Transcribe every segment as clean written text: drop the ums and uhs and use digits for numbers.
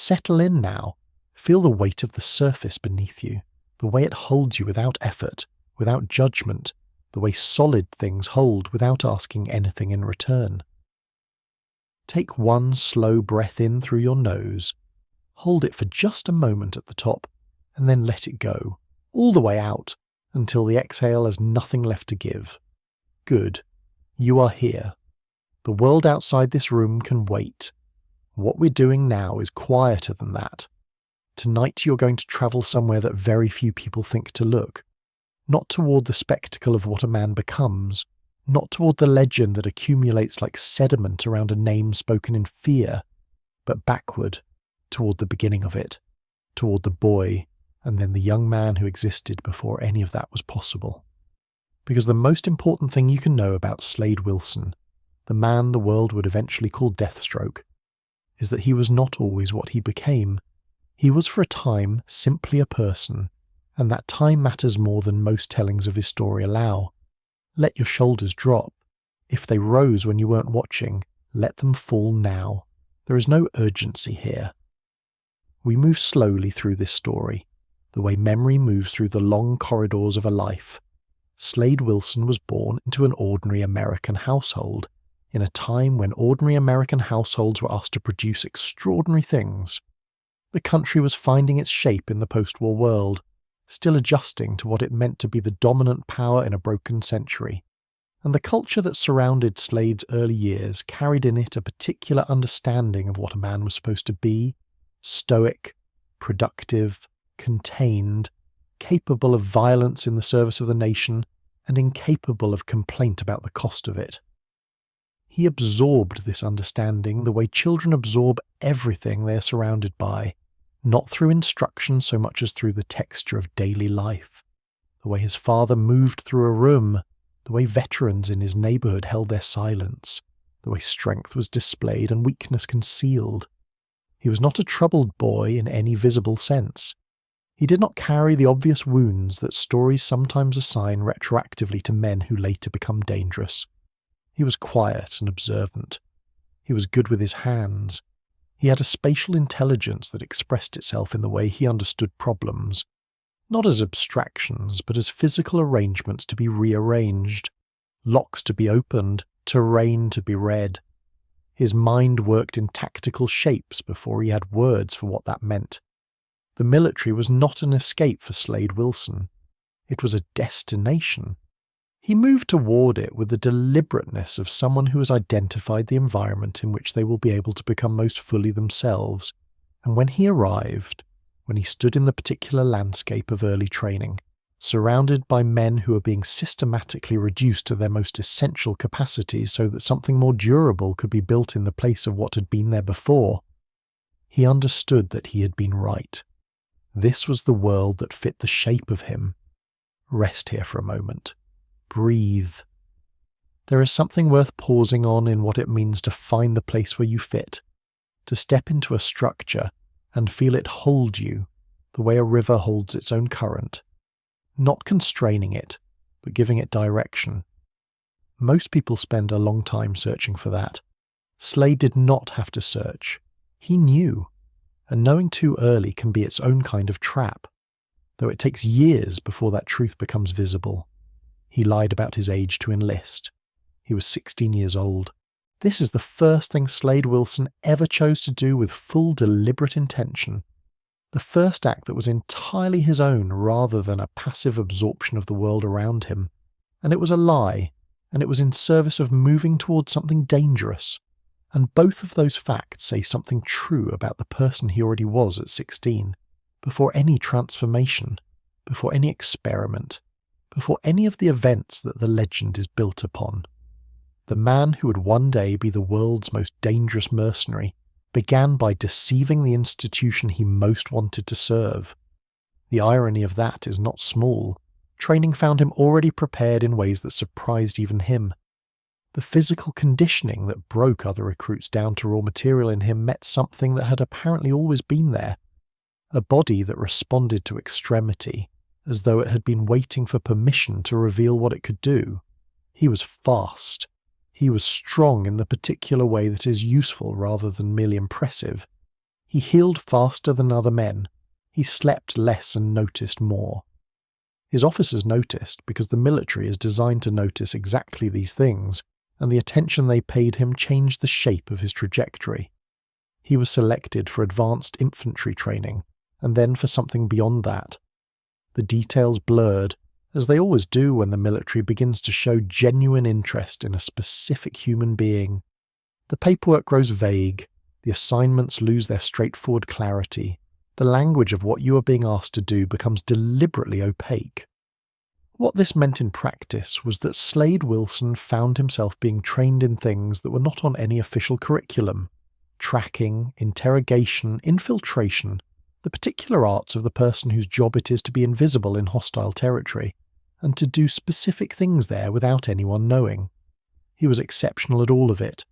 Settle in now. Feel the weight of the surface beneath you, the way it holds you without effort, without judgment, the way solid things hold without asking anything in return. Take one slow breath in through your nose, hold it for just a moment at the top, and then let it go, all the way out, until the exhale has nothing left to give. Good. You are here. The world outside this room can wait. What we're doing now is quieter than that. Tonight you're going to travel somewhere that very few people think to look. Not toward the spectacle of what a man becomes, not toward the legend that accumulates like sediment around a name spoken in fear, but backward, toward the beginning of it, toward the boy, and then the young man who existed before any of that was possible. Because the most important thing you can know about Slade Wilson, the man the world would eventually call Deathstroke, is that he was not always what he became. He was for a time simply a person, and that time matters more than most tellings of his story allow. Let your shoulders drop. If they rose when you weren't watching, let them fall now. There is no urgency here. We move slowly through this story, the way memory moves through the long corridors of a life. Slade Wilson was born into an ordinary American household, in a time when ordinary American households were asked to produce extraordinary things. The country was finding its shape in the post-war world, still adjusting to what it meant to be the dominant power in a broken century, and the culture that surrounded Slade's early years carried in it a particular understanding of what a man was supposed to be: stoic, productive, contained, capable of violence in the service of the nation, and incapable of complaint about the cost of it. He absorbed this understanding the way children absorb everything they are surrounded by, not through instruction so much as through the texture of daily life. The way his father moved through a room, the way veterans in his neighborhood held their silence, the way strength was displayed and weakness concealed. He was not a troubled boy in any visible sense. He did not carry the obvious wounds that stories sometimes assign retroactively to men who later become dangerous. He was quiet and observant. He was good with his hands. He had a spatial intelligence that expressed itself in the way he understood problems, not as abstractions, but as physical arrangements to be rearranged, locks to be opened, terrain to be read. His mind worked in tactical shapes before he had words for what that meant. The military was not an escape for Slade Wilson. It was a destination. He moved toward it with the deliberateness of someone who has identified the environment in which they will be able to become most fully themselves, and when he arrived, when he stood in the particular landscape of early training, surrounded by men who were being systematically reduced to their most essential capacities so that something more durable could be built in the place of what had been there before, he understood that he had been right. This was the world that fit the shape of him. Rest here for a moment. Breathe. There is something worth pausing on in what it means to find the place where you fit, to step into a structure and feel it hold you the way a river holds its own current, not constraining it, but giving it direction. Most people spend a long time searching for that. Slade did not have to search. He knew, and knowing too early can be its own kind of trap, though it takes years before that truth becomes visible. He lied about his age to enlist. He was 16 years old. This is the first thing Slade Wilson ever chose to do with full deliberate intention. The first act that was entirely his own rather than a passive absorption of the world around him. And it was a lie, and it was in service of moving towards something dangerous. And both of those facts say something true about the person he already was at 16, before any transformation, before any experiment, before any of the events that the legend is built upon. The man who would one day be the world's most dangerous mercenary began by deceiving the institution he most wanted to serve. The irony of that is not small. Training found him already prepared in ways that surprised even him. The physical conditioning that broke other recruits down to raw material in him met something that had apparently always been there, a body that responded to extremity, as though it had been waiting for permission to reveal what it could do. He was fast. He was strong in the particular way that is useful rather than merely impressive. He healed faster than other men. He slept less and noticed more. His officers noticed because the military is designed to notice exactly these things, and the attention they paid him changed the shape of his trajectory. He was selected for advanced infantry training, and then for something beyond that. The details blurred, as they always do when the military begins to show genuine interest in a specific human being. The paperwork grows vague, the assignments lose their straightforward clarity, the language of what you are being asked to do becomes deliberately opaque. What this meant in practice was that Slade Wilson found himself being trained in things that were not on any official curriculum: tracking, interrogation, infiltration, the particular arts of the person whose job it is to be invisible in hostile territory, and to do specific things there without anyone knowing. He was exceptional at all of it.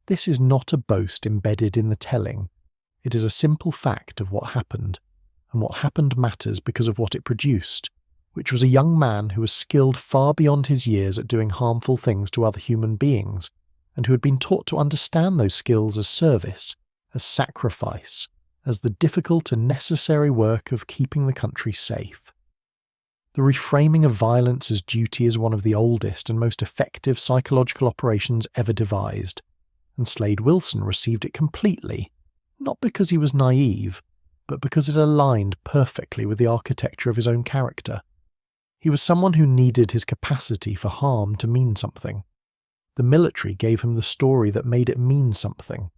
This is not a boast embedded in the telling. It is a simple fact of what happened, and what happened matters because of what it produced, which was a young man who was skilled far beyond his years at doing harmful things to other human beings, and who had been taught to understand those skills as service, as sacrifice, as the difficult and necessary work of keeping the country safe. The reframing of violence as duty is one of the oldest and most effective psychological operations ever devised, and Slade Wilson received it completely, not because he was naive, but because it aligned perfectly with the architecture of his own character. He was someone who needed his capacity for harm to mean something. The military gave him the story that made it mean something.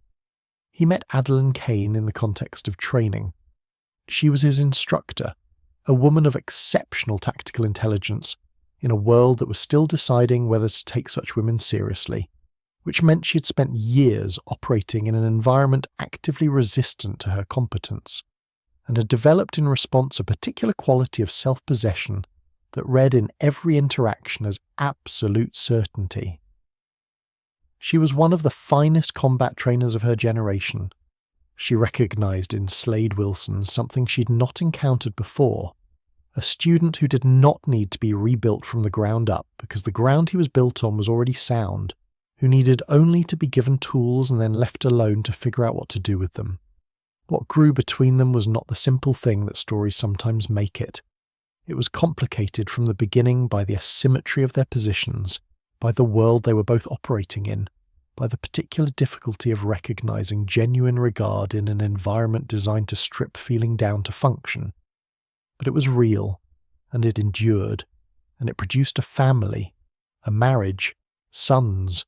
He met Adeline Kane in the context of training. She was his instructor, a woman of exceptional tactical intelligence, in a world that was still deciding whether to take such women seriously, which meant she had spent years operating in an environment actively resistant to her competence, and had developed in response a particular quality of self-possession that read in every interaction as absolute certainty. She was one of the finest combat trainers of her generation. She recognized in Slade Wilson something she'd not encountered before, a student who did not need to be rebuilt from the ground up because the ground he was built on was already sound, who needed only to be given tools and then left alone to figure out what to do with them. What grew between them was not the simple thing that stories sometimes make it. It was complicated from the beginning by the asymmetry of their positions, by the world they were both operating in, by the particular difficulty of recognizing genuine regard in an environment designed to strip feeling down to function. But it was real, and it endured, and it produced a family, a marriage, sons,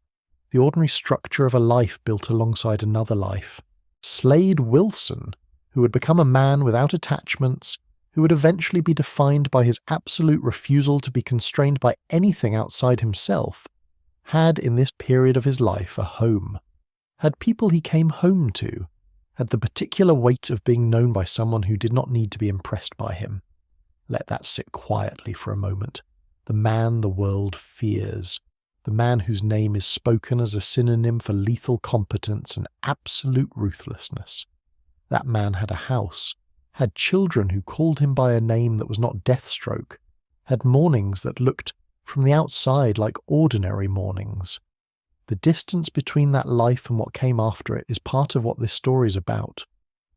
the ordinary structure of a life built alongside another life. Slade Wilson, who would become a man without attachments, who would eventually be defined by his absolute refusal to be constrained by anything outside himself, had in this period of his life a home, had people he came home to, had the particular weight of being known by someone who did not need to be impressed by him. Let that sit quietly for a moment. The man the world fears, the man whose name is spoken as a synonym for lethal competence and absolute ruthlessness. That man had a house, had children who called him by a name that was not Deathstroke, had mornings that looked from the outside like ordinary mornings. The distance between that life and what came after it is part of what this story is about.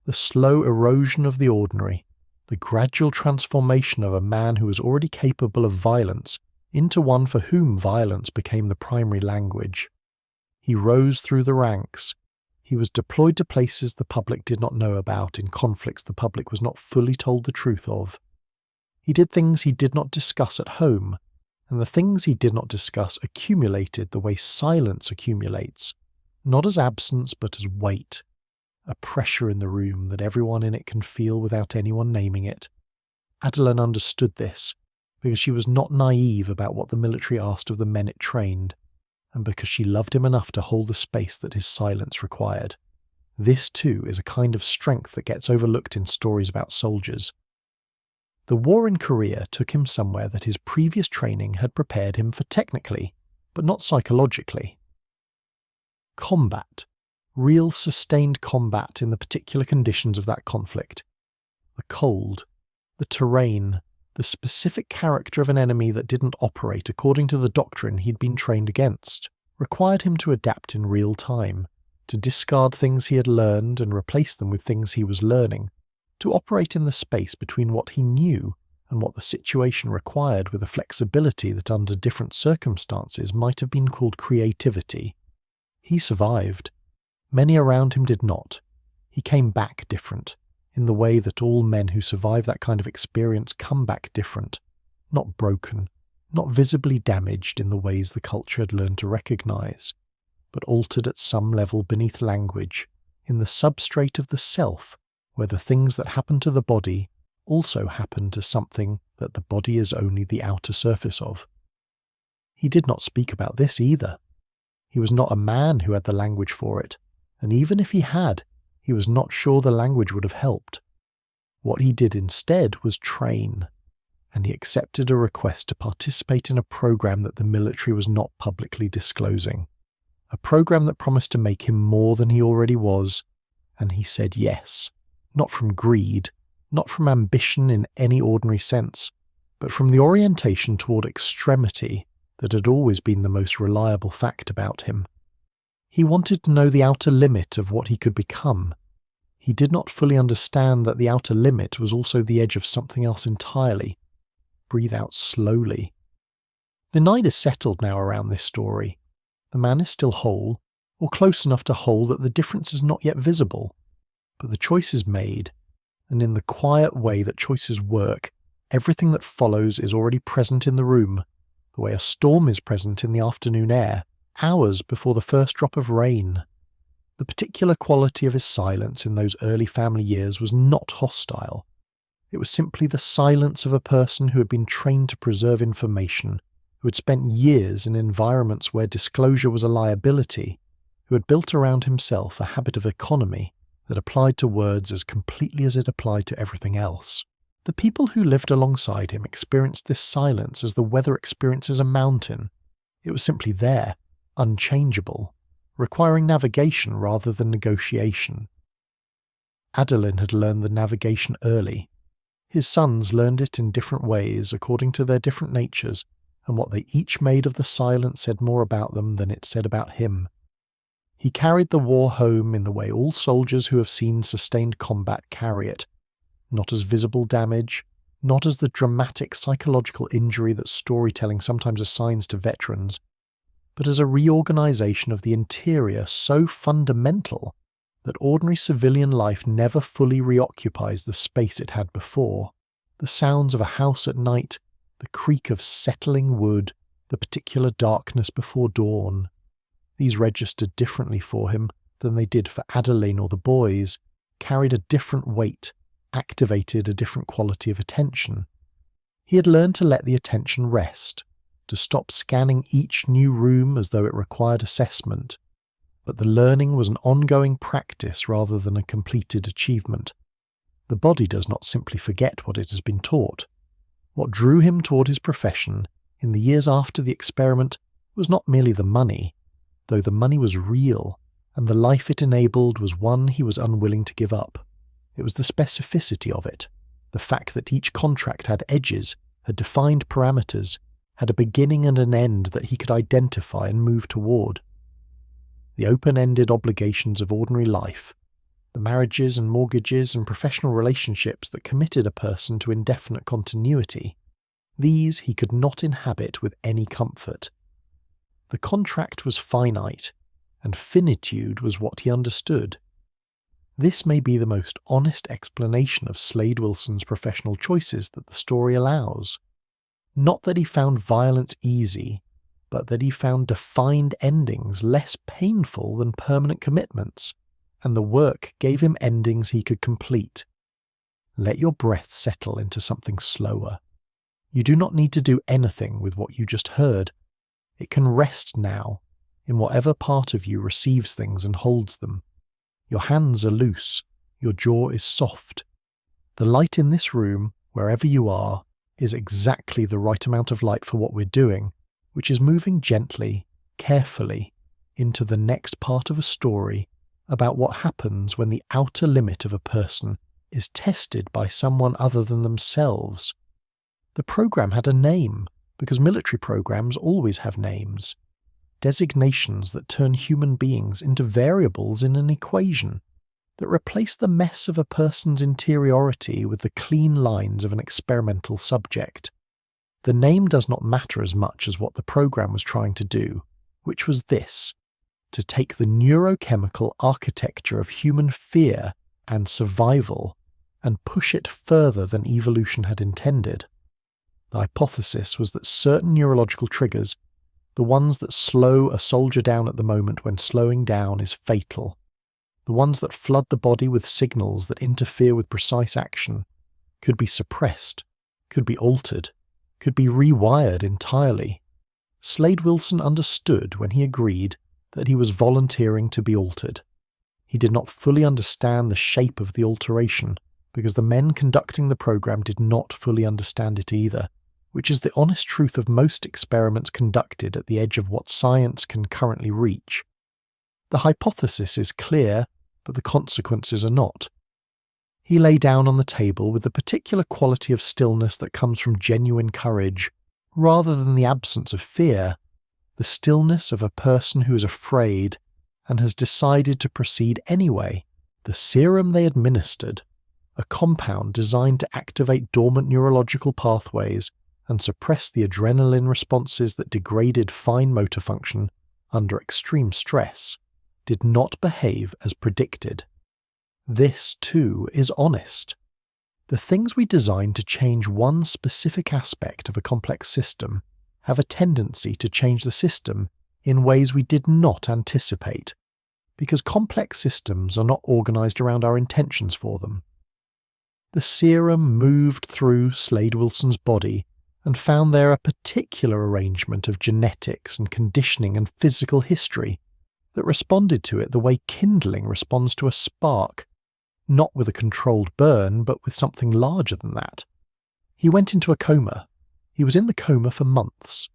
The slow erosion of the ordinary, the gradual transformation of a man who was already capable of violence into one for whom violence became the primary language. He rose through the ranks. He was deployed to places the public did not know about, in conflicts the public was not fully told the truth of. He did things he did not discuss at home, and the things he did not discuss accumulated the way silence accumulates, not as absence but as weight, a pressure in the room that everyone in it can feel without anyone naming it. Adeline understood this, because she was not naive about what the military asked of the men it trained, and because she loved him enough to hold the space that his silence required. This, too, is a kind of strength that gets overlooked in stories about soldiers. The war in Korea took him somewhere that his previous training had prepared him for technically, but not psychologically. Combat. Real sustained combat in the particular conditions of that conflict. The cold, the terrain, the specific character of an enemy that didn't operate according to the doctrine he'd been trained against, required him to adapt in real time, to discard things he had learned and replace them with things he was learning, to operate in the space between what he knew and what the situation required with a flexibility that under different circumstances might have been called creativity. He survived. Many around him did not. He came back different, in the way that all men who survive that kind of experience come back different, not broken, not visibly damaged in the ways the culture had learned to recognize, but altered at some level beneath language, in the substrate of the self, where the things that happen to the body also happen to something that the body is only the outer surface of. He did not speak about this either. He was not a man who had the language for it, and even if he had, he was not sure the language would have helped. What he did instead was train, and he accepted a request to participate in a program that the military was not publicly disclosing. A program that promised to make him more than he already was, and he said yes, not from greed, not from ambition in any ordinary sense, but from the orientation toward extremity that had always been the most reliable fact about him. He wanted to know the outer limit of what he could become. He did not fully understand that the outer limit was also the edge of something else entirely. Breathe out slowly. The night is settled now around this story. The man is still whole, or close enough to whole that the difference is not yet visible. But the choice is made, and in the quiet way that choices work, everything that follows is already present in the room, the way a storm is present in the afternoon air, hours before the first drop of rain. The particular quality of his silence in those early family years was not hostile. It was simply the silence of a person who had been trained to preserve information, who had spent years in environments where disclosure was a liability, who had built around himself a habit of economy that applied to words as completely as it applied to everything else. The people who lived alongside him experienced this silence as the weather experiences a mountain. It was simply there, unchangeable, requiring navigation rather than negotiation. Adeline had learned the navigation early. His sons learned it in different ways according to their different natures, and what they each made of the silence said more about them than it said about him. He carried the war home in the way all soldiers who have seen sustained combat carry it, not as visible damage, not as the dramatic psychological injury that storytelling sometimes assigns to veterans, but as a reorganization of the interior so fundamental that ordinary civilian life never fully reoccupies the space it had before. The sounds of a house at night, the creak of settling wood, the particular darkness before dawn. These registered differently for him than they did for Adeline or the boys, carried a different weight, activated a different quality of attention. He had learned to let the attention rest, to stop scanning each new room as though it required assessment, but the learning was an ongoing practice rather than a completed achievement. The body does not simply forget what it has been taught. What drew him toward his profession in the years after the experiment was not merely the money, though the money was real, and the life it enabled was one he was unwilling to give up. It was the specificity of it, the fact that each contract had edges, had defined parameters, had a beginning and an end that he could identify and move toward. The open-ended obligations of ordinary life, the marriages and mortgages and professional relationships that committed a person to indefinite continuity, these he could not inhabit with any comfort. The contract was finite, and finitude was what he understood. This may be the most honest explanation of Slade Wilson's professional choices that the story allows. Not that he found violence easy, but that he found defined endings less painful than permanent commitments, and the work gave him endings he could complete. Let your breath settle into something slower. You do not need to do anything with what you just heard. It can rest now, in whatever part of you receives things and holds them. Your hands are loose, your jaw is soft. The light in this room, wherever you are, is exactly the right amount of light for what we're doing, which is moving gently, carefully, into the next part of a story about what happens when the outer limit of a person is tested by someone other than themselves. The program had a name, because military programs always have names. designations that turn human beings into variables in an equation, that replace the mess of a person's interiority with the clean lines of an experimental subject. The name does not matter as much as what the program was trying to do, which was this: to take the neurochemical architecture of human fear and survival and push it further than evolution had intended. The hypothesis was that certain neurological triggers, the ones that slow a soldier down at the moment when slowing down is fatal, the ones that flood the body with signals that interfere with precise action, could be suppressed, could be altered, could be rewired entirely. Slade Wilson understood when he agreed that he was volunteering to be altered. He did not fully understand the shape of the alteration, because the men conducting the program did not fully understand it either, which is the honest truth of most experiments conducted at the edge of what science can currently reach. The hypothesis is clear, but the consequences are not. He lay down on the table with the particular quality of stillness that comes from genuine courage, rather than the absence of fear, the stillness of a person who is afraid and has decided to proceed anyway. The serum they administered, a compound designed to activate dormant neurological pathways and suppress the adrenaline responses that degraded fine motor function under extreme stress, did not behave as predicted. This, too, is honest. The things we design to change one specific aspect of a complex system have a tendency to change the system in ways we did not anticipate, because complex systems are not organized around our intentions for them. The serum moved through Slade Wilson's body and found there a particular arrangement of genetics and conditioning and physical history that responded to it the way kindling responds to a spark, not with a controlled burn, but with something larger than that. He went into a coma. He was in the coma for months.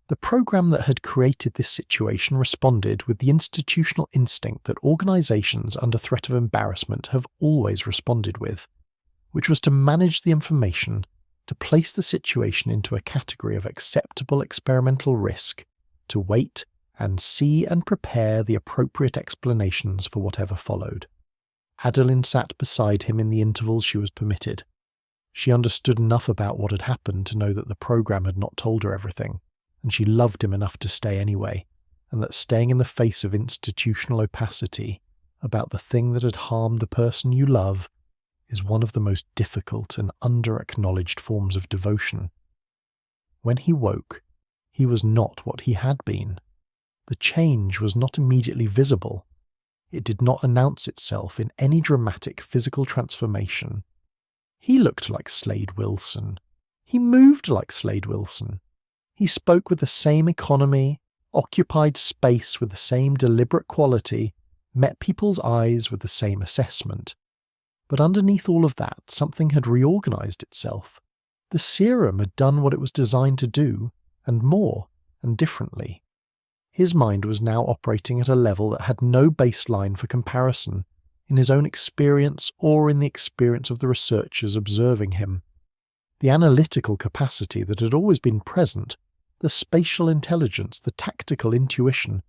The program that had created this situation responded with the institutional instinct that organizations under threat of embarrassment have always responded with, which was to manage the information, to place the situation into a category of acceptable experimental risk, to wait and see and prepare the appropriate explanations for whatever followed. Adeline sat beside him in the intervals she was permitted. She understood enough about what had happened to know that the program had not told her everything, and she loved him enough to stay anyway, and that staying in the face of institutional opacity about the thing that had harmed the person you love is one of the most difficult and under-acknowledged forms of devotion. When he woke, he was not what he had been. The change was not immediately visible. It did not announce itself in any dramatic physical transformation. He looked like Slade Wilson. He moved like Slade Wilson. He spoke with the same economy, occupied space with the same deliberate quality, met people's eyes with the same assessment. But underneath all of that, something had reorganized itself. The serum had done what it was designed to do, and more, and differently. His mind was now operating at a level that had no baseline for comparison in his own experience or in the experience of the researchers observing him. The analytical capacity that had always been present, the spatial intelligence, the tactical intuition,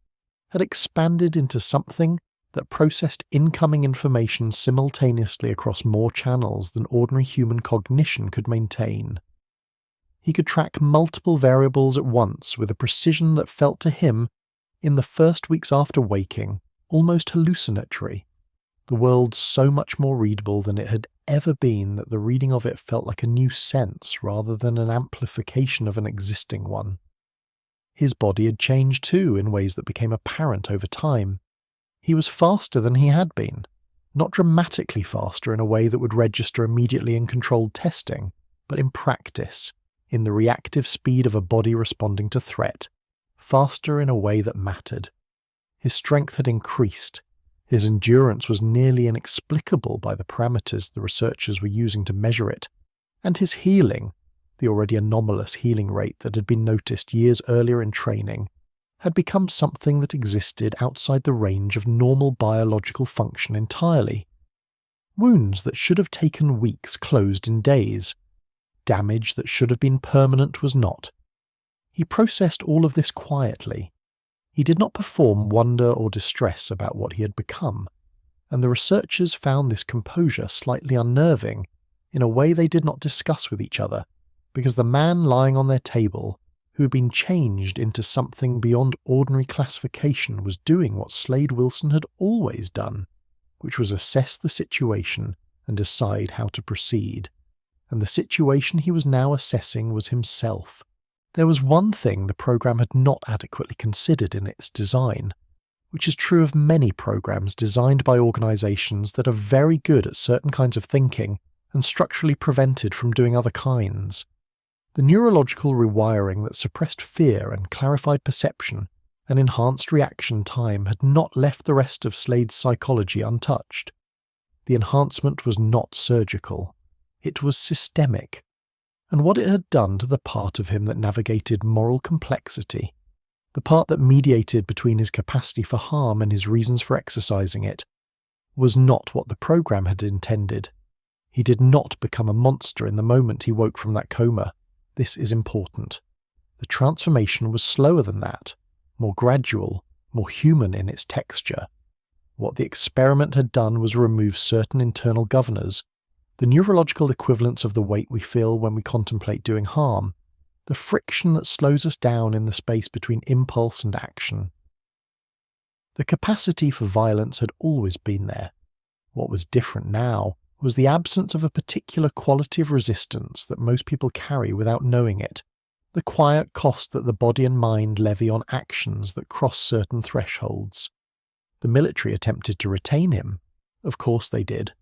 had expanded into something that processed incoming information simultaneously across more channels than ordinary human cognition could maintain. He could track multiple variables at once with a precision that felt to him, in the first weeks after waking, almost hallucinatory. The world so much more readable than it had ever been that the reading of it felt like a new sense rather than an amplification of an existing one. His body had changed too in ways that became apparent over time. He was faster than he had been, not dramatically faster in a way that would register immediately in controlled testing, but in practice, in the reactive speed of a body responding to threat, faster in a way that mattered. His strength had increased. His endurance was nearly inexplicable by the parameters the researchers were using to measure it, and his healing, the already anomalous healing rate that had been noticed years earlier in training, had become something that existed outside the range of normal biological function entirely. Wounds that should have taken weeks closed in days. Damage that should have been permanent was not. He processed all of this quietly. He did not perform wonder or distress about what he had become, and the researchers found this composure slightly unnerving in a way they did not discuss with each other, because the man lying on their table, who had been changed into something beyond ordinary classification, was doing what Slade Wilson had always done, which was assess the situation and decide how to proceed. And the situation he was now assessing was himself. There was one thing the program had not adequately considered in its design, which is true of many programs designed by organizations that are very good at certain kinds of thinking and structurally prevented from doing other kinds. The neurological rewiring that suppressed fear and clarified perception and enhanced reaction time had not left the rest of Slade's psychology untouched. The enhancement was not surgical. It was systemic. And what it had done to the part of him that navigated moral complexity, the part that mediated between his capacity for harm and his reasons for exercising it, was not what the program had intended. He did not become a monster in the moment he woke from that coma. This is important. The transformation was slower than that, more gradual, more human in its texture. What the experiment had done was remove certain internal governors, the neurological equivalents of the weight we feel when we contemplate doing harm, the friction that slows us down in the space between impulse and action. The capacity for violence had always been there. What was different now was the absence of a particular quality of resistance that most people carry without knowing it, the quiet cost that the body and mind levy on actions that cross certain thresholds. The military attempted to retain him. Of course they did.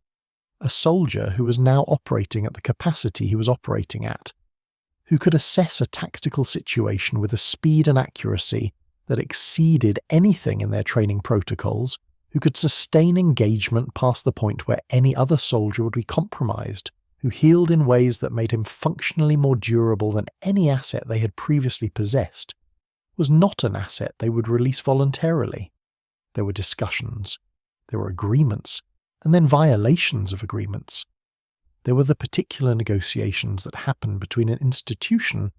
A soldier who was now operating at the capacity he was operating at, who could assess a tactical situation with a speed and accuracy that exceeded anything in their training protocols, who could sustain engagement past the point where any other soldier would be compromised, who healed in ways that made him functionally more durable than any asset they had previously possessed, was not an asset they would release voluntarily. There were discussions, there were agreements, and then violations of agreements. There were the particular negotiations that happen between an institution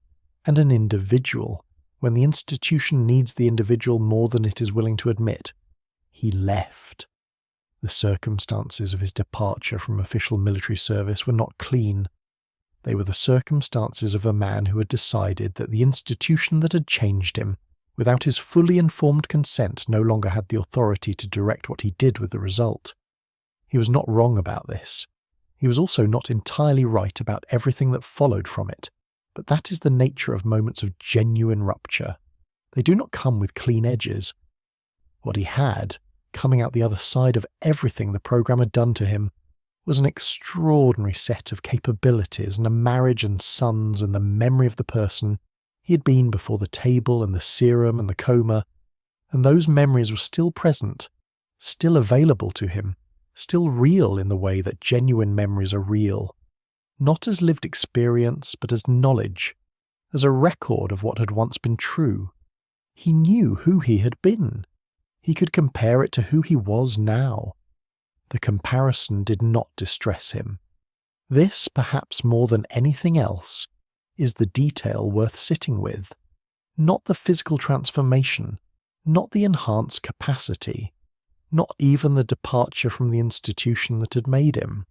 and an individual, when the institution needs the individual more than it is willing to admit. He left. The circumstances of his departure from official military service were not clean. They were the circumstances of a man who had decided that the institution that had changed him, without his fully informed consent, no longer had the authority to direct what he did with the result. He was not wrong about this. He was also not entirely right about everything that followed from it, but that is the nature of moments of genuine rupture. They do not come with clean edges. What he had, coming out the other side of everything the program had done to him, was an extraordinary set of capabilities and a marriage and sons and the memory of the person he had been before the table and the serum and the coma, and those memories were still present, still available to him, still real in the way that genuine memories are real, not as lived experience but as knowledge, as a record of what had once been true. He knew who he had been. He could compare it to who he was now. The comparison did not distress him. This, perhaps more than anything else, is the detail worth sitting with, not the physical transformation, not the enhanced capacity, not even the departure from the institution that had made him.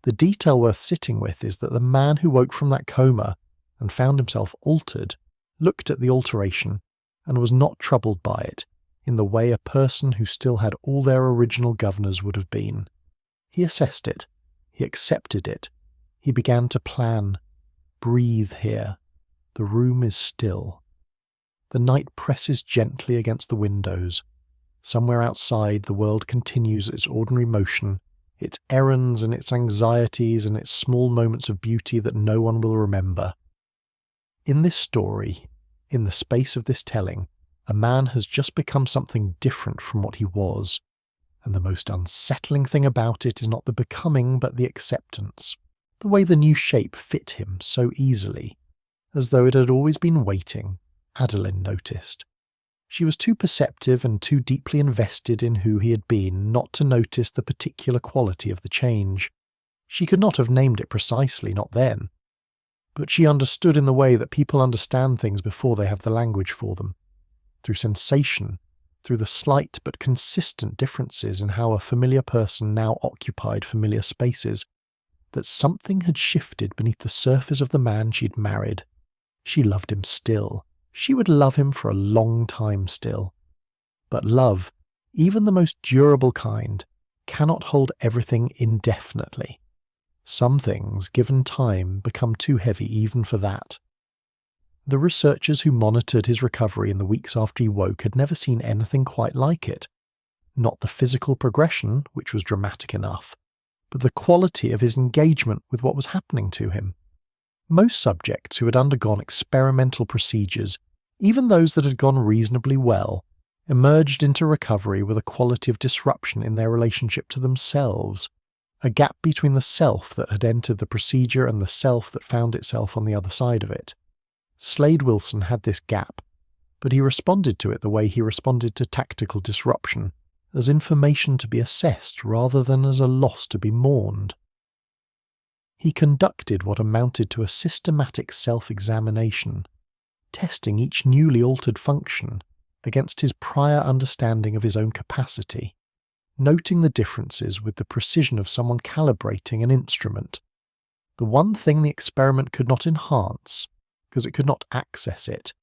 The detail worth sitting with is that the man who woke from that coma and found himself altered, looked at the alteration and was not troubled by it in the way a person who still had all their original governors would have been. He assessed it. He accepted it. He began to plan. Breathe here. The room is still. The night presses gently against the windows. Somewhere outside, the world continues its ordinary motion, its errands and its anxieties and its small moments of beauty that no one will remember. In this story, in the space of this telling, a man has just become something different from what he was, and the most unsettling thing about it is not the becoming but the acceptance, the way the new shape fit him so easily, as though it had always been waiting, Adeline noticed. She was too perceptive and too deeply invested in who he had been not to notice the particular quality of the change. She could not have named it precisely, not then. But she understood in the way that people understand things before they have the language for them. through sensation, through the slight but consistent differences in how a familiar person now occupied familiar spaces, that something had shifted beneath the surface of the man she'd married. She loved him still. She would love him for a long time still. But love, even the most durable kind, cannot hold everything indefinitely. Some things, given time, become too heavy even for that. The researchers who monitored his recovery in the weeks after he woke had never seen anything quite like it. Not the physical progression, which was dramatic enough, but the quality of his engagement with what was happening to him. Most subjects who had undergone experimental procedures, even those that had gone reasonably well, emerged into recovery with a quality of disruption in their relationship to themselves, a gap between the self that had entered the procedure and the self that found itself on the other side of it. Slade Wilson had this gap, but he responded to it the way he responded to tactical disruption, as information to be assessed rather than as a loss to be mourned. He conducted what amounted to a systematic self-examination, testing each newly altered function against his prior understanding of his own capacity, noting the differences with the precision of someone calibrating an instrument. The one thing the experiment could not enhance, because it could not access it,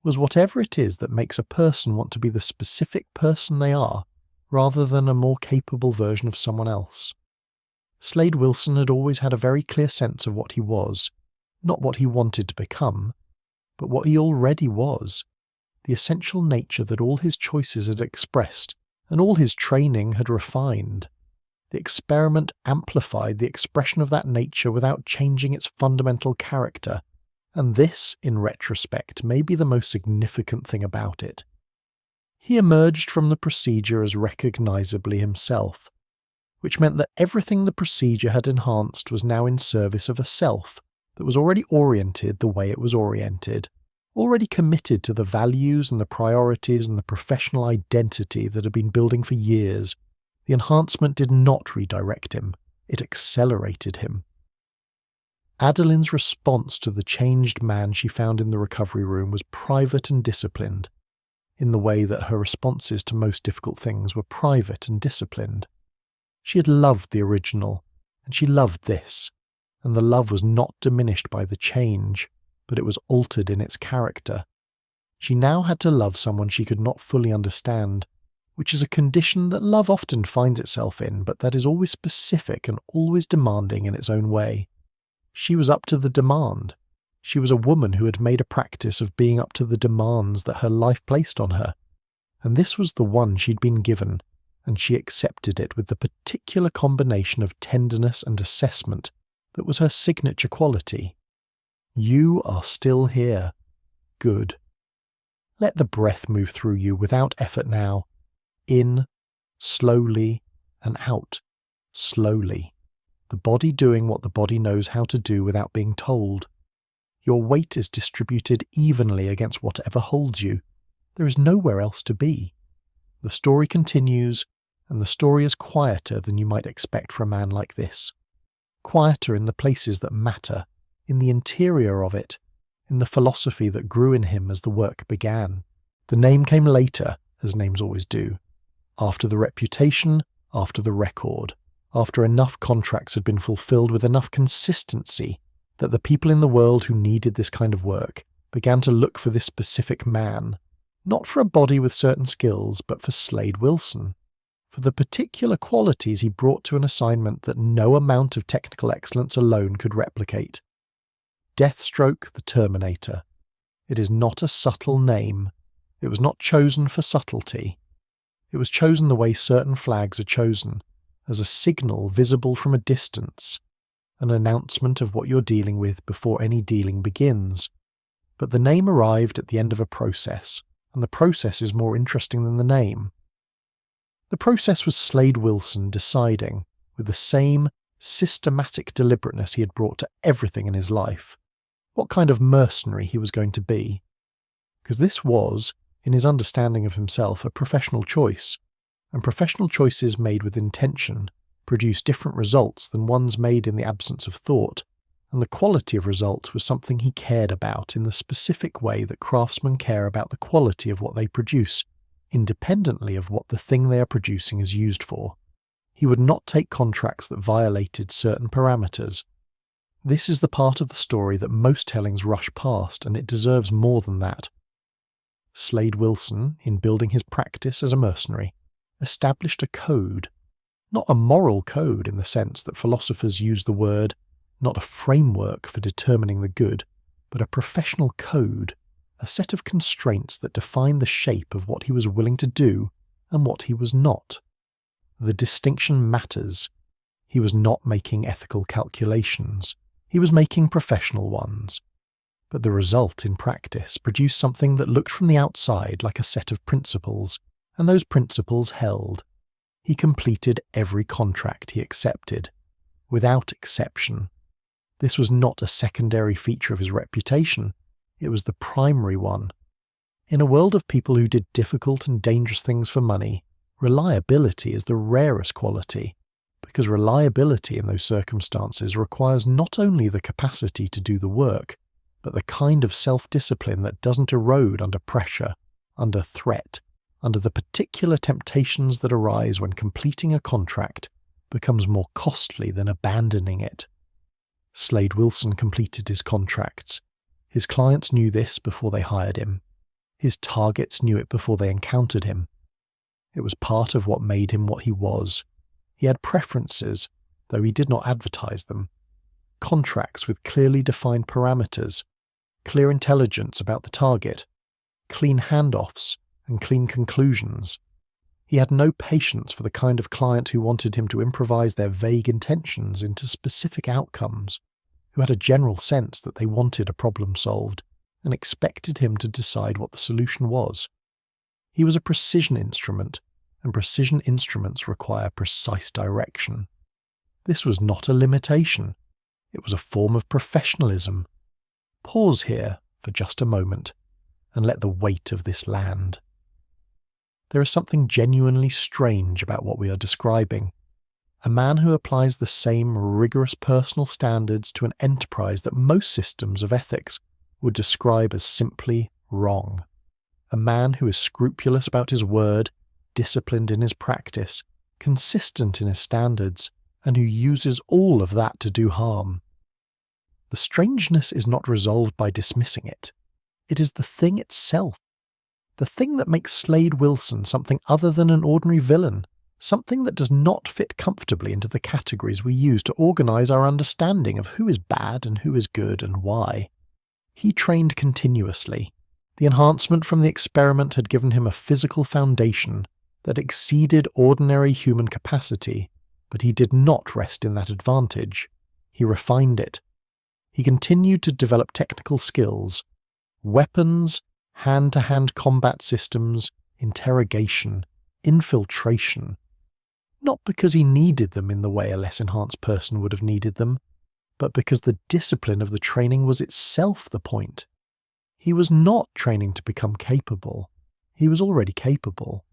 was whatever it is that makes a person want to be the specific person they are, rather than a more capable version of someone else. Slade Wilson had always had a very clear sense of what he was, not what he wanted to become, but what he already was, the essential nature that all his choices had expressed, and all his training had refined. The experiment amplified the expression of that nature without changing its fundamental character, and this, in retrospect, may be the most significant thing about it. He emerged from the procedure as recognizably himself, which meant that everything the procedure had enhanced was now in service of a self that was already oriented the way it was oriented, already committed to the values and the priorities and the professional identity that had been building for years. The enhancement did not redirect him, it accelerated him. Adeline's response to the changed man she found in the recovery room was private and disciplined, in the way that her responses to most difficult things were private and disciplined. She had loved the original, and she loved this, and the love was not diminished by the change, but it was altered in its character. She now had to love someone she could not fully understand, which is a condition that love often finds itself in, but that is always specific and always demanding in its own way. She was up to the demand. She was a woman who had made a practice of being up to the demands that her life placed on her, and this was the one she'd been given, and she accepted it with the particular combination of tenderness and assessment that was her signature quality. You are still here. Good. Let the breath move through you without effort now. In, slowly, and out, slowly. The body doing what the body knows how to do without being told. Your weight is distributed evenly against whatever holds you. There is nowhere else to be. The story continues, and the story is quieter than you might expect for a man like this. Quieter in the places that matter, in the interior of it, in the philosophy that grew in him as the work began. The name came later, as names always do. After the reputation, after the record, after enough contracts had been fulfilled with enough consistency that the people in the world who needed this kind of work began to look for this specific man, not for a body with certain skills, but for Slade Wilson, for the particular qualities he brought to an assignment that no amount of technical excellence alone could replicate. Deathstroke, the Terminator. It is not a subtle name. It was not chosen for subtlety. It was chosen the way certain flags are chosen, as a signal visible from a distance, an announcement of what you're dealing with before any dealing begins. But the name arrived at the end of a process, and the process is more interesting than the name. The process was Slade Wilson deciding, with the same systematic deliberateness he had brought to everything in his life, what kind of mercenary he was going to be. Because this was, in his understanding of himself, a professional choice, and professional choices made with intention produce different results than ones made in the absence of thought, and the quality of result was something he cared about in the specific way that craftsmen care about the quality of what they produce, independently of what the thing they are producing is used for. He would not take contracts that violated certain parameters. This is the part of the story that most tellings rush past, and it deserves more than that. Slade Wilson, in building his practice as a mercenary, established a code, not a moral code in the sense that philosophers use the word, not a framework for determining the good, but a professional code, a set of constraints that define the shape of what he was willing to do and what he was not. The distinction matters. He was not making ethical calculations. He was making professional ones. But the result in practice produced something that looked from the outside like a set of principles, and those principles held. He completed every contract he accepted, without exception. This was not a secondary feature of his reputation, it was the primary one. In a world of people who did difficult and dangerous things for money, reliability is the rarest quality, because reliability in those circumstances requires not only the capacity to do the work, but the kind of self-discipline that doesn't erode under pressure, under threat, under the particular temptations that arise when completing a contract becomes more costly than abandoning it. Slade Wilson completed his contracts. His clients knew this before they hired him. His targets knew it before they encountered him. It was part of what made him what he was. He had preferences, though he did not advertise them. Contracts with clearly defined parameters, clear intelligence about the target, clean handoffs, and clean conclusions. He had no patience for the kind of client who wanted him to improvise their vague intentions into specific outcomes, who had a general sense that they wanted a problem solved and expected him to decide what the solution was. He was a precision instrument, and precision instruments require precise direction. This was not a limitation. It was a form of professionalism. Pause here for just a moment and let the weight of this land. There is something genuinely strange about what we are describing. A man who applies the same rigorous personal standards to an enterprise that most systems of ethics would describe as simply wrong. A man who is scrupulous about his word, disciplined in his practice, consistent in his standards, and who uses all of that to do harm. The strangeness is not resolved by dismissing it. It is the thing itself. The thing that makes Slade Wilson something other than an ordinary villain, something that does not fit comfortably into the categories we use to organize our understanding of who is bad and who is good and why. He trained continuously. The enhancement from the experiment had given him a physical foundation that exceeded ordinary human capacity, but he did not rest in that advantage. He refined it. He continued to develop technical skills, weapons, hand-to-hand combat systems, interrogation, infiltration. Not because he needed them in the way a less enhanced person would have needed them, but because the discipline of the training was itself the point. He was not training to become capable. He was already capable.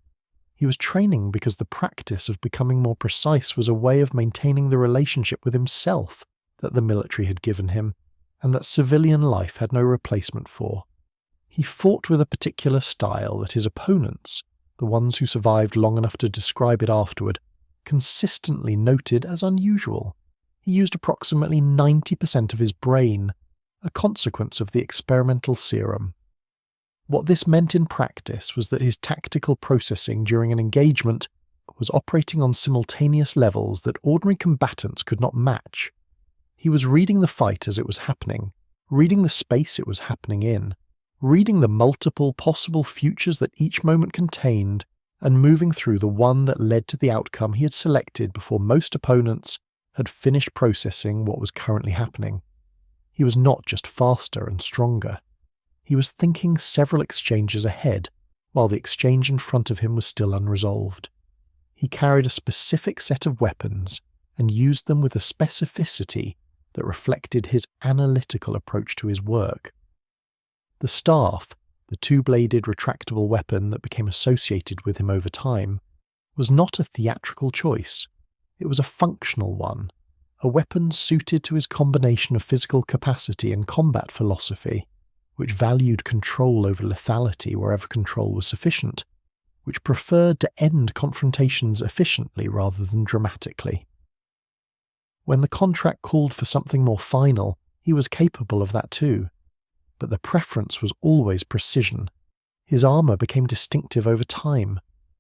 He was training because the practice of becoming more precise was a way of maintaining the relationship with himself that the military had given him, and that civilian life had no replacement for. He fought with a particular style that his opponents, the ones who survived long enough to describe it afterward, consistently noted as unusual. He used approximately 90% of his brain, a consequence of the experimental serum. What this meant in practice was that his tactical processing during an engagement was operating on simultaneous levels that ordinary combatants could not match. He was reading the fight as it was happening, reading the space it was happening in, reading the multiple possible futures that each moment contained, and moving through the one that led to the outcome he had selected before most opponents had finished processing what was currently happening. He was not just faster and stronger. He was thinking several exchanges ahead, while the exchange in front of him was still unresolved. He carried a specific set of weapons and used them with a specificity that reflected his analytical approach to his work. The staff, the two-bladed retractable weapon that became associated with him over time, was not a theatrical choice. It was a functional one, a weapon suited to his combination of physical capacity and combat philosophy, which valued control over lethality wherever control was sufficient, which preferred to end confrontations efficiently rather than dramatically. When the contract called for something more final, he was capable of that too, but the preference was always precision. His armour became distinctive over time.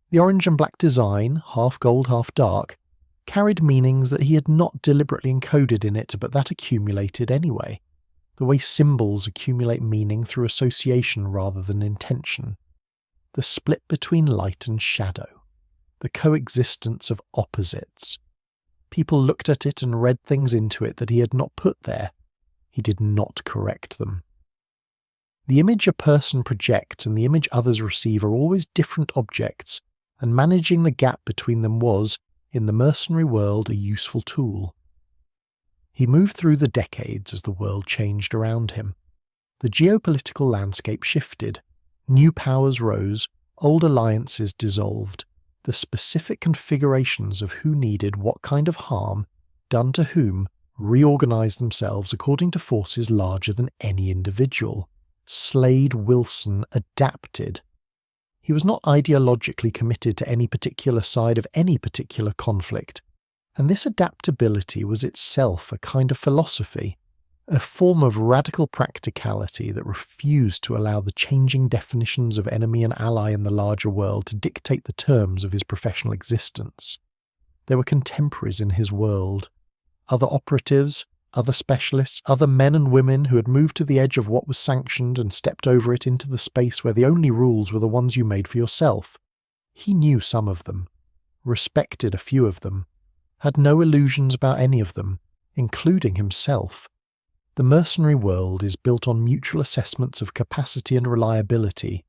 The orange and black design, half gold, half dark, carried meanings that he had not deliberately encoded in it, but that accumulated anyway, the way symbols accumulate meaning through association rather than intention. The split between light and shadow, the coexistence of opposites. People looked at it and read things into it that he had not put there. He did not correct them. The image a person projects and the image others receive are always different objects, and managing the gap between them was, in the mercenary world, a useful tool. He moved through the decades as the world changed around him. The geopolitical landscape shifted. New powers rose, old alliances dissolved. The specific configurations of who needed what kind of harm, done to whom, reorganized themselves according to forces larger than any individual. Slade Wilson adapted. He was not ideologically committed to any particular side of any particular conflict, and this adaptability was itself a kind of philosophy, a form of radical practicality that refused to allow the changing definitions of enemy and ally in the larger world to dictate the terms of his professional existence. There were contemporaries in his world, other operatives, other specialists, other men and women who had moved to the edge of what was sanctioned and stepped over it into the space where the only rules were the ones you made for yourself. He knew some of them, respected a few of them, had no illusions about any of them, including himself. The mercenary world is built on mutual assessments of capacity and reliability,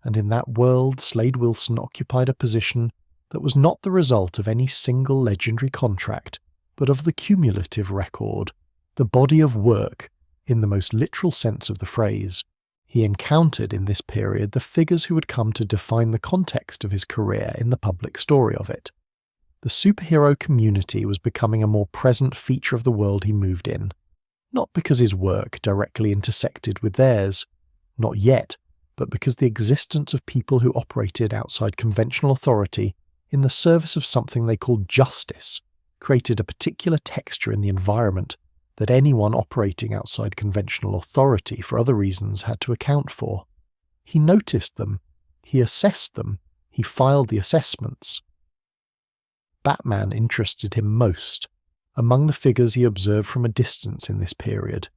and in that world Slade Wilson occupied a position that was not the result of any single legendary contract, but of the cumulative record, the body of work, in the most literal sense of the phrase. He encountered in this period the figures who would come to define the context of his career in the public story of it. The superhero community was becoming a more present feature of the world he moved in, not because his work directly intersected with theirs, not yet, but because the existence of people who operated outside conventional authority in the service of something they called justice created a particular texture in the environment that anyone operating outside conventional authority for other reasons had to account for. He noticed them, he assessed them, he filed the assessments. Batman interested him most, among the figures he observed from a distance in this period,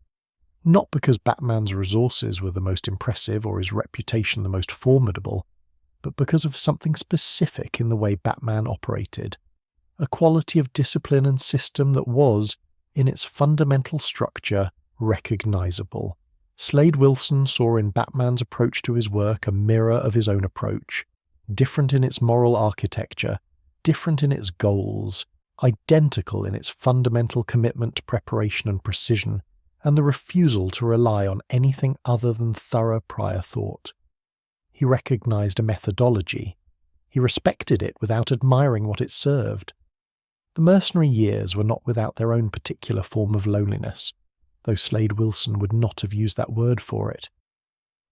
not because Batman's resources were the most impressive or his reputation the most formidable, but because of something specific in the way Batman operated, a quality of discipline and system that was, in its fundamental structure, recognizable. Slade Wilson saw in Batman's approach to his work a mirror of his own approach, different in its moral architecture, different in its goals, identical in its fundamental commitment to preparation and precision, and the refusal to rely on anything other than thorough prior thought. He recognized a methodology. He respected it without admiring what it served. The mercenary years were not without their own particular form of loneliness, though Slade Wilson would not have used that word for it.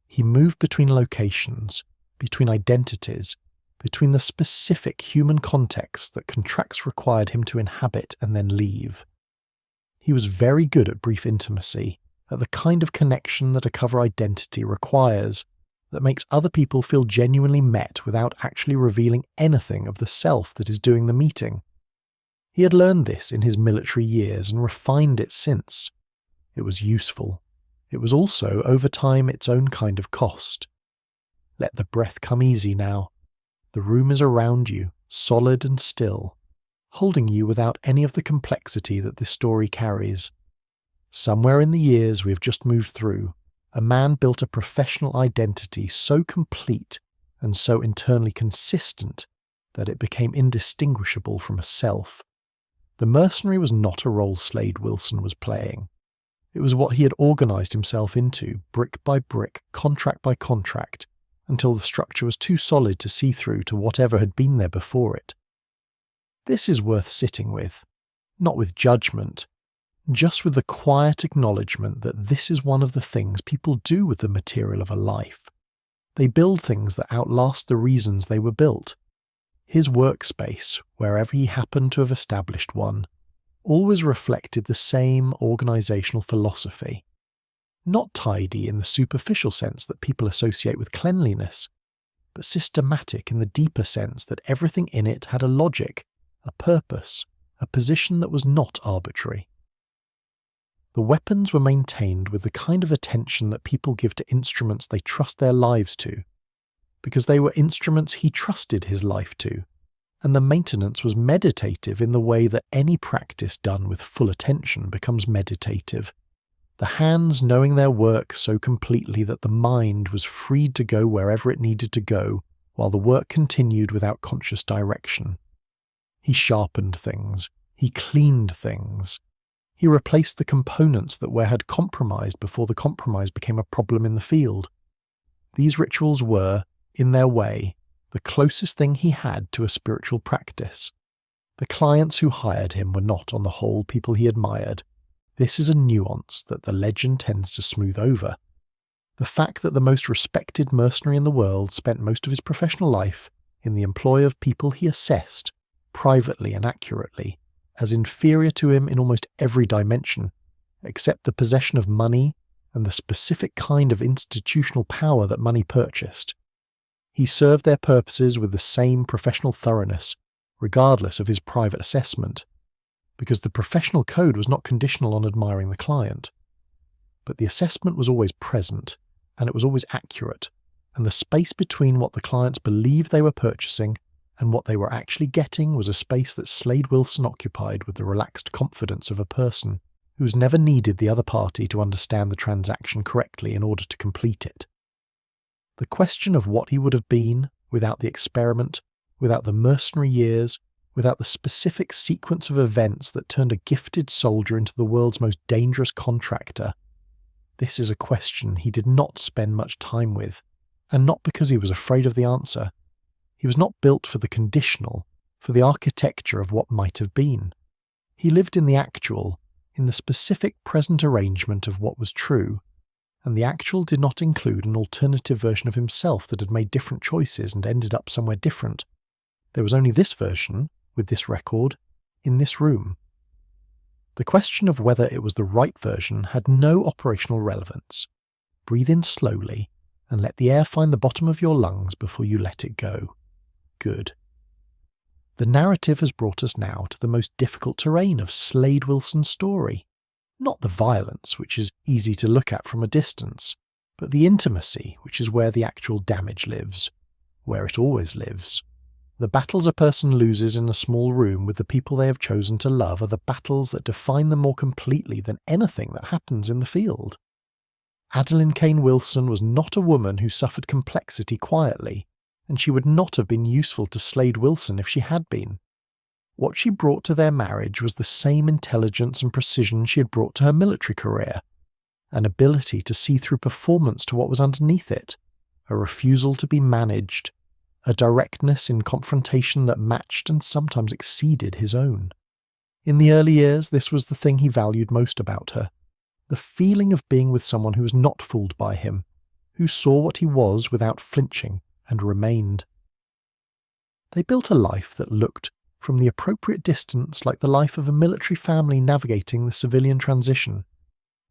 He moved between locations, between identities, between the specific human context that contracts required him to inhabit and then leave. He was very good at brief intimacy, at the kind of connection that a cover identity requires, that makes other people feel genuinely met without actually revealing anything of the self that is doing the meeting. He had learned this in his military years and refined it since. It was useful. It was also, over time, its own kind of cost. Let the breath come easy now. The room is around you, solid and still, holding you without any of the complexity that this story carries. Somewhere in the years we have just moved through, a man built a professional identity so complete and so internally consistent that it became indistinguishable from a self. The mercenary was not a role Slade Wilson was playing. It was what he had organized himself into, brick by brick, contract by contract, until the structure was too solid to see through to whatever had been there before it. This is worth sitting with. not with judgment, just with the quiet acknowledgement that this is one of the things people do with the material of a life. They build things that outlast the reasons they were built. His workspace, wherever he happened to have established one, always reflected the same organisational philosophy. Not tidy in the superficial sense that people associate with cleanliness, but systematic in the deeper sense that everything in it had a logic, a purpose, a position that was not arbitrary. The weapons were maintained with the kind of attention that people give to instruments they trust their lives to, because they were instruments he trusted his life to, and the maintenance was meditative in the way that any practice done with full attention becomes meditative. The hands knowing their work so completely that the mind was freed to go wherever it needed to go, while the work continued without conscious direction. He sharpened things. He cleaned things. He replaced the components that had compromised before the compromise became a problem in the field. These rituals were, in their way, the closest thing he had to a spiritual practice. The clients who hired him were not, on the whole, people he admired. This is a nuance that the legend tends to smooth over. The fact that the most respected mercenary in the world spent most of his professional life in the employ of people he assessed, privately and accurately, as inferior to him in almost every dimension, except the possession of money and the specific kind of institutional power that money purchased. He served their purposes with the same professional thoroughness, regardless of his private assessment, because the professional code was not conditional on admiring the client. But the assessment was always present, and it was always accurate, and the space between what the clients believed they were purchasing and what they were actually getting was a space that Slade Wilson occupied with the relaxed confidence of a person who's never needed the other party to understand the transaction correctly in order to complete it. The question of what he would have been without the experiment, without the mercenary years, without the specific sequence of events that turned a gifted soldier into the world's most dangerous contractor, this is a question he did not spend much time with, and not because he was afraid of the answer. He was not built for the conditional, for the architecture of what might have been. He lived in the actual, in the specific present arrangement of what was true, and the actual did not include an alternative version of himself that had made different choices and ended up somewhere different. There was only this version, with this record, in this room. The question of whether it was the right version had no operational relevance. Breathe in slowly, and let the air find the bottom of your lungs before you let it go. Good. The narrative has brought us now to the most difficult terrain of Slade Wilson's story. Not the violence, which is easy to look at from a distance, but the intimacy, which is where the actual damage lives, where it always lives. The battles a person loses in a small room with the people they have chosen to love are the battles that define them more completely than anything that happens in the field. Adeline Kane Wilson was not a woman who suffered complexity quietly, and she would not have been useful to Slade Wilson if she had been. What she brought to their marriage was the same intelligence and precision she had brought to her military career, an ability to see through performance to what was underneath it, a refusal to be managed, a directness in confrontation that matched and sometimes exceeded his own. In the early years, this was the thing he valued most about her, the feeling of being with someone who was not fooled by him, who saw what he was without flinching and remained. They built a life that looked, from the appropriate distance, like the life of a military family navigating the civilian transition.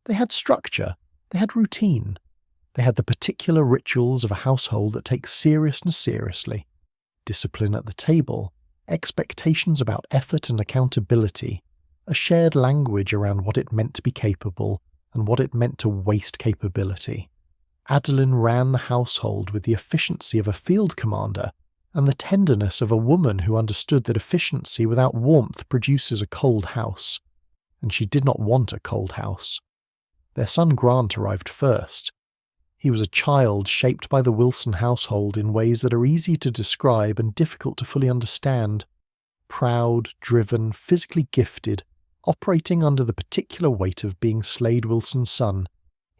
They had structure, they had routine, they had the particular rituals of a household that take seriousness seriously, discipline at the table, expectations about effort and accountability, a shared language around what it meant to be capable and what it meant to waste capability. Adeline ran the household with the efficiency of a field commander and the tenderness of a woman who understood that efficiency without warmth produces a cold house, and she did not want a cold house. Their son Grant arrived first. He was a child shaped by the Wilson household in ways that are easy to describe and difficult to fully understand. Proud, driven, physically gifted, operating under the particular weight of being Slade Wilson's son,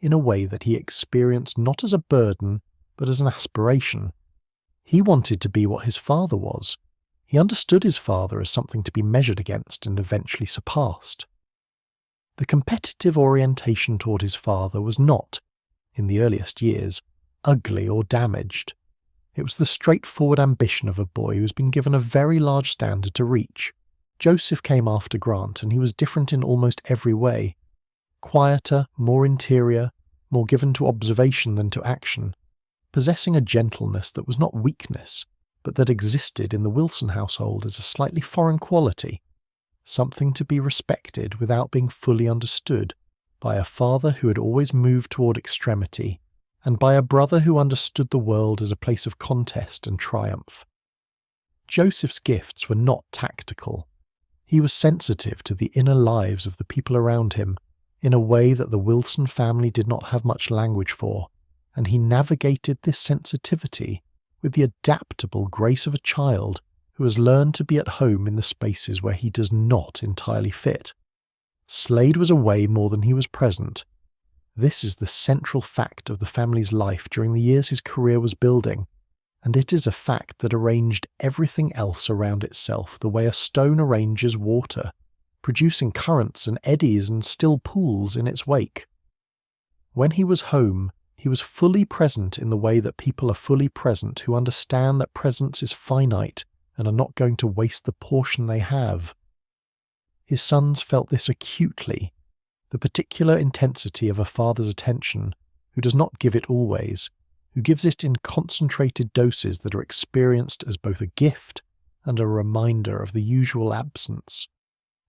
in a way that he experienced not as a burden, but as an aspiration. He wanted to be what his father was. He understood his father as something to be measured against and eventually surpassed. The competitive orientation toward his father was not, in the earliest years, ugly or damaged. It was the straightforward ambition of a boy who has been given a very large standard to reach. Joseph came after Grant, and he was different in almost every way. Quieter, more interior, more given to observation than to action, possessing a gentleness that was not weakness, but that existed in the Wilson household as a slightly foreign quality, something to be respected without being fully understood, by a father who had always moved toward extremity, and by a brother who understood the world as a place of contest and triumph. Joseph's gifts were not tactical. He was sensitive to the inner lives of the people around him in a way that the Wilson family did not have much language for, and he navigated this sensitivity with the adaptable grace of a child who has learned to be at home in the spaces where he does not entirely fit. Slade was away more than he was present. This is the central fact of the family's life during the years his career was building, and it is a fact that arranged everything else around itself the way a stone arranges water, producing currents and eddies and still pools in its wake. When he was home, he was fully present in the way that people are fully present who understand that presence is finite and are not going to waste the portion they have. His sons felt this acutely, the particular intensity of a father's attention, who does not give it always, who gives it in concentrated doses that are experienced as both a gift and a reminder of the usual absence.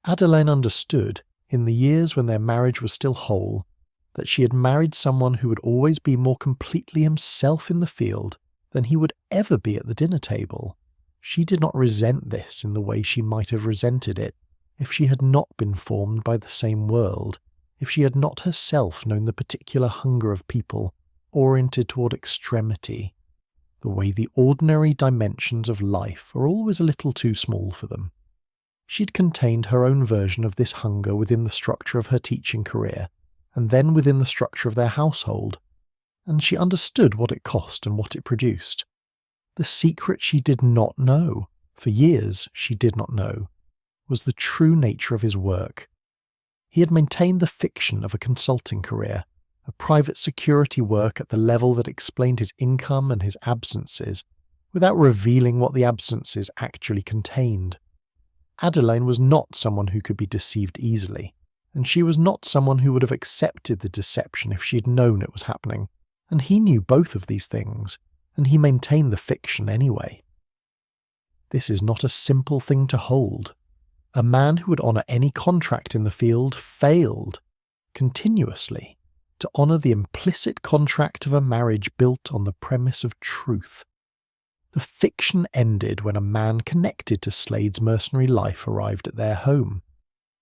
Adeline understood, in the years when their marriage was still whole, that she had married someone who would always be more completely himself in the field than he would ever be at the dinner table. She did not resent this in the way she might have resented it if she had not been formed by the same world, if she had not herself known the particular hunger of people oriented toward extremity, the way the ordinary dimensions of life are always a little too small for them. She'd contained her own version of this hunger within the structure of her teaching career, and then within the structure of their household, and she understood what it cost and what it produced. The secret she did not know, for years she did not know, was the true nature of his work. He had maintained the fiction of a consulting career, a private security work at the level that explained his income and his absences, without revealing what the absences actually contained. Adeline was not someone who could be deceived easily, and she was not someone who would have accepted the deception if she had known it was happening, and he knew both of these things, and he maintained the fiction anyway. This is not a simple thing to hold. A man who would honour any contract in the field failed, continuously, to honour the implicit contract of a marriage built on the premise of truth. The fiction ended when a man connected to Slade's mercenary life arrived at their home.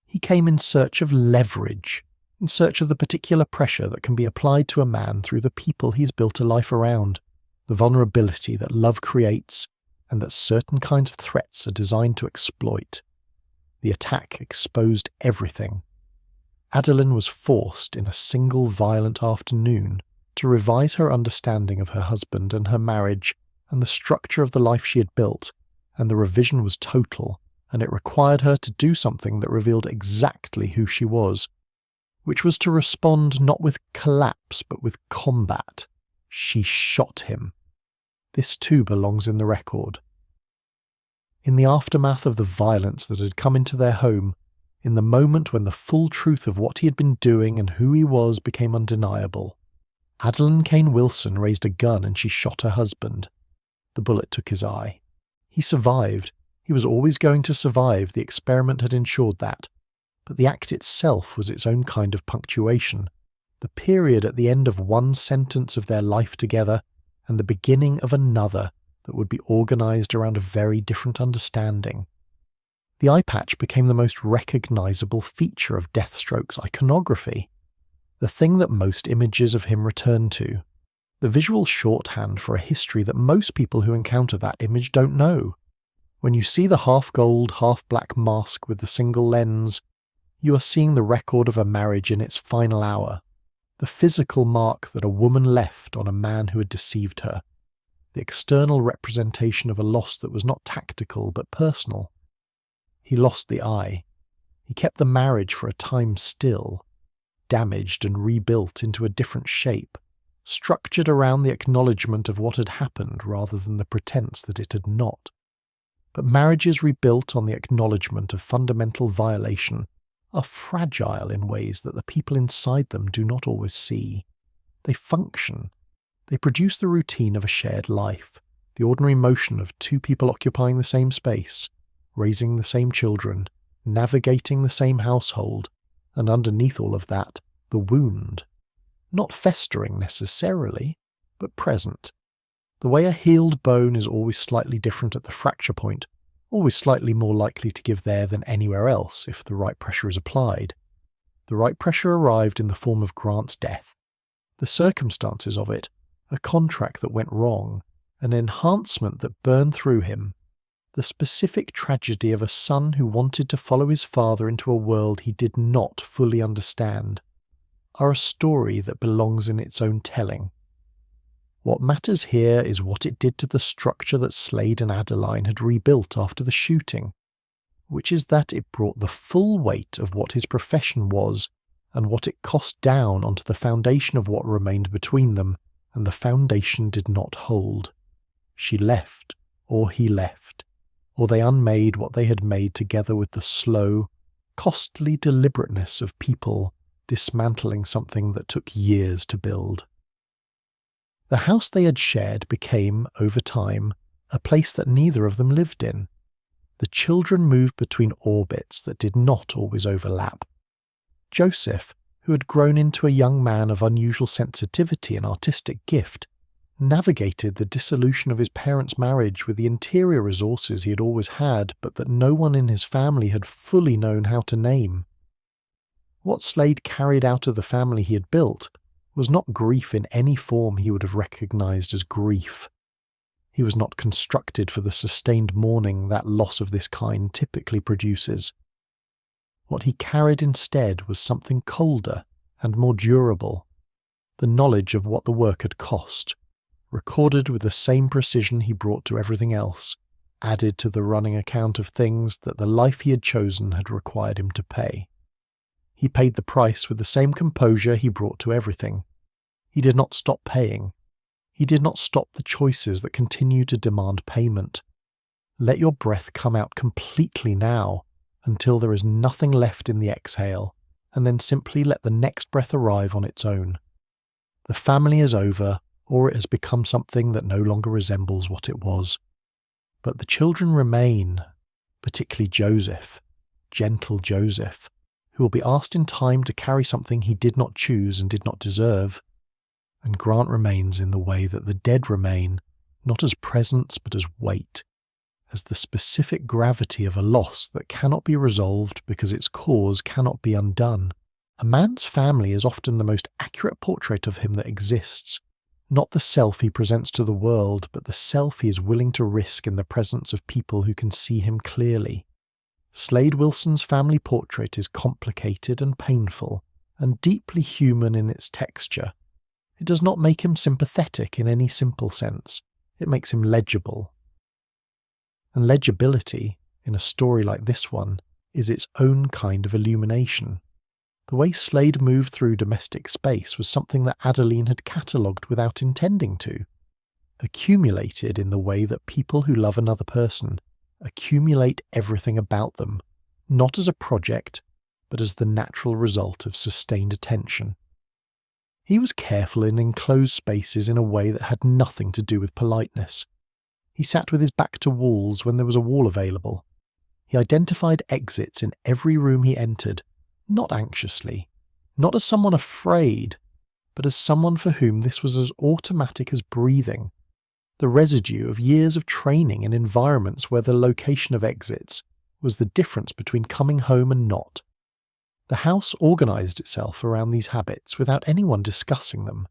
He came in search of leverage, in search of the particular pressure that can be applied to a man through the people he's built a life around, the vulnerability that love creates and that certain kinds of threats are designed to exploit. The attack exposed everything. Adeline was forced in a single violent afternoon to revise her understanding of her husband and her marriage and the structure of the life she had built, and the revision was total, and it required her to do something that revealed exactly who she was, which was to respond not with collapse but with combat. She shot him. This too belongs in the record. In the aftermath of the violence that had come into their home, in the moment when the full truth of what he had been doing and who he was became undeniable, Adeline Kane Wilson raised a gun and she shot her husband. The bullet took his eye. He survived. He was always going to survive. The experiment had ensured that. But the act itself was its own kind of punctuation, the period at the end of one sentence of their life together and the beginning of another that would be organised around a very different understanding. The eye patch became the most recognisable feature of Deathstroke's iconography, the thing that most images of him return to, the visual shorthand for a history that most people who encounter that image don't know. When you see the half-gold, half-black mask with the single lens, you are seeing the record of a marriage in its final hour, the physical mark that a woman left on a man who had deceived her. the external representation of a loss that was not tactical but personal. He lost the eye. He kept the marriage for a time still, damaged and rebuilt into a different shape, structured around the acknowledgement of what had happened rather than the pretense that it had not. But marriages rebuilt on the acknowledgement of fundamental violation are fragile in ways that the people inside them do not always see. They function. They produce the routine of a shared life, the ordinary motion of two people occupying the same space, raising the same children, navigating the same household, and underneath all of that, the wound. Not festering necessarily, but present. The way a healed bone is always slightly different at the fracture point, always slightly more likely to give there than anywhere else if the right pressure is applied. The right pressure arrived in the form of Grant's death. The circumstances of it, a contract that went wrong, an enhancement that burned through him, the specific tragedy of a son who wanted to follow his father into a world he did not fully understand, are a story that belongs in its own telling. What matters here is what it did to the structure that Slade and Adeline had rebuilt after the shooting, which is that it brought the full weight of what his profession was and what it cost down onto the foundation of what remained between them, and the foundation did not hold. She left, or he left, or they unmade what they had made together with the slow, costly deliberateness of people dismantling something that took years to build. The house they had shared became, over time, a place that neither of them lived in. The children moved between orbits that did not always overlap. Joseph, who had grown into a young man of unusual sensitivity and artistic gift, navigated the dissolution of his parents' marriage with the interior resources he had always had but that no one in his family had fully known how to name. What Slade carried out of the family he had built was not grief in any form he would have recognized as grief. He was not constructed for the sustained mourning that loss of this kind typically produces. What he carried instead was something colder and more durable, the knowledge of what the work had cost, recorded with the same precision he brought to everything else, added to the running account of things that the life he had chosen had required him to pay. He paid the price with the same composure he brought to everything. He did not stop paying. He did not stop the choices that continue to demand payment. Let your breath come out completely now, until there is nothing left in the exhale, and then simply let the next breath arrive on its own. The family is over, or it has become something that no longer resembles what it was. But the children remain, particularly Joseph, gentle Joseph, who will be asked in time to carry something he did not choose and did not deserve. And Grant remains in the way that the dead remain, not as presence but as weight, as the specific gravity of a loss that cannot be resolved because its cause cannot be undone. A man's family is often the most accurate portrait of him that exists, not the self he presents to the world, but the self he is willing to risk in the presence of people who can see him clearly. Slade Wilson's family portrait is complicated and painful, and deeply human in its texture. It does not make him sympathetic in any simple sense. It makes him legible. And legibility, in a story like this one, is its own kind of illumination. The way Slade moved through domestic space was something that Adeline had catalogued without intending to. Accumulated in the way that people who love another person accumulate everything about them, not as a project, but as the natural result of sustained attention. He was careful in enclosed spaces in a way that had nothing to do with politeness. He sat with his back to walls when there was a wall available. He identified exits in every room he entered, not anxiously, not as someone afraid, but as someone for whom this was as automatic as breathing, the residue of years of training in environments where the location of exits was the difference between coming home and not. The house organised itself around these habits without anyone discussing them.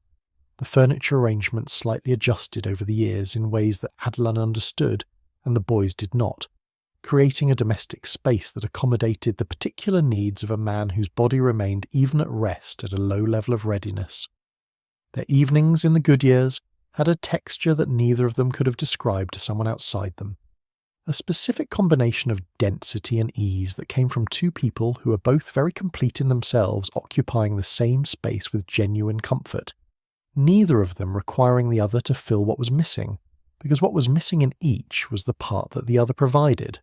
The furniture arrangements slightly adjusted over the years in ways that Adeline understood and the boys did not, creating a domestic space that accommodated the particular needs of a man whose body remained even at rest at a low level of readiness. Their evenings in the good years, had a texture that neither of them could have described to someone outside them. A specific combination of density and ease that came from two people who were both very complete in themselves, occupying the same space with genuine comfort, neither of them requiring the other to fill what was missing, because what was missing in each was the part that the other provided.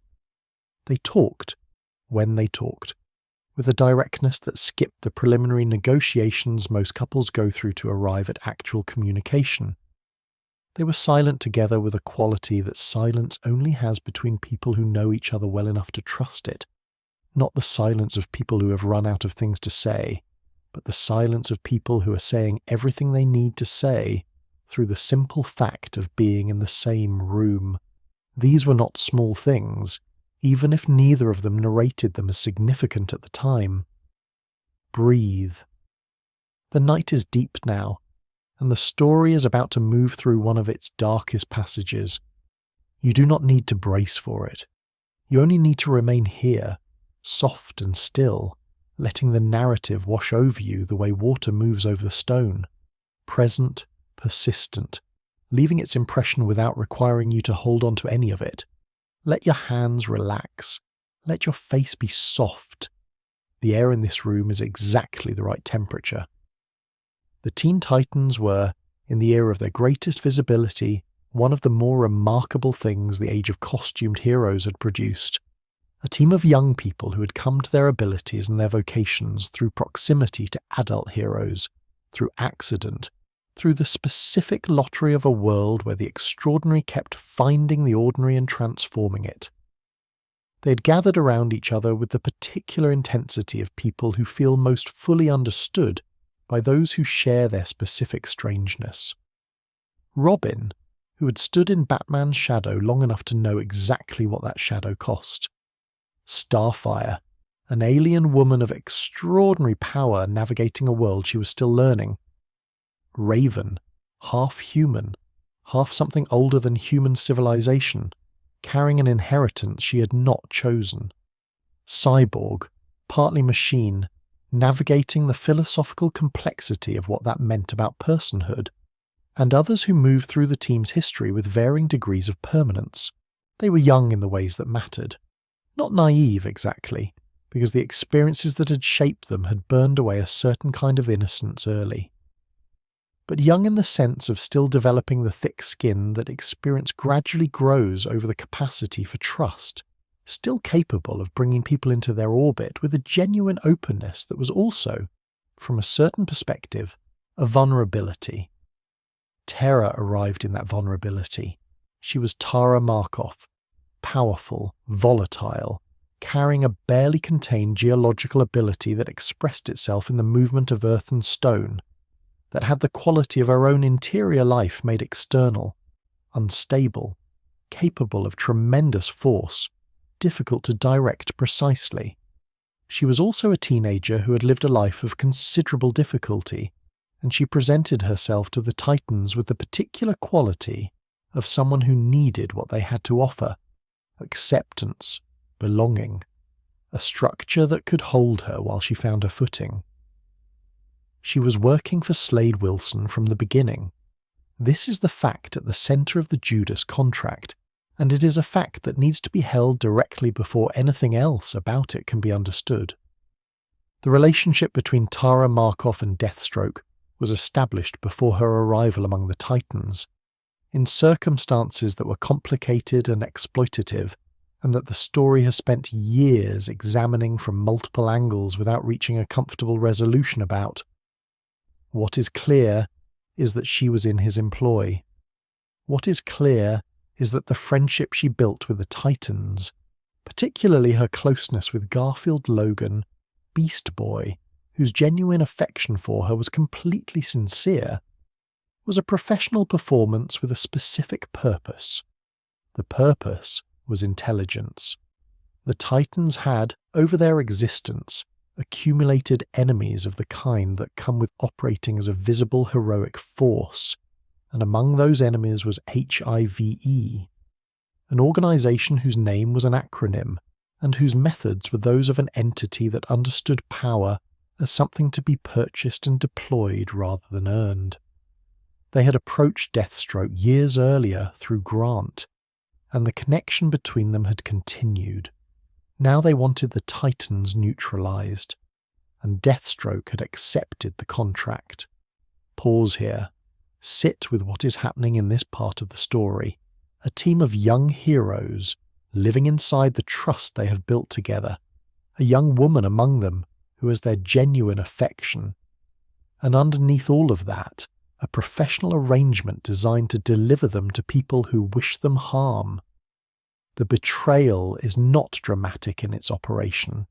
They talked, when they talked, with a directness that skipped the preliminary negotiations most couples go through to arrive at actual communication. They were silent together with a quality that silence only has between people who know each other well enough to trust it, not the silence of people who have run out of things to say, but the silence of people who are saying everything they need to say through the simple fact of being in the same room. These were not small things, even if neither of them narrated them as significant at the time. Breathe. The night is deep now, and the story is about to move through one of its darkest passages. You do not need to brace for it. You only need to remain here, soft and still, letting the narrative wash over you the way water moves over stone, present, persistent, leaving its impression without requiring you to hold on to any of it. Let your hands relax. Let your face be soft. The air in this room is exactly the right temperature. The Teen Titans were, in the era of their greatest visibility, one of the more remarkable things the age of costumed heroes had produced. A team of young people who had come to their abilities and their vocations through proximity to adult heroes, through accident, through the specific lottery of a world where the extraordinary kept finding the ordinary and transforming it. They had gathered around each other with the particular intensity of people who feel most fully understood by those who share their specific strangeness. Robin, who had stood in Batman's shadow long enough to know exactly what that shadow cost. Starfire, an alien woman of extraordinary power navigating a world she was still learning. Raven, half human, half something older than human civilization, carrying an inheritance she had not chosen. Cyborg, partly machine, navigating the philosophical complexity of what that meant about personhood, and others who moved through the team's history with varying degrees of permanence. They were young in the ways that mattered. Not naive exactly, because the experiences that had shaped them had burned away a certain kind of innocence early. But young in the sense of still developing the thick skin that experience gradually grows over the capacity for trust, still capable of bringing people into their orbit with a genuine openness that was also, from a certain perspective, a vulnerability. Terra arrived in that vulnerability. She was Tara Markov, powerful, volatile, carrying a barely contained geological ability that expressed itself in the movement of earth and stone, that had the quality of her own interior life made external, unstable, capable of tremendous force, difficult to direct precisely. She was also a teenager who had lived a life of considerable difficulty, and she presented herself to the Titans with the particular quality of someone who needed what they had to offer: acceptance, belonging, a structure that could hold her while she found her footing. She was working for Slade Wilson from the beginning. This is the fact at the centre of the Judas Contract, and it is a fact that needs to be held directly before anything else about it can be understood. The relationship between Tara Markov and Deathstroke was established before her arrival among the Titans, in circumstances that were complicated and exploitative, and that the story has spent years examining from multiple angles without reaching a comfortable resolution about. What is clear is that she was in his employ. What is clear is that the friendship she built with the Titans, particularly her closeness with Garfield Logan, Beast Boy, whose genuine affection for her was completely sincere, was a professional performance with a specific purpose. The purpose was intelligence. The Titans had, over their existence, accumulated enemies of the kind that come with operating as a visible heroic force, and among those enemies was HIVE, an organisation whose name was an acronym, and whose methods were those of an entity that understood power as something to be purchased and deployed rather than earned. They had approached Deathstroke years earlier through Grant, and the connection between them had continued. Now they wanted the Titans neutralized, and Deathstroke had accepted the contract. Pause here. Sit with what is happening in this part of the story. A team of young heroes living inside the trust they have built together. A young woman among them who has their genuine affection. And underneath all of that, a professional arrangement designed to deliver them to people who wish them harm. The betrayal is not dramatic in its operation.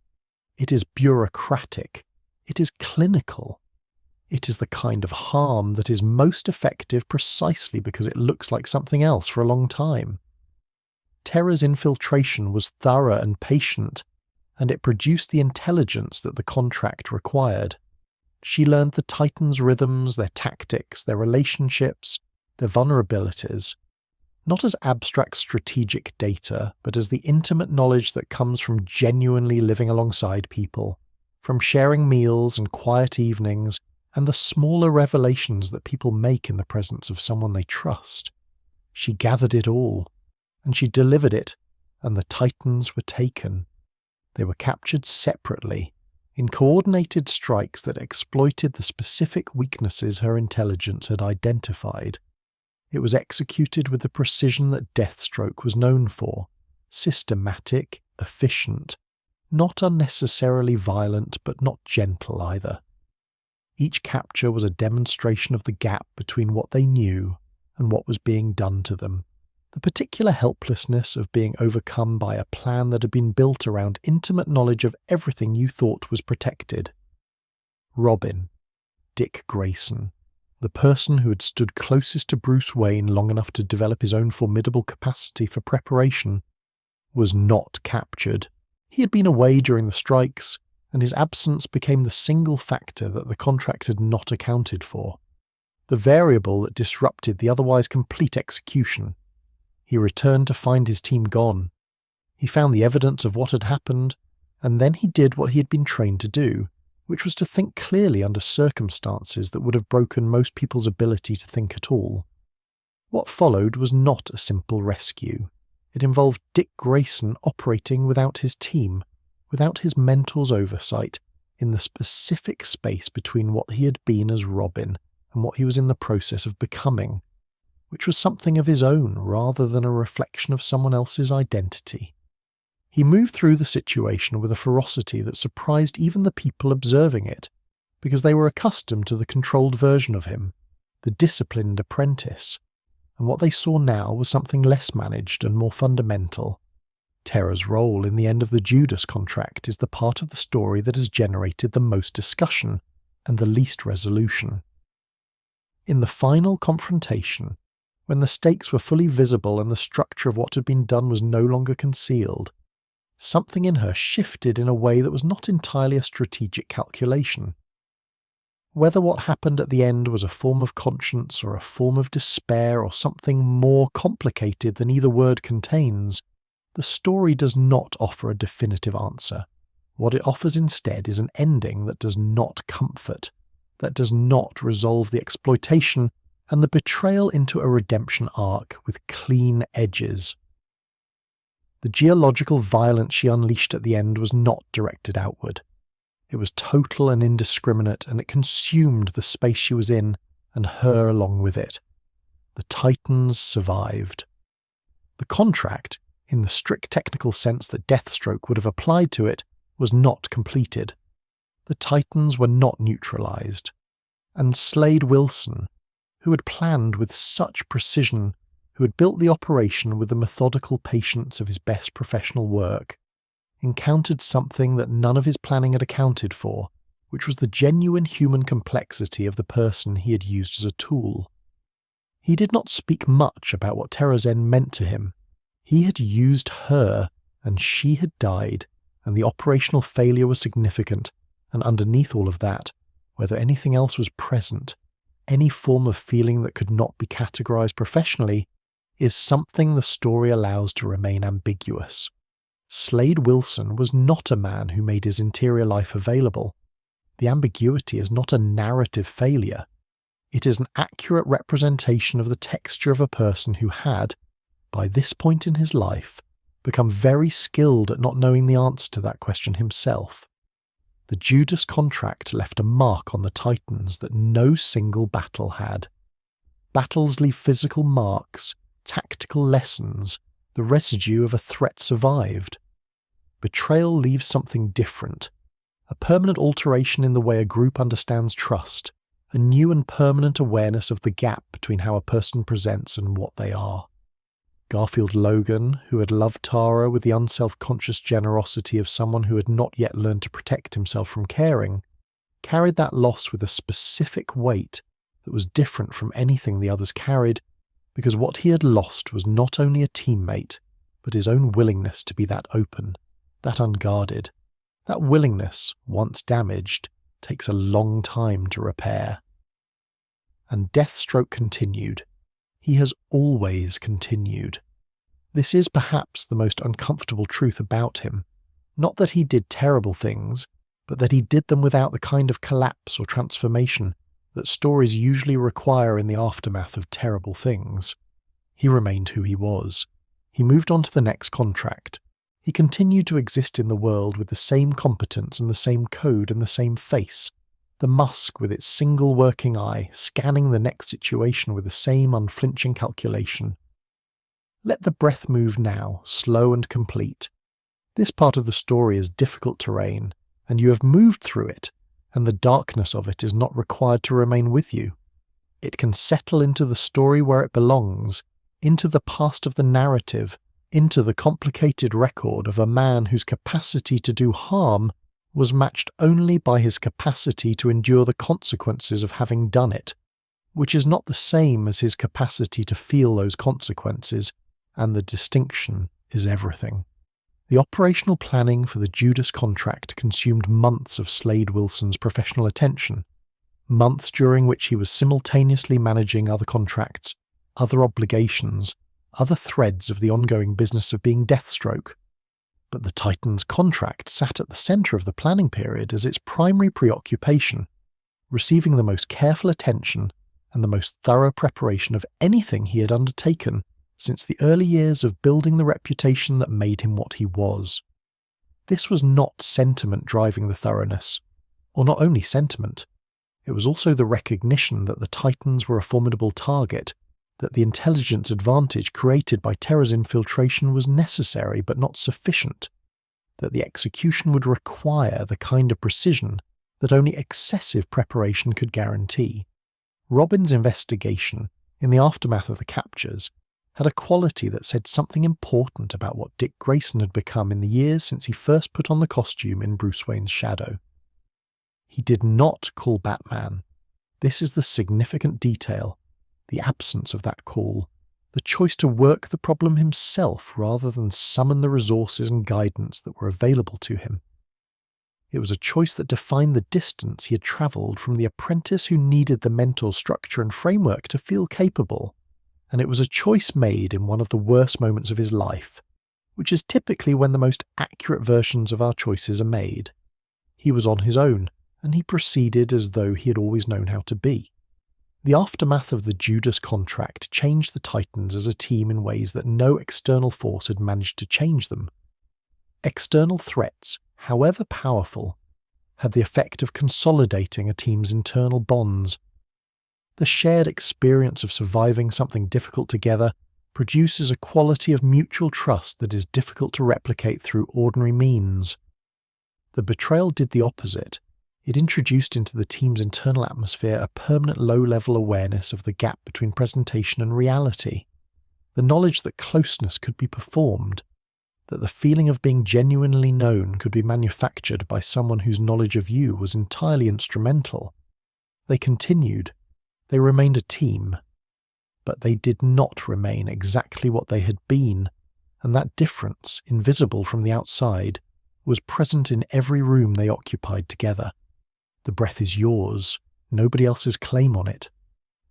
It is bureaucratic. It is clinical. It is the kind of harm that is most effective precisely because it looks like something else for a long time. Terra's infiltration was thorough and patient, and it produced the intelligence that the contract required. She learned the Titans' rhythms, their tactics, their relationships, their vulnerabilities, not as abstract strategic data, but as the intimate knowledge that comes from genuinely living alongside people, from sharing meals and quiet evenings, and the smaller revelations that people make in the presence of someone they trust. She gathered it all, and she delivered it, and the Titans were taken. They were captured separately, in coordinated strikes that exploited the specific weaknesses her intelligence had identified. It was executed with the precision that Deathstroke was known for, systematic, efficient, not unnecessarily violent but not gentle either. Each capture was a demonstration of the gap between what they knew and what was being done to them, the particular helplessness of being overcome by a plan that had been built around intimate knowledge of everything you thought was protected. Robin, Dick Grayson, the person who had stood closest to Bruce Wayne long enough to develop his own formidable capacity for preparation, was not captured. He had been away during the strikes, and his absence became the single factor that the contract had not accounted for, the variable that disrupted the otherwise complete execution. He returned to find his team gone. He found the evidence of what had happened, and then he did what he had been trained to do, which was to think clearly under circumstances that would have broken most people's ability to think at all. What followed was not a simple rescue. It involved Dick Grayson operating without his team, without his mentor's oversight, in the specific space between what he had been as Robin and what he was in the process of becoming, which was something of his own rather than a reflection of someone else's identity. He moved through the situation with a ferocity that surprised even the people observing it, because they were accustomed to the controlled version of him, the disciplined apprentice, and what they saw now was something less managed and more fundamental. Terra's role in the end of the Judas Contract is the part of the story that has generated the most discussion and the least resolution. In the final confrontation, when the stakes were fully visible and the structure of what had been done was no longer concealed, something in her shifted in a way that was not entirely a strategic calculation. Whether what happened at the end was a form of conscience or a form of despair or something more complicated than either word contains, the story does not offer a definitive answer. What it offers instead is an ending that does not comfort, that does not resolve the exploitation and the betrayal into a redemption arc with clean edges. The geological violence she unleashed at the end was not directed outward. It was total and indiscriminate, and it consumed the space she was in and her along with it. The Titans survived. The contract, in the strict technical sense that Deathstroke would have applied to it, was not completed. The Titans were not neutralized. And Slade Wilson, who had planned with such precision, who had built the operation with the methodical patience of his best professional work, encountered something that none of his planning had accounted for, which was the genuine human complexity of the person he had used as a tool. He did not speak much about what Terra's end meant to him. He had used her, and she had died, and the operational failure was significant, and underneath all of that, whether anything else was present, any form of feeling that could not be categorized professionally, is something the story allows to remain ambiguous. Slade Wilson was not a man who made his interior life available. The ambiguity is not a narrative failure. It is an accurate representation of the texture of a person who had, by this point in his life, become very skilled at not knowing the answer to that question himself. The Judas Contract left a mark on the Titans that no single battle had. Battles leave physical marks, tactical lessons, the residue of a threat survived. Betrayal leaves something different, a permanent alteration in the way a group understands trust, a new and permanent awareness of the gap between how a person presents and what they are. Garfield Logan, who had loved Tara with the unself-conscious generosity of someone who had not yet learned to protect himself from caring, carried that loss with a specific weight that was different from anything the others carried, because what he had lost was not only a teammate, but his own willingness to be that open, that unguarded. That willingness, once damaged, takes a long time to repair. And Deathstroke continued. He has always continued. This is perhaps the most uncomfortable truth about him. Not that he did terrible things, but that he did them without the kind of collapse or transformation that stories usually require in the aftermath of terrible things. He remained who he was. He moved on to the next contract. He continued to exist in the world with the same competence and the same code and the same face. The musk with its single working eye, scanning the next situation with the same unflinching calculation. Let the breath move now, slow and complete. This part of the story is difficult terrain, and you have moved through it, and the darkness of it is not required to remain with you. It can settle into the story where it belongs, into the past of the narrative, into the complicated record of a man whose capacity to do harm was matched only by his capacity to endure the consequences of having done it, which is not the same as his capacity to feel those consequences, and the distinction is everything. The operational planning for the Judas Contract consumed months of Slade Wilson's professional attention, months during which he was simultaneously managing other contracts, other obligations, other threads of the ongoing business of being Deathstroke. But the Titan's contract sat at the centre of the planning period as its primary preoccupation, receiving the most careful attention and the most thorough preparation of anything he had undertaken since the early years of building the reputation that made him what he was. This was not sentiment driving the thoroughness, or not only sentiment, it was also the recognition that the Titans were a formidable target, that the intelligence advantage created by Terra's infiltration was necessary but not sufficient, that the execution would require the kind of precision that only excessive preparation could guarantee. Robin's investigation, in the aftermath of the captures, had a quality that said something important about what Dick Grayson had become in the years since he first put on the costume in Bruce Wayne's shadow. He did not call Batman. This is the significant detail. The absence of that call, the choice to work the problem himself rather than summon the resources and guidance that were available to him. It was a choice that defined the distance he had travelled from the apprentice who needed the mental structure and framework to feel capable, and it was a choice made in one of the worst moments of his life, which is typically when the most accurate versions of our choices are made. He was on his own, and he proceeded as though he had always known how to be. The aftermath of the Judas Contract changed the Titans as a team in ways that no external force had managed to change them. External threats, however powerful, had the effect of consolidating a team's internal bonds. The shared experience of surviving something difficult together produces a quality of mutual trust that is difficult to replicate through ordinary means. The betrayal did the opposite. It introduced into the team's internal atmosphere a permanent low-level awareness of the gap between presentation and reality, the knowledge that closeness could be performed, that the feeling of being genuinely known could be manufactured by someone whose knowledge of you was entirely instrumental. They continued. They remained a team. But they did not remain exactly what they had been, and that difference, invisible from the outside, was present in every room they occupied together. The breath is yours, nobody else's claim on it.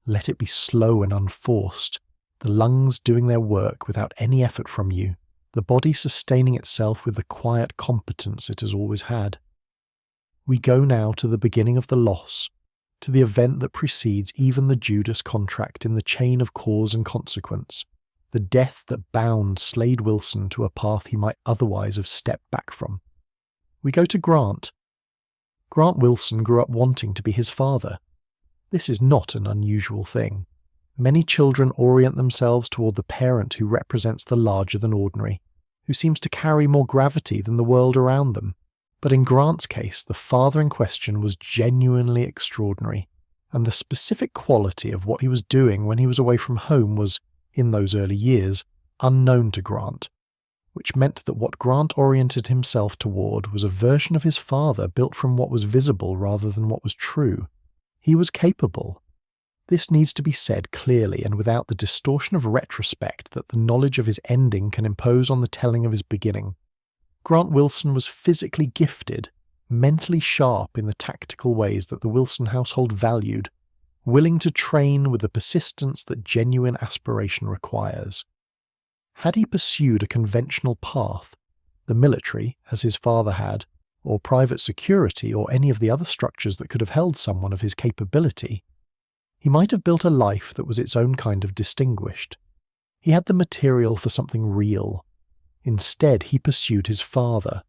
Let it be slow and unforced, the lungs doing their work without any effort from you, the body sustaining itself with the quiet competence it has always had. We go now to the beginning of the loss, to the event that precedes even the Judas Contract in the chain of cause and consequence, the death that bound Slade Wilson to a path he might otherwise have stepped back from. We go to Grant. Grant Wilson grew up wanting to be his father. This is not an unusual thing. Many children orient themselves toward the parent who represents the larger than ordinary, who seems to carry more gravity than the world around them. But in Grant's case, the father in question was genuinely extraordinary, and the specific quality of what he was doing when he was away from home was, in those early years, unknown to Grant, which meant that what Grant oriented himself toward was a version of his father built from what was visible rather than what was true. He was capable. This needs to be said clearly and without the distortion of retrospect that the knowledge of his ending can impose on the telling of his beginning. Grant Wilson was physically gifted, mentally sharp in the tactical ways that the Wilson household valued, willing to train with the persistence that genuine aspiration requires. Had he pursued a conventional path, the military, as his father had, or private security or any of the other structures that could have held someone of his capability, he might have built a life that was its own kind of distinguished. He had the material for something real. Instead, he pursued his father,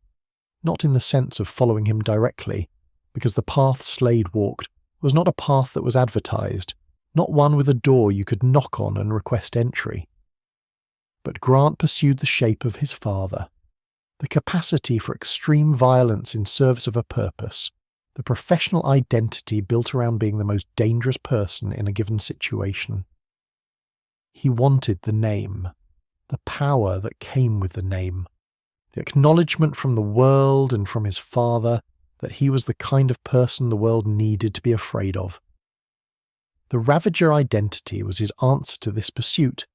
not in the sense of following him directly, because the path Slade walked was not a path that was advertised, not one with a door you could knock on and request entry. But Grant pursued the shape of his father, the capacity for extreme violence in service of a purpose, the professional identity built around being the most dangerous person in a given situation. He wanted the name, the power that came with the name, the acknowledgement from the world and from his father that he was the kind of person the world needed to be afraid of. The Ravager identity was his answer to this pursuit.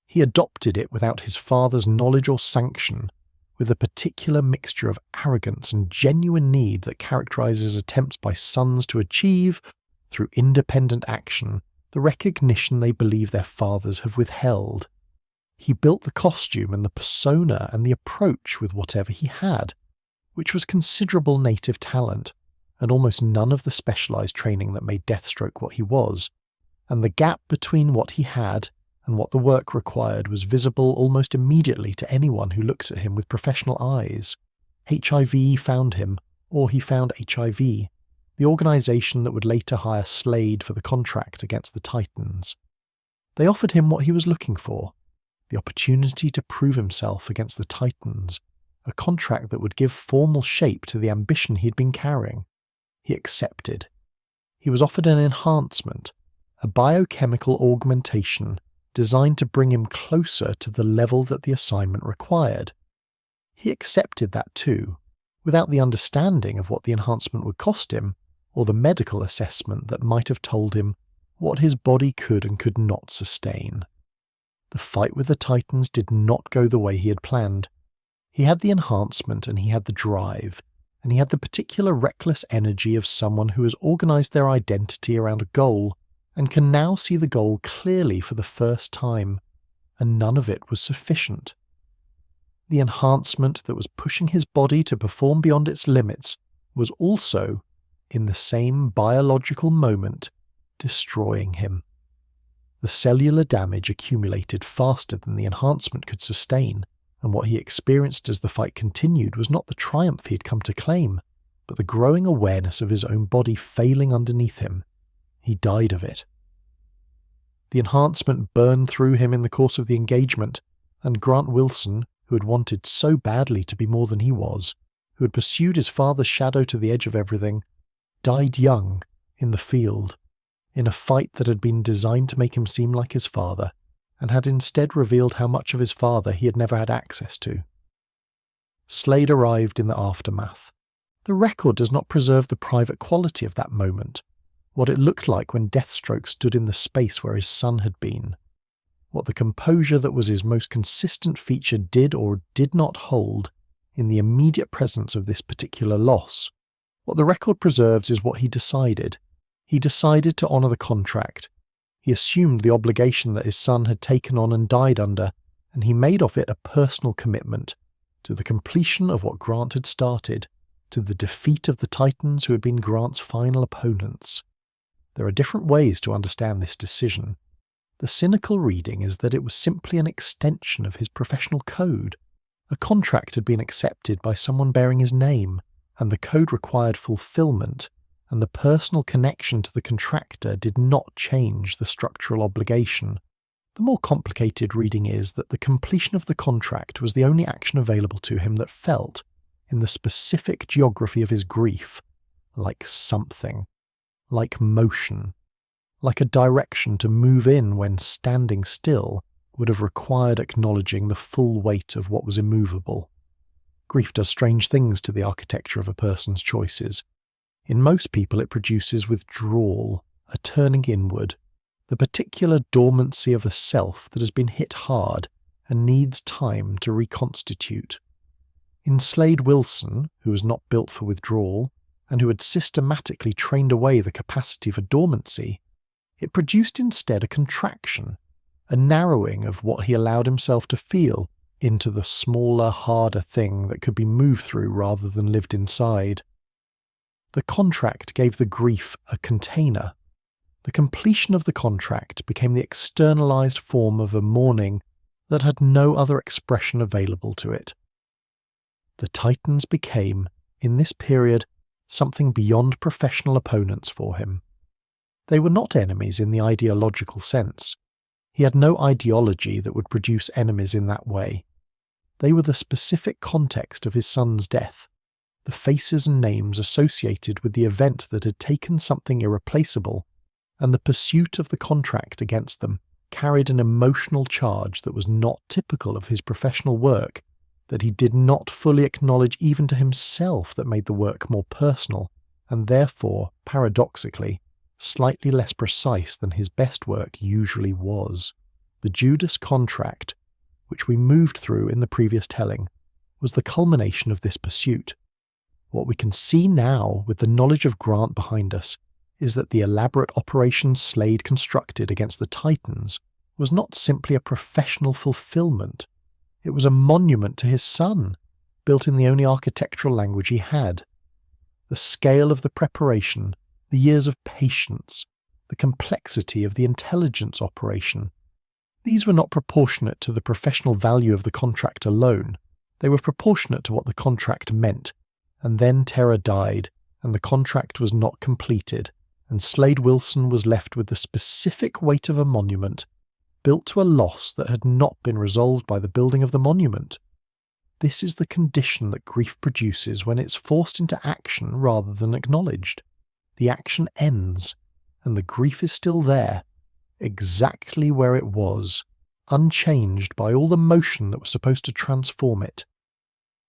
He adopted it without his father's knowledge or sanction, with a particular mixture of arrogance and genuine need that characterizes attempts by sons to achieve, through independent action, the recognition they believe their fathers have withheld. He built the costume and the persona and the approach with whatever he had, which was considerable native talent, and almost none of the specialized training that made Deathstroke what he was, and the gap between what he had and what the work required was visible almost immediately to anyone who looked at him with professional eyes. HIV found him, or he found HIV, the organization that would later hire Slade for the contract against the Titans. They offered him what he was looking for, the opportunity to prove himself against the Titans, a contract that would give formal shape to the ambition he'd been carrying. He accepted. He was offered an enhancement, a biochemical augmentation designed to bring him closer to the level that the assignment required. He accepted that too, without the understanding of what the enhancement would cost him, or the medical assessment that might have told him what his body could and could not sustain. The fight with the Titans did not go the way he had planned. He had the enhancement and he had the drive, and he had the particular reckless energy of someone who has organized their identity around a goal and can now see the goal clearly for the first time, and none of it was sufficient. The enhancement that was pushing his body to perform beyond its limits was also, in the same biological moment, destroying him. The cellular damage accumulated faster than the enhancement could sustain, and what he experienced as the fight continued was not the triumph he had come to claim, but the growing awareness of his own body failing underneath him. He died of it. The enhancement burned through him in the course of the engagement, and Grant Wilson, who had wanted so badly to be more than he was, who had pursued his father's shadow to the edge of everything, died young, in the field, in a fight that had been designed to make him seem like his father, and had instead revealed how much of his father he had never had access to. Slade arrived in the aftermath. The record does not preserve the private quality of that moment, what it looked like when Deathstroke stood in the space where his son had been, what the composure that was his most consistent feature did or did not hold in the immediate presence of this particular loss. What the record preserves is what he decided. He decided to honour the contract. He assumed the obligation that his son had taken on and died under, and he made of it a personal commitment to the completion of what Grant had started, to the defeat of the Titans who had been Grant's final opponents. There are different ways to understand this decision. The cynical reading is that it was simply an extension of his professional code. A contract had been accepted by someone bearing his name, and the code required fulfillment, and the personal connection to the contractor did not change the structural obligation. The more complicated reading is that the completion of the contract was the only action available to him that felt, in the specific geography of his grief, like something, like motion, like a direction to move in when standing still would have required acknowledging the full weight of what was immovable. Grief does strange things to the architecture of a person's choices. In most people it produces withdrawal, a turning inward, the particular dormancy of a self that has been hit hard and needs time to reconstitute. In Slade Wilson, who was not built for withdrawal, and who had systematically trained away the capacity for dormancy, it produced instead a contraction, a narrowing of what he allowed himself to feel into the smaller, harder thing that could be moved through rather than lived inside. The contract gave the grief a container. The completion of the contract became the externalized form of a mourning that had no other expression available to it. The Titans became, in this period, something beyond professional opponents for him. They were not enemies in the ideological sense. He had no ideology that would produce enemies in that way. They were the specific context of his son's death, the faces and names associated with the event that had taken something irreplaceable, and the pursuit of the contract against them carried an emotional charge that was not typical of his professional work, that he did not fully acknowledge even to himself, that made the work more personal, and therefore, paradoxically, slightly less precise than his best work usually was. The Judas Contract, which we moved through in the previous telling, was the culmination of this pursuit. What we can see now, with the knowledge of Grant behind us, is that the elaborate operation Slade constructed against the Titans was not simply a professional fulfillment. It was a monument to his son, built in the only architectural language he had. The scale of the preparation, the years of patience, the complexity of the intelligence operation, these were not proportionate to the professional value of the contract alone. They were proportionate to what the contract meant, and then Terra died, and the contract was not completed, and Slade Wilson was left with the specific weight of a monument, built to a loss that had not been resolved by the building of the monument. This is the condition that grief produces when it's forced into action rather than acknowledged. The action ends, and the grief is still there, exactly where it was, unchanged by all the motion that was supposed to transform it.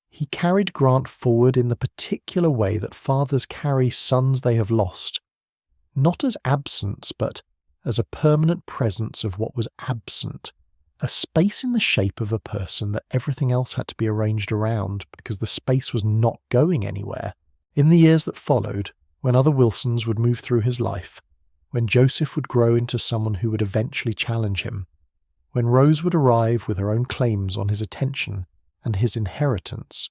He carried Grant forward in the particular way that fathers carry sons they have lost, not as absence, but as a permanent presence of what was absent, a space in the shape of a person that everything else had to be arranged around because the space was not going anywhere. In the years that followed, when other Wilsons would move through his life, when Joseph would grow into someone who would eventually challenge him, when Rose would arrive with her own claims on his attention and his inheritance,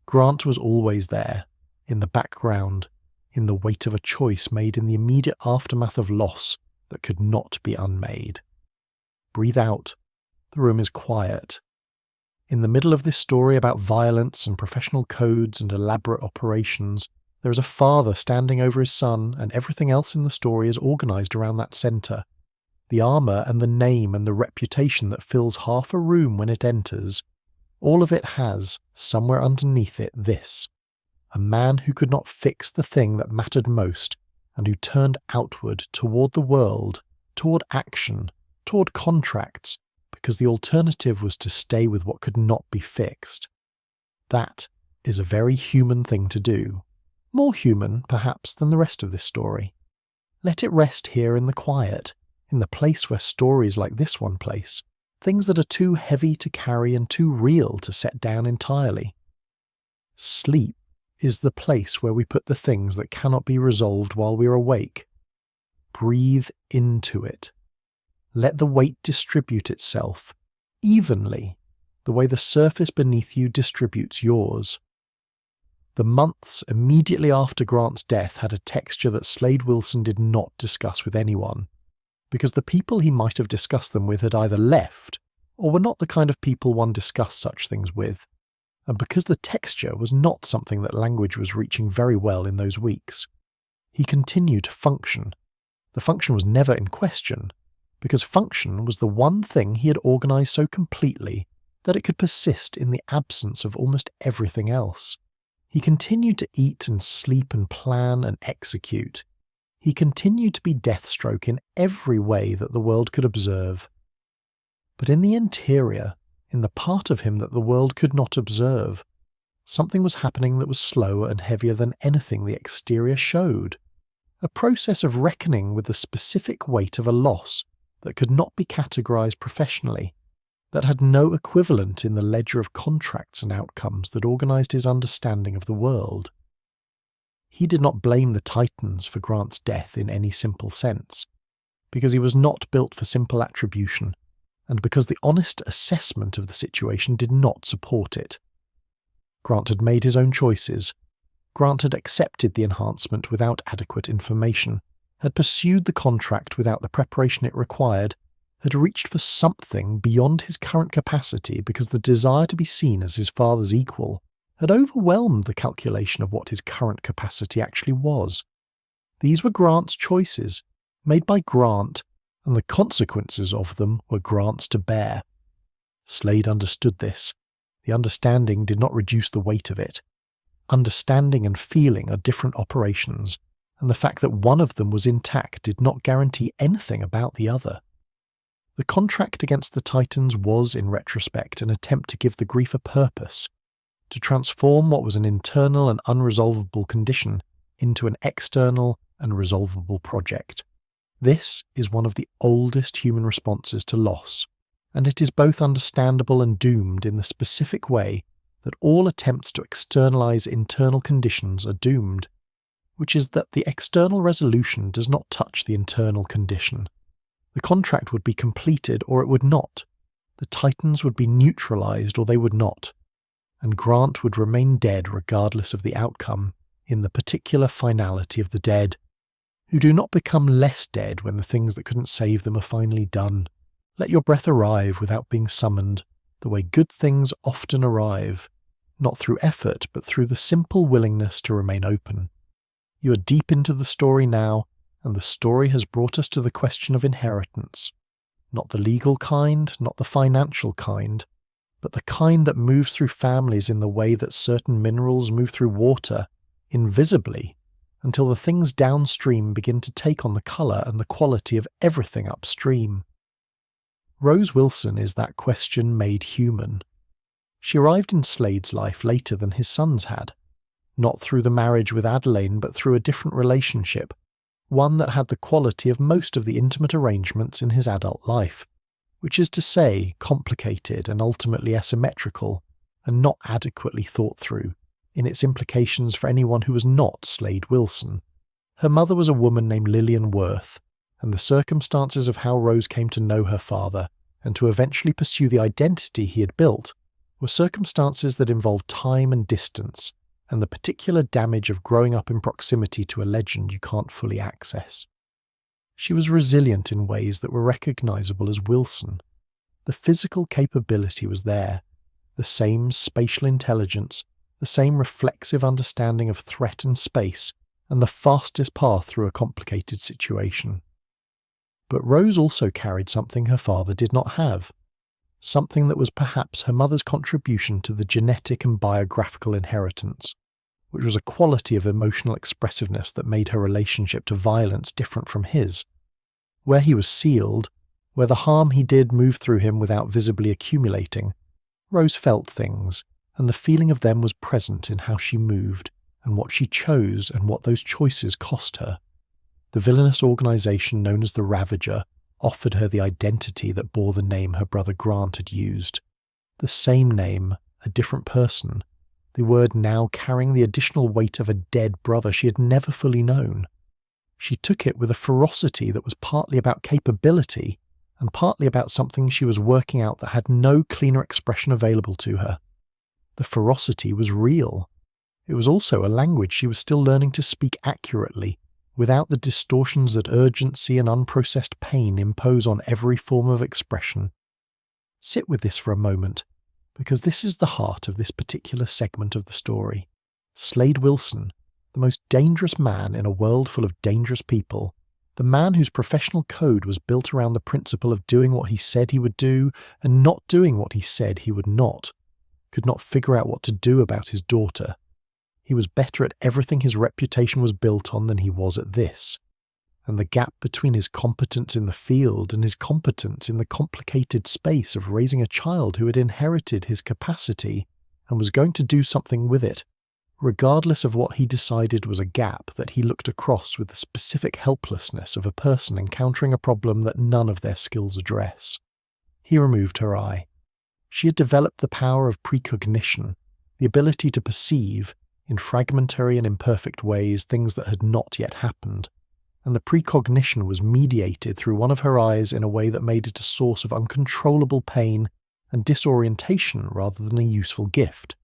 Grant was always there, in the background, in the weight of a choice made in the immediate aftermath of loss that could not be unmade. Breathe out. The room is quiet. In the middle of this story about violence and professional codes and elaborate operations, there is a father standing over his son, and everything else in the story is organised around that centre. The armour and the name and the reputation that fills half a room when it enters, all of it has, somewhere underneath it, this: a man who could not fix the thing that mattered most, and who turned outward toward the world, toward action, toward contracts, because the alternative was to stay with what could not be fixed. That is a very human thing to do. More human, perhaps, than the rest of this story. Let it rest here in the quiet, in the place where stories like this one place, things that are too heavy to carry and too real to set down entirely. Sleep is the place where we put the things that cannot be resolved while we are awake. Breathe into it. Let the weight distribute itself, evenly, the way the surface beneath you distributes yours. The months immediately after Grant's death had a texture that Slade Wilson did not discuss with anyone, because the people he might have discussed them with had either left, or were not the kind of people one discussed such things with, and because the texture was not something that language was reaching very well in those weeks. He continued to function. The function was never in question, because function was the one thing he had organised so completely that it could persist in the absence of almost everything else. He continued to eat and sleep and plan and execute. He continued to be Deathstroke in every way that the world could observe. But in the interior, in the part of him that the world could not observe, something was happening that was slower and heavier than anything the exterior showed. A process of reckoning with the specific weight of a loss that could not be categorised professionally, that had no equivalent in the ledger of contracts and outcomes that organised his understanding of the world. He did not blame the Titans for Grant's death in any simple sense, because he was not built for simple attribution, and because the honest assessment of the situation did not support it. Grant had made his own choices. Grant had accepted the enhancement without adequate information, had pursued the contract without the preparation it required, had reached for something beyond his current capacity because the desire to be seen as his father's equal had overwhelmed the calculation of what his current capacity actually was. These were Grant's choices, made by Grant, and the consequences of them were Grant's to bear. Slade understood this. The understanding did not reduce the weight of it. Understanding and feeling are different operations, and the fact that one of them was intact did not guarantee anything about the other. The contract against the Titans was, in retrospect, an attempt to give the grief a purpose, to transform what was an internal and unresolvable condition into an external and resolvable project. This is one of the oldest human responses to loss, and it is both understandable and doomed in the specific way that all attempts to externalize internal conditions are doomed, which is that the external resolution does not touch the internal condition. The contract would be completed or it would not. The Titans would be neutralized or they would not. And Grant would remain dead regardless of the outcome, in the particular finality of the dead, who do not become less dead when the things that couldn't save them are finally done. Let your breath arrive without being summoned, the way good things often arrive, not through effort but through the simple willingness to remain open. You are deep into the story now, and the story has brought us to the question of inheritance. Not the legal kind, not the financial kind, but the kind that moves through families in the way that certain minerals move through water, invisibly, until the things downstream begin to take on the colour and the quality of everything upstream. Rose Wilson is that question made human. She arrived in Slade's life later than his sons had, not through the marriage with Adeline but through a different relationship, one that had the quality of most of the intimate arrangements in his adult life, which is to say complicated and ultimately asymmetrical, and not adequately thought through, in its implications for anyone who was not Slade Wilson. Her mother was a woman named Lillian Worth, and the circumstances of how Rose came to know her father and to eventually pursue the identity he had built were circumstances that involved time and distance, and the particular damage of growing up in proximity to a legend you can't fully access. She was resilient in ways that were recognizable as Wilson. The physical capability was there, the same spatial intelligence, the same reflexive understanding of threat and space, and the fastest path through a complicated situation. But Rose also carried something her father did not have, something that was perhaps her mother's contribution to the genetic and biographical inheritance, which was a quality of emotional expressiveness that made her relationship to violence different from his. Where he was sealed, where the harm he did moved through him without visibly accumulating, Rose felt things, and the feeling of them was present in how she moved, and what she chose, and what those choices cost her. The villainous organisation known as the Ravager offered her the identity that bore the name her brother Grant had used. The same name, a different person, the word now carrying the additional weight of a dead brother she had never fully known. She took it with a ferocity that was partly about capability and partly about something she was working out that had no cleaner expression available to her. The ferocity was real. It was also a language she was still learning to speak accurately, without the distortions that urgency and unprocessed pain impose on every form of expression. Sit with this for a moment, because this is the heart of this particular segment of the story. Slade Wilson, the most dangerous man in a world full of dangerous people, the man whose professional code was built around the principle of doing what he said he would do and not doing what he said he would not, could not figure out what to do about his daughter. He was better at everything his reputation was built on than he was at this. And the gap between his competence in the field and his competence in the complicated space of raising a child who had inherited his capacity and was going to do something with it, regardless of what he decided was a gap that he looked across with the specific helplessness of a person encountering a problem that none of their skills address. He removed her eye. She had developed the power of precognition, the ability to perceive, in fragmentary and imperfect ways, things that had not yet happened, and the precognition was mediated through one of her eyes in a way that made it a source of uncontrollable pain and disorientation rather than a useful gift.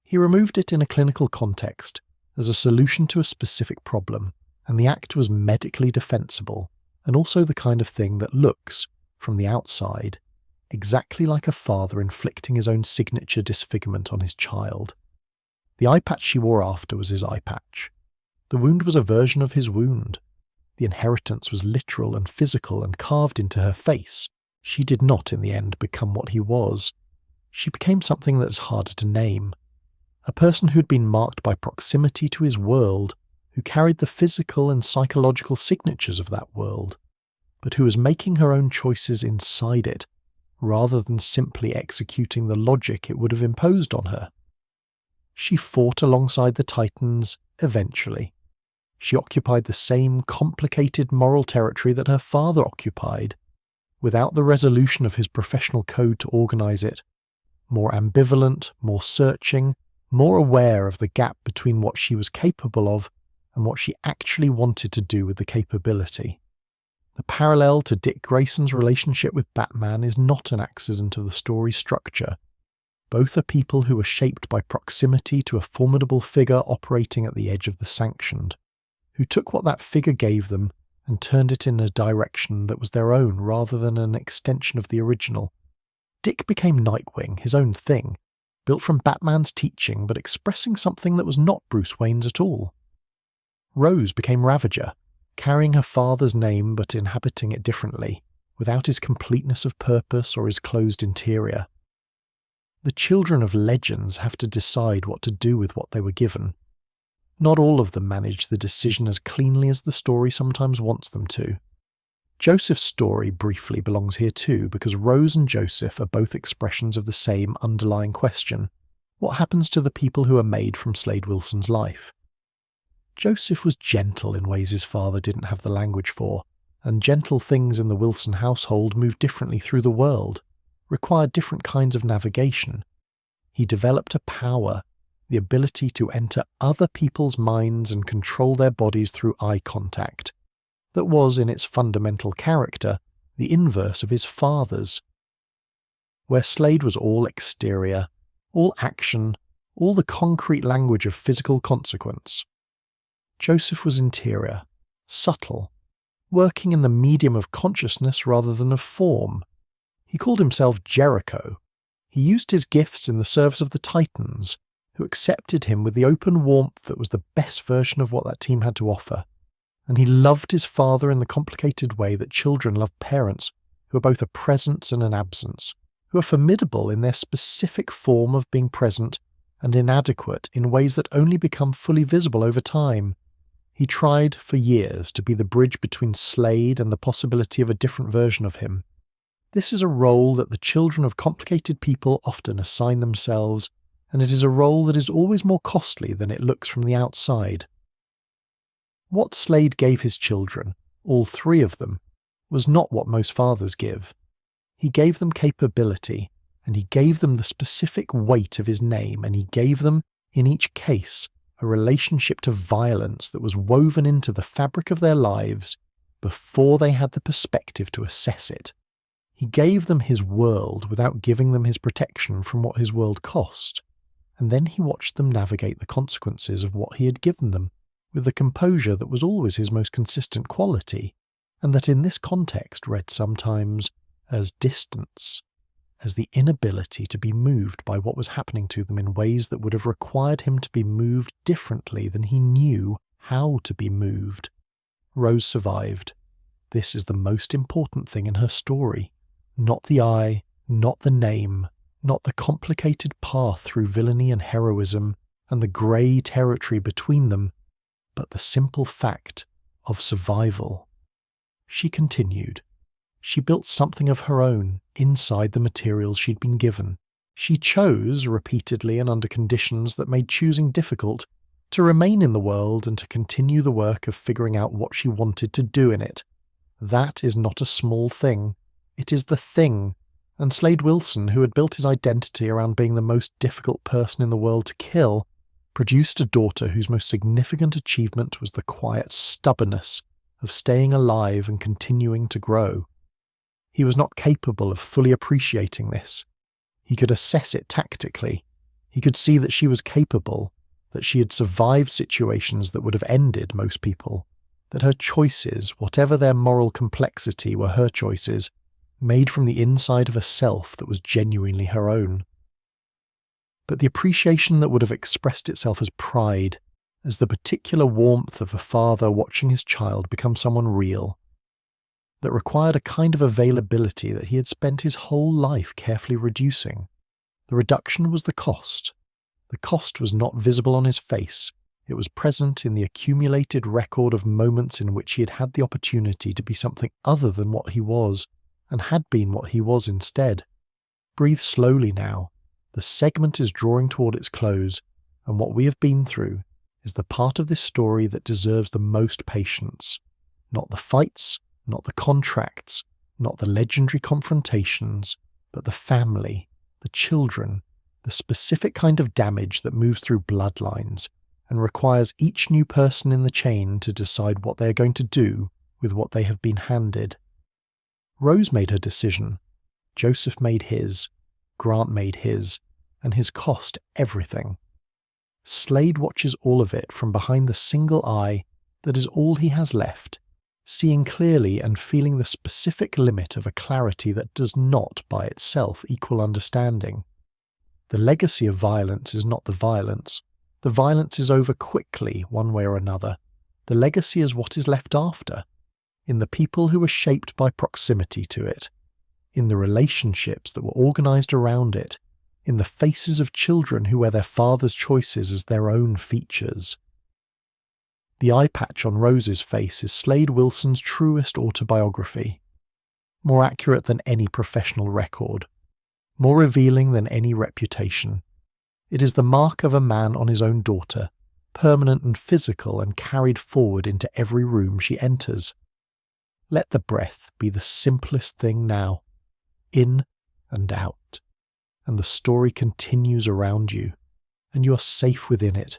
He removed it in a clinical context, as a solution to a specific problem, and the act was medically defensible, and also the kind of thing that looks, from the outside, exactly like a father inflicting his own signature disfigurement on his child. The eye patch she wore after was his eye patch. The wound was a version of his wound. The inheritance was literal and physical and carved into her face. She did not, in the end, become what he was. She became something that is harder to name. A person who had been marked by proximity to his world, who carried the physical and psychological signatures of that world, but who was making her own choices inside it, rather than simply executing the logic it would have imposed on her. She fought alongside the Titans eventually. She occupied the same complicated moral territory that her father occupied, without the resolution of his professional code to organize it, more ambivalent, more searching, more aware of the gap between what she was capable of and what she actually wanted to do with the capability. The parallel to Dick Grayson's relationship with Batman is not an accident of the story's structure. Both are people who were shaped by proximity to a formidable figure operating at the edge of the sanctioned, who took what that figure gave them and turned it in a direction that was their own rather than an extension of the original. Dick became Nightwing, his own thing, built from Batman's teaching but expressing something that was not Bruce Wayne's at all. Rose became Ravager, carrying her father's name but inhabiting it differently, without his completeness of purpose or his closed interior. The children of legends have to decide what to do with what they were given. Not all of them manage the decision as cleanly as the story sometimes wants them to. Joseph's story briefly belongs here too, because Rose and Joseph are both expressions of the same underlying question. What happens to the people who are made from Slade Wilson's life? Joseph was gentle in ways his father didn't have the language for, and gentle things in the Wilson household moved differently through the world, required different kinds of navigation. He developed a power, the ability to enter other people's minds and control their bodies through eye contact, that was, in its fundamental character, the inverse of his father's. Where Slade was all exterior, all action, all the concrete language of physical consequence, Joseph was interior, subtle, working in the medium of consciousness rather than of form. He called himself Jericho. He used his gifts in the service of the Titans, who accepted him with the open warmth that was the best version of what that team had to offer. And he loved his father in the complicated way that children love parents, who are both a presence and an absence, who are formidable in their specific form of being present and inadequate in ways that only become fully visible over time. He tried for years to be the bridge between Slade and the possibility of a different version of him. This is a role that the children of complicated people often assign themselves, and it is a role that is always more costly than it looks from the outside. What Slade gave his children, all three of them, was not what most fathers give. He gave them capability, and he gave them the specific weight of his name, and he gave them, in each case, a relationship to violence that was woven into the fabric of their lives before they had the perspective to assess it. He gave them his world without giving them his protection from what his world cost, and then he watched them navigate the consequences of what he had given them with the composure that was always his most consistent quality, and that in this context read sometimes as distance, as the inability to be moved by what was happening to them in ways that would have required him to be moved differently than he knew how to be moved. Rose survived. This is the most important thing in her story. Not the eye, not the name, not the complicated path through villainy and heroism and the grey territory between them, but the simple fact of survival. She continued. She built something of her own inside the materials she'd been given. She chose, repeatedly and under conditions that made choosing difficult, to remain in the world and to continue the work of figuring out what she wanted to do in it. That is not a small thing. It is the thing. And Slade Wilson, who had built his identity around being the most difficult person in the world to kill, produced a daughter whose most significant achievement was the quiet stubbornness of staying alive and continuing to grow. He was not capable of fully appreciating this. He could assess it tactically. He could see that she was capable, that she had survived situations that would have ended most people, that her choices, whatever their moral complexity, were her choices, made from the inside of a self that was genuinely her own. But the appreciation that would have expressed itself as pride, as the particular warmth of a father watching his child become someone real, that required a kind of availability that he had spent his whole life carefully reducing. The reduction was the cost. The cost was not visible on his face. It was present in the accumulated record of moments in which he had had the opportunity to be something other than what he was, and had been what he was instead. Breathe slowly now. The segment is drawing toward its close, and what we have been through is the part of this story that deserves the most patience. Not the fights, not the contracts, not the legendary confrontations, but the family, the children, the specific kind of damage that moves through bloodlines and requires each new person in the chain to decide what they are going to do with what they have been handed. Rose made her decision. Joseph made his. Grant made his. And his cost everything. Slade watches all of it from behind the single eye that is all he has left, seeing clearly and feeling the specific limit of a clarity that does not by itself equal understanding. The legacy of violence is not the violence. The violence is over quickly, one way or another. The legacy is what is left after, in the people who were shaped by proximity to it, in the relationships that were organized around it, in the faces of children who wear their father's choices as their own features. The eye patch on Rose's face is Slade Wilson's truest autobiography, more accurate than any professional record, more revealing than any reputation. It is the mark of a man on his own daughter, permanent and physical and carried forward into every room she enters. Let the breath be the simplest thing now, in and out, and the story continues around you, and you are safe within it,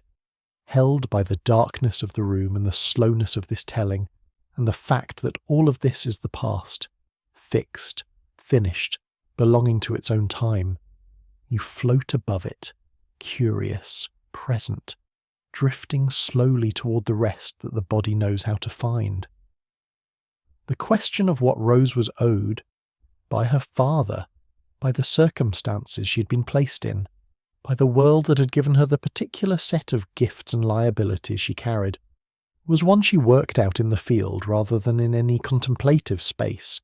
held by the darkness of the room and the slowness of this telling, and the fact that all of this is the past, fixed, finished, belonging to its own time. You float above it, curious, present, drifting slowly toward the rest that the body knows how to find. The question of what Rose was owed, by her father, by the circumstances she had been placed in, by the world that had given her the particular set of gifts and liabilities she carried, was one she worked out in the field rather than in any contemplative space,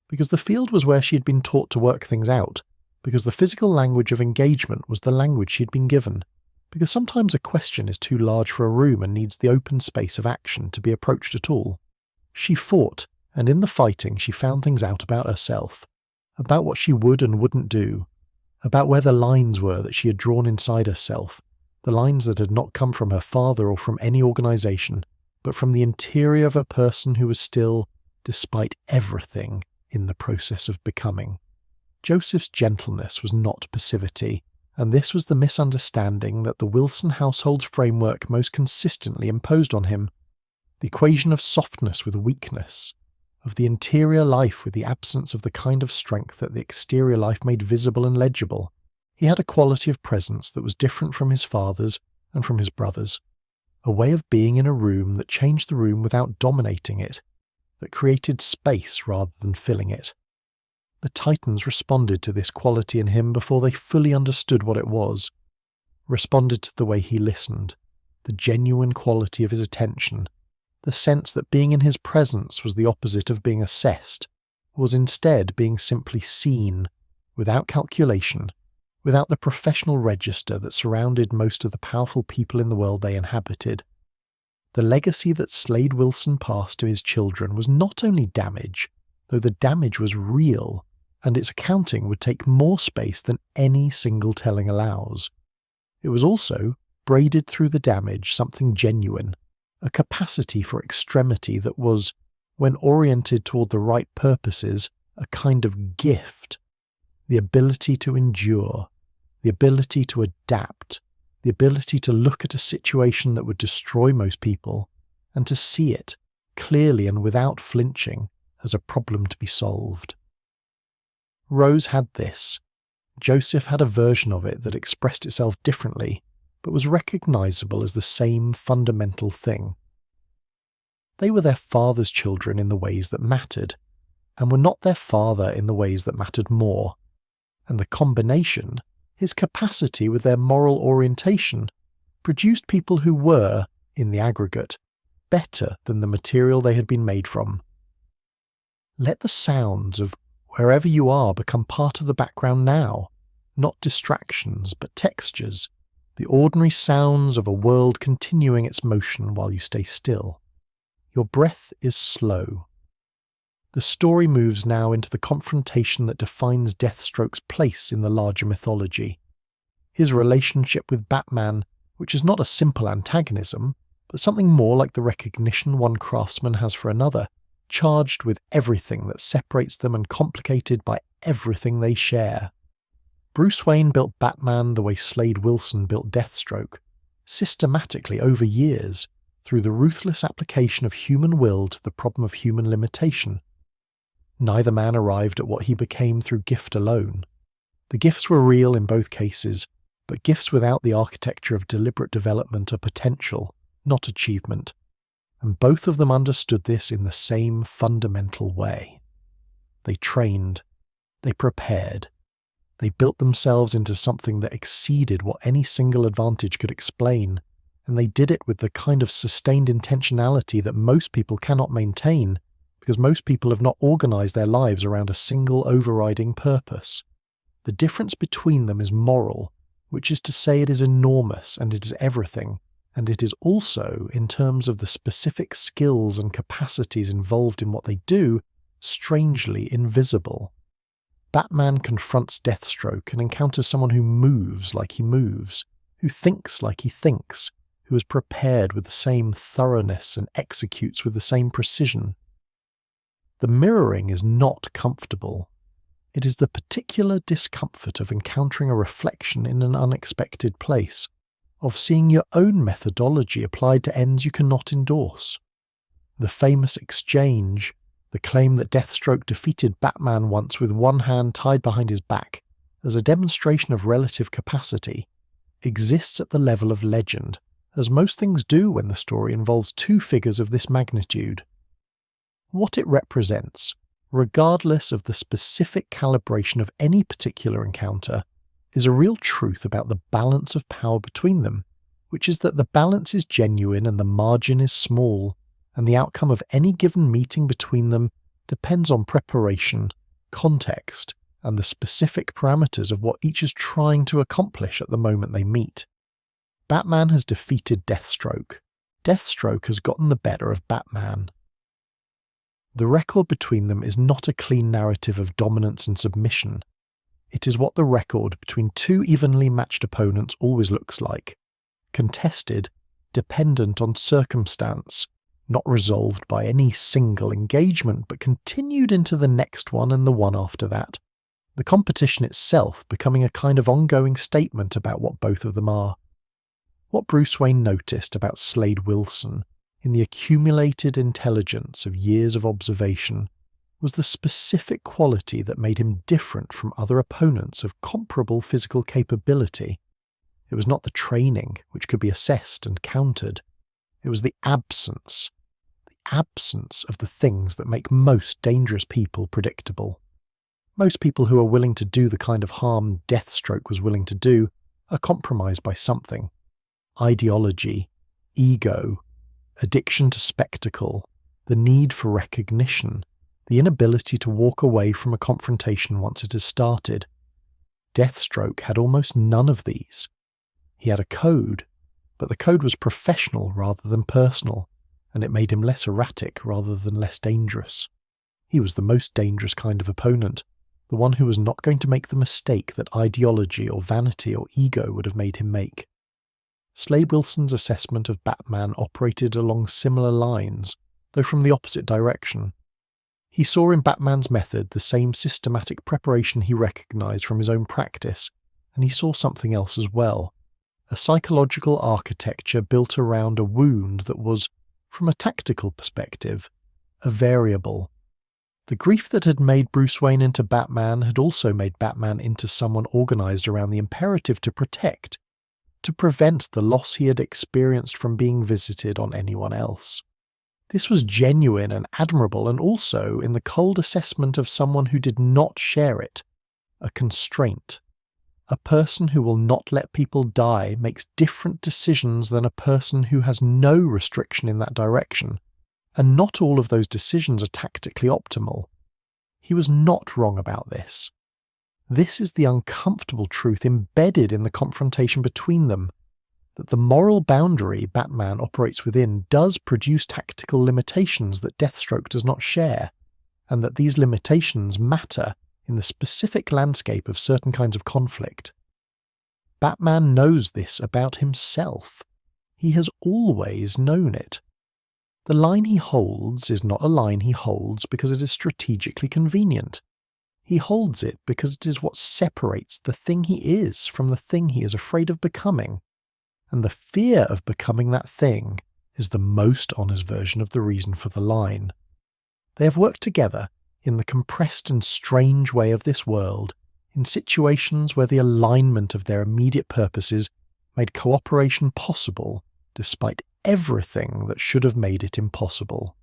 because the field was where she had been taught to work things out, because the physical language of engagement was the language she had been given, because sometimes a question is too large for a room and needs the open space of action to be approached at all. She fought, and in the fighting she found things out about herself, about what she would and wouldn't do, about where the lines were that she had drawn inside herself, the lines that had not come from her father or from any organization, but from the interior of a person who was still, despite everything, in the process of becoming. Joseph's gentleness was not passivity, and this was the misunderstanding that the Wilson household's framework most consistently imposed on him. The equation of softness with weakness, of the interior life with the absence of the kind of strength that the exterior life made visible and legible, He had a quality of presence that was different from his father's and from his brother's, a way of being in a room that changed the room without dominating it, that created space rather than filling it. The Titans responded to this quality in him before they fully understood what it was, responded to the way he listened, the genuine quality of his attention, the sense that being in his presence was the opposite of being assessed, was instead being simply seen, without calculation, without the professional register that surrounded most of the powerful people in the world they inhabited. The legacy that Slade Wilson passed to his children was not only damage, though the damage was real, and its accounting would take more space than any single telling allows. It was also, braided through the damage, something genuine, a capacity for extremity that was, when oriented toward the right purposes, a kind of gift. The ability to endure, the ability to adapt, the ability to look at a situation that would destroy most people, and to see it, clearly and without flinching, as a problem to be solved. Rose had this. Joseph had a version of it that expressed itself differently, but was recognizable as the same fundamental thing. They were their father's children in the ways that mattered, and were not their father in the ways that mattered more. And the combination, his capacity with their moral orientation, produced people who were, in the aggregate, better than the material they had been made from. Let the sounds of wherever you are become part of the background now, not distractions but textures, the ordinary sounds of a world continuing its motion while you stay still. Your breath is slow. The story moves now into the confrontation that defines Deathstroke's place in the larger mythology. His relationship with Batman, which is not a simple antagonism, but something more like the recognition one craftsman has for another, charged with everything that separates them and complicated by everything they share. Bruce Wayne built Batman the way Slade Wilson built Deathstroke, systematically over years, through the ruthless application of human will to the problem of human limitation. Neither man arrived at what he became through gift alone. The gifts were real in both cases, but gifts without the architecture of deliberate development are potential, not achievement. And both of them understood this in the same fundamental way. They trained, they prepared, they built themselves into something that exceeded what any single advantage could explain, and they did it with the kind of sustained intentionality that most people cannot maintain, because most people have not organized their lives around a single overriding purpose. The difference between them is moral, which is to say it is enormous and it is everything, and it is also, in terms of the specific skills and capacities involved in what they do, strangely invisible. Batman confronts Deathstroke and encounters someone who moves like he moves, who thinks like he thinks, who is prepared with the same thoroughness and executes with the same precision. The mirroring is not comfortable. It is the particular discomfort of encountering a reflection in an unexpected place, of seeing your own methodology applied to ends you cannot endorse. The famous exchange, the claim that Deathstroke defeated Batman once with one hand tied behind his back, as a demonstration of relative capacity, exists at the level of legend, as most things do when the story involves two figures of this magnitude. What it represents, regardless of the specific calibration of any particular encounter, is a real truth about the balance of power between them, which is that the balance is genuine and the margin is small, and the outcome of any given meeting between them depends on preparation, context, and the specific parameters of what each is trying to accomplish at the moment they meet. Batman has defeated Deathstroke. Deathstroke has gotten the better of Batman. The record between them is not a clean narrative of dominance and submission. It is what the record between two evenly matched opponents always looks like. Contested, dependent on circumstance, not resolved by any single engagement but continued into the next one and the one after that. The competition itself becoming a kind of ongoing statement about what both of them are. What Bruce Wayne noticed about Slade Wilson, in the accumulated intelligence of years of observation, was the specific quality that made him different from other opponents of comparable physical capability. It was not the training, which could be assessed and countered. It was the absence of the things that make most dangerous people predictable. Most people who are willing to do the kind of harm Deathstroke was willing to do are compromised by something. Ideology, ego, addiction to spectacle, the need for recognition, the inability to walk away from a confrontation once it has started. Deathstroke had almost none of these. He had a code, but the code was professional rather than personal, and it made him less erratic rather than less dangerous. He was the most dangerous kind of opponent, the one who was not going to make the mistake that ideology or vanity or ego would have made him make. Slade Wilson's assessment of Batman operated along similar lines, though from the opposite direction. He saw in Batman's method the same systematic preparation he recognized from his own practice, and he saw something else as well. A psychological architecture built around a wound that was, from a tactical perspective, a variable. The grief that had made Bruce Wayne into Batman had also made Batman into someone organized around the imperative to protect, to prevent the loss he had experienced from being visited on anyone else. This was genuine and admirable, and also, in the cold assessment of someone who did not share it, a constraint. A person who will not let people die makes different decisions than a person who has no restriction in that direction, and not all of those decisions are tactically optimal. He was not wrong about this. This is the uncomfortable truth embedded in the confrontation between them, that the moral boundary Batman operates within does produce tactical limitations that Deathstroke does not share, and that these limitations matter in the specific landscape of certain kinds of conflict. Batman knows this about himself. He has always known it. The line he holds is not a line he holds because it is strategically convenient. He holds it because it is what separates the thing he is from the thing he is afraid of becoming. And the fear of becoming that thing is the most honest version of the reason for the line. They have worked together in the compressed and strange way of this world, in situations where the alignment of their immediate purposes made cooperation possible despite everything that should have made it impossible.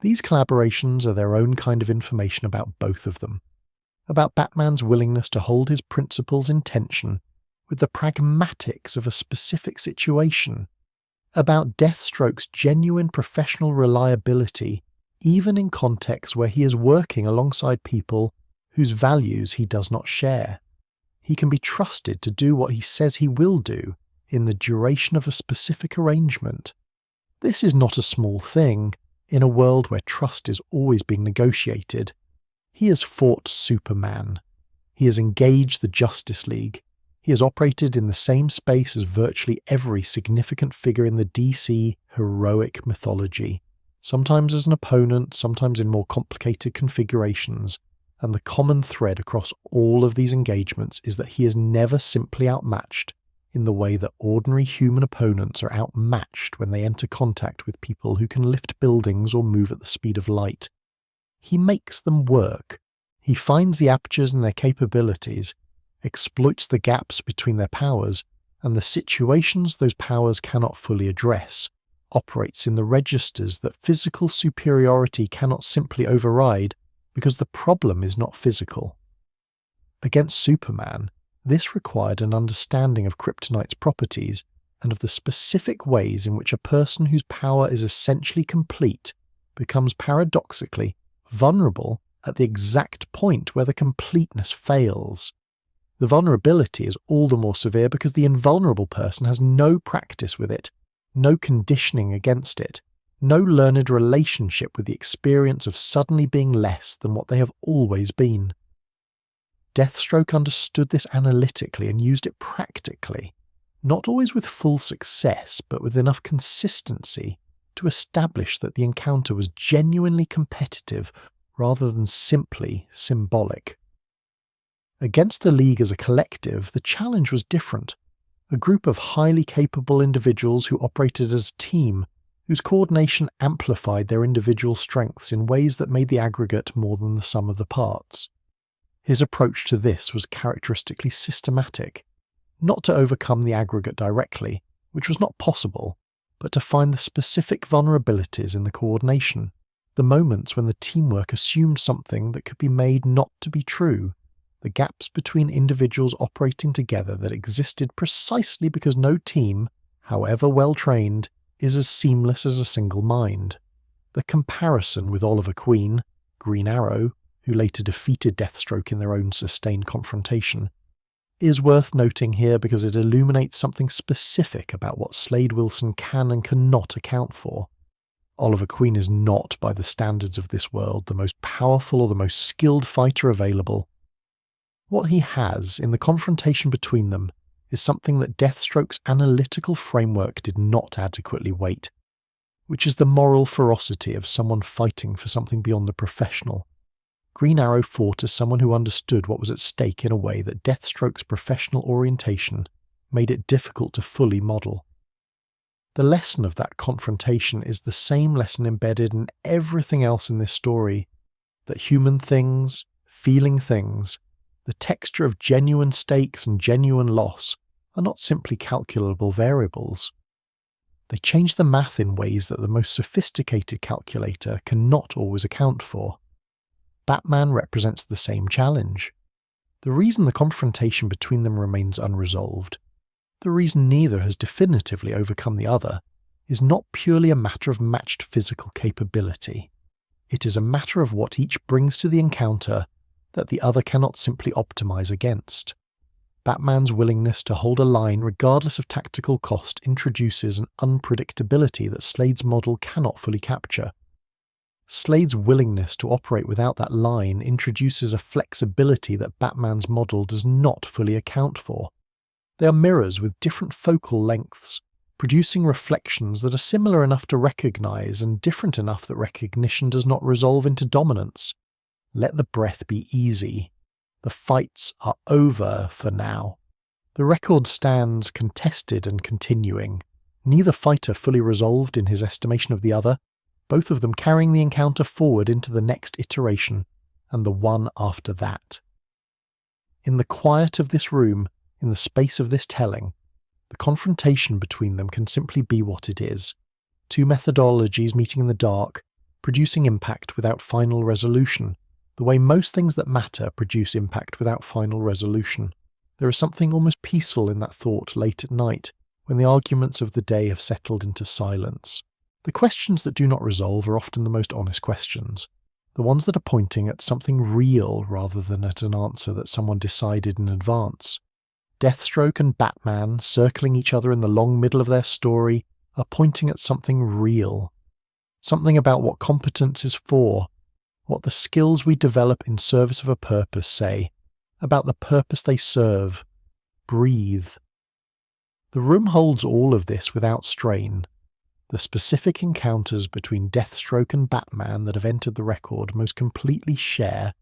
These collaborations are their own kind of information about both of them, about Batman's willingness to hold his principles in tension with the pragmatics of a specific situation, about Deathstroke's genuine professional reliability even in contexts where he is working alongside people whose values he does not share. He can be trusted to do what he says he will do in the duration of a specific arrangement. This is not a small thing in a world where trust is always being negotiated. He has fought Superman. He has engaged the Justice League. He has operated in the same space as virtually every significant figure in the DC heroic mythology, sometimes as an opponent, sometimes in more complicated configurations, and the common thread across all of these engagements is that he is never simply outmatched in the way that ordinary human opponents are outmatched when they enter contact with people who can lift buildings or move at the speed of light. He makes them work. He finds the apertures in their capabilities, exploits the gaps between their powers, and the situations those powers cannot fully address, operates in the registers that physical superiority cannot simply override because the problem is not physical. Against Superman, this required an understanding of Kryptonite's properties and of the specific ways in which a person whose power is essentially complete becomes paradoxically vulnerable at the exact point where the completeness fails. The vulnerability is all the more severe because the invulnerable person has no practice with it, no conditioning against it, no learned relationship with the experience of suddenly being less than what they have always been. Deathstroke understood this analytically and used it practically, not always with full success, but with enough consistency to establish that the encounter was genuinely competitive rather than simply symbolic. Against the League as a collective, the challenge was different. A group of highly capable individuals who operated as a team, whose coordination amplified their individual strengths in ways that made the aggregate more than the sum of the parts. His approach to this was characteristically systematic, not to overcome the aggregate directly, which was not possible, but to find the specific vulnerabilities in the coordination, the moments when the teamwork assumed something that could be made not to be true, the gaps between individuals operating together that existed precisely because no team, however well trained, is as seamless as a single mind. The comparison with Oliver Queen, Green Arrow, who later defeated Deathstroke in their own sustained confrontation, is worth noting here because it illuminates something specific about what Slade Wilson can and cannot account for. Oliver Queen is not, by the standards of this world, the most powerful or the most skilled fighter available. What he has in the confrontation between them is something that Deathstroke's analytical framework did not adequately weight, which is the moral ferocity of someone fighting for something beyond the professional. Green Arrow fought as someone who understood what was at stake in a way that Deathstroke's professional orientation made it difficult to fully model. The lesson of that confrontation is the same lesson embedded in everything else in this story, that human things, feeling things, the texture of genuine stakes and genuine loss are not simply calculable variables. They change the math in ways that the most sophisticated calculator cannot always account for. Batman represents the same challenge. The reason the confrontation between them remains unresolved, the reason neither has definitively overcome the other, is not purely a matter of matched physical capability. It is a matter of what each brings to the encounter that the other cannot simply optimize against. Batman's willingness to hold a line regardless of tactical cost introduces an unpredictability that Slade's model cannot fully capture. Slade's willingness to operate without that line introduces a flexibility that Batman's model does not fully account for. They are mirrors with different focal lengths, producing reflections that are similar enough to recognize and different enough that recognition does not resolve into dominance. Let the breath be easy. The fights are over for now. The record stands contested and continuing, neither fighter fully resolved in his estimation of the other, both of them carrying the encounter forward into the next iteration, and the one after that. In the quiet of this room, in the space of this telling, the confrontation between them can simply be what it is. Two methodologies meeting in the dark, producing impact without final resolution, the way most things that matter produce impact without final resolution. There is something almost peaceful in that thought late at night, when the arguments of the day have settled into silence. The questions that do not resolve are often the most honest questions, the ones that are pointing at something real rather than at an answer that someone decided in advance. Deathstroke and Batman, circling each other in the long middle of their story, are pointing at something real. Something about what competence is for, what the skills we develop in service of a purpose say, about the purpose they serve. Breathe. The room holds all of this without strain. The specific encounters between Deathstroke and Batman that have entered the record most completely share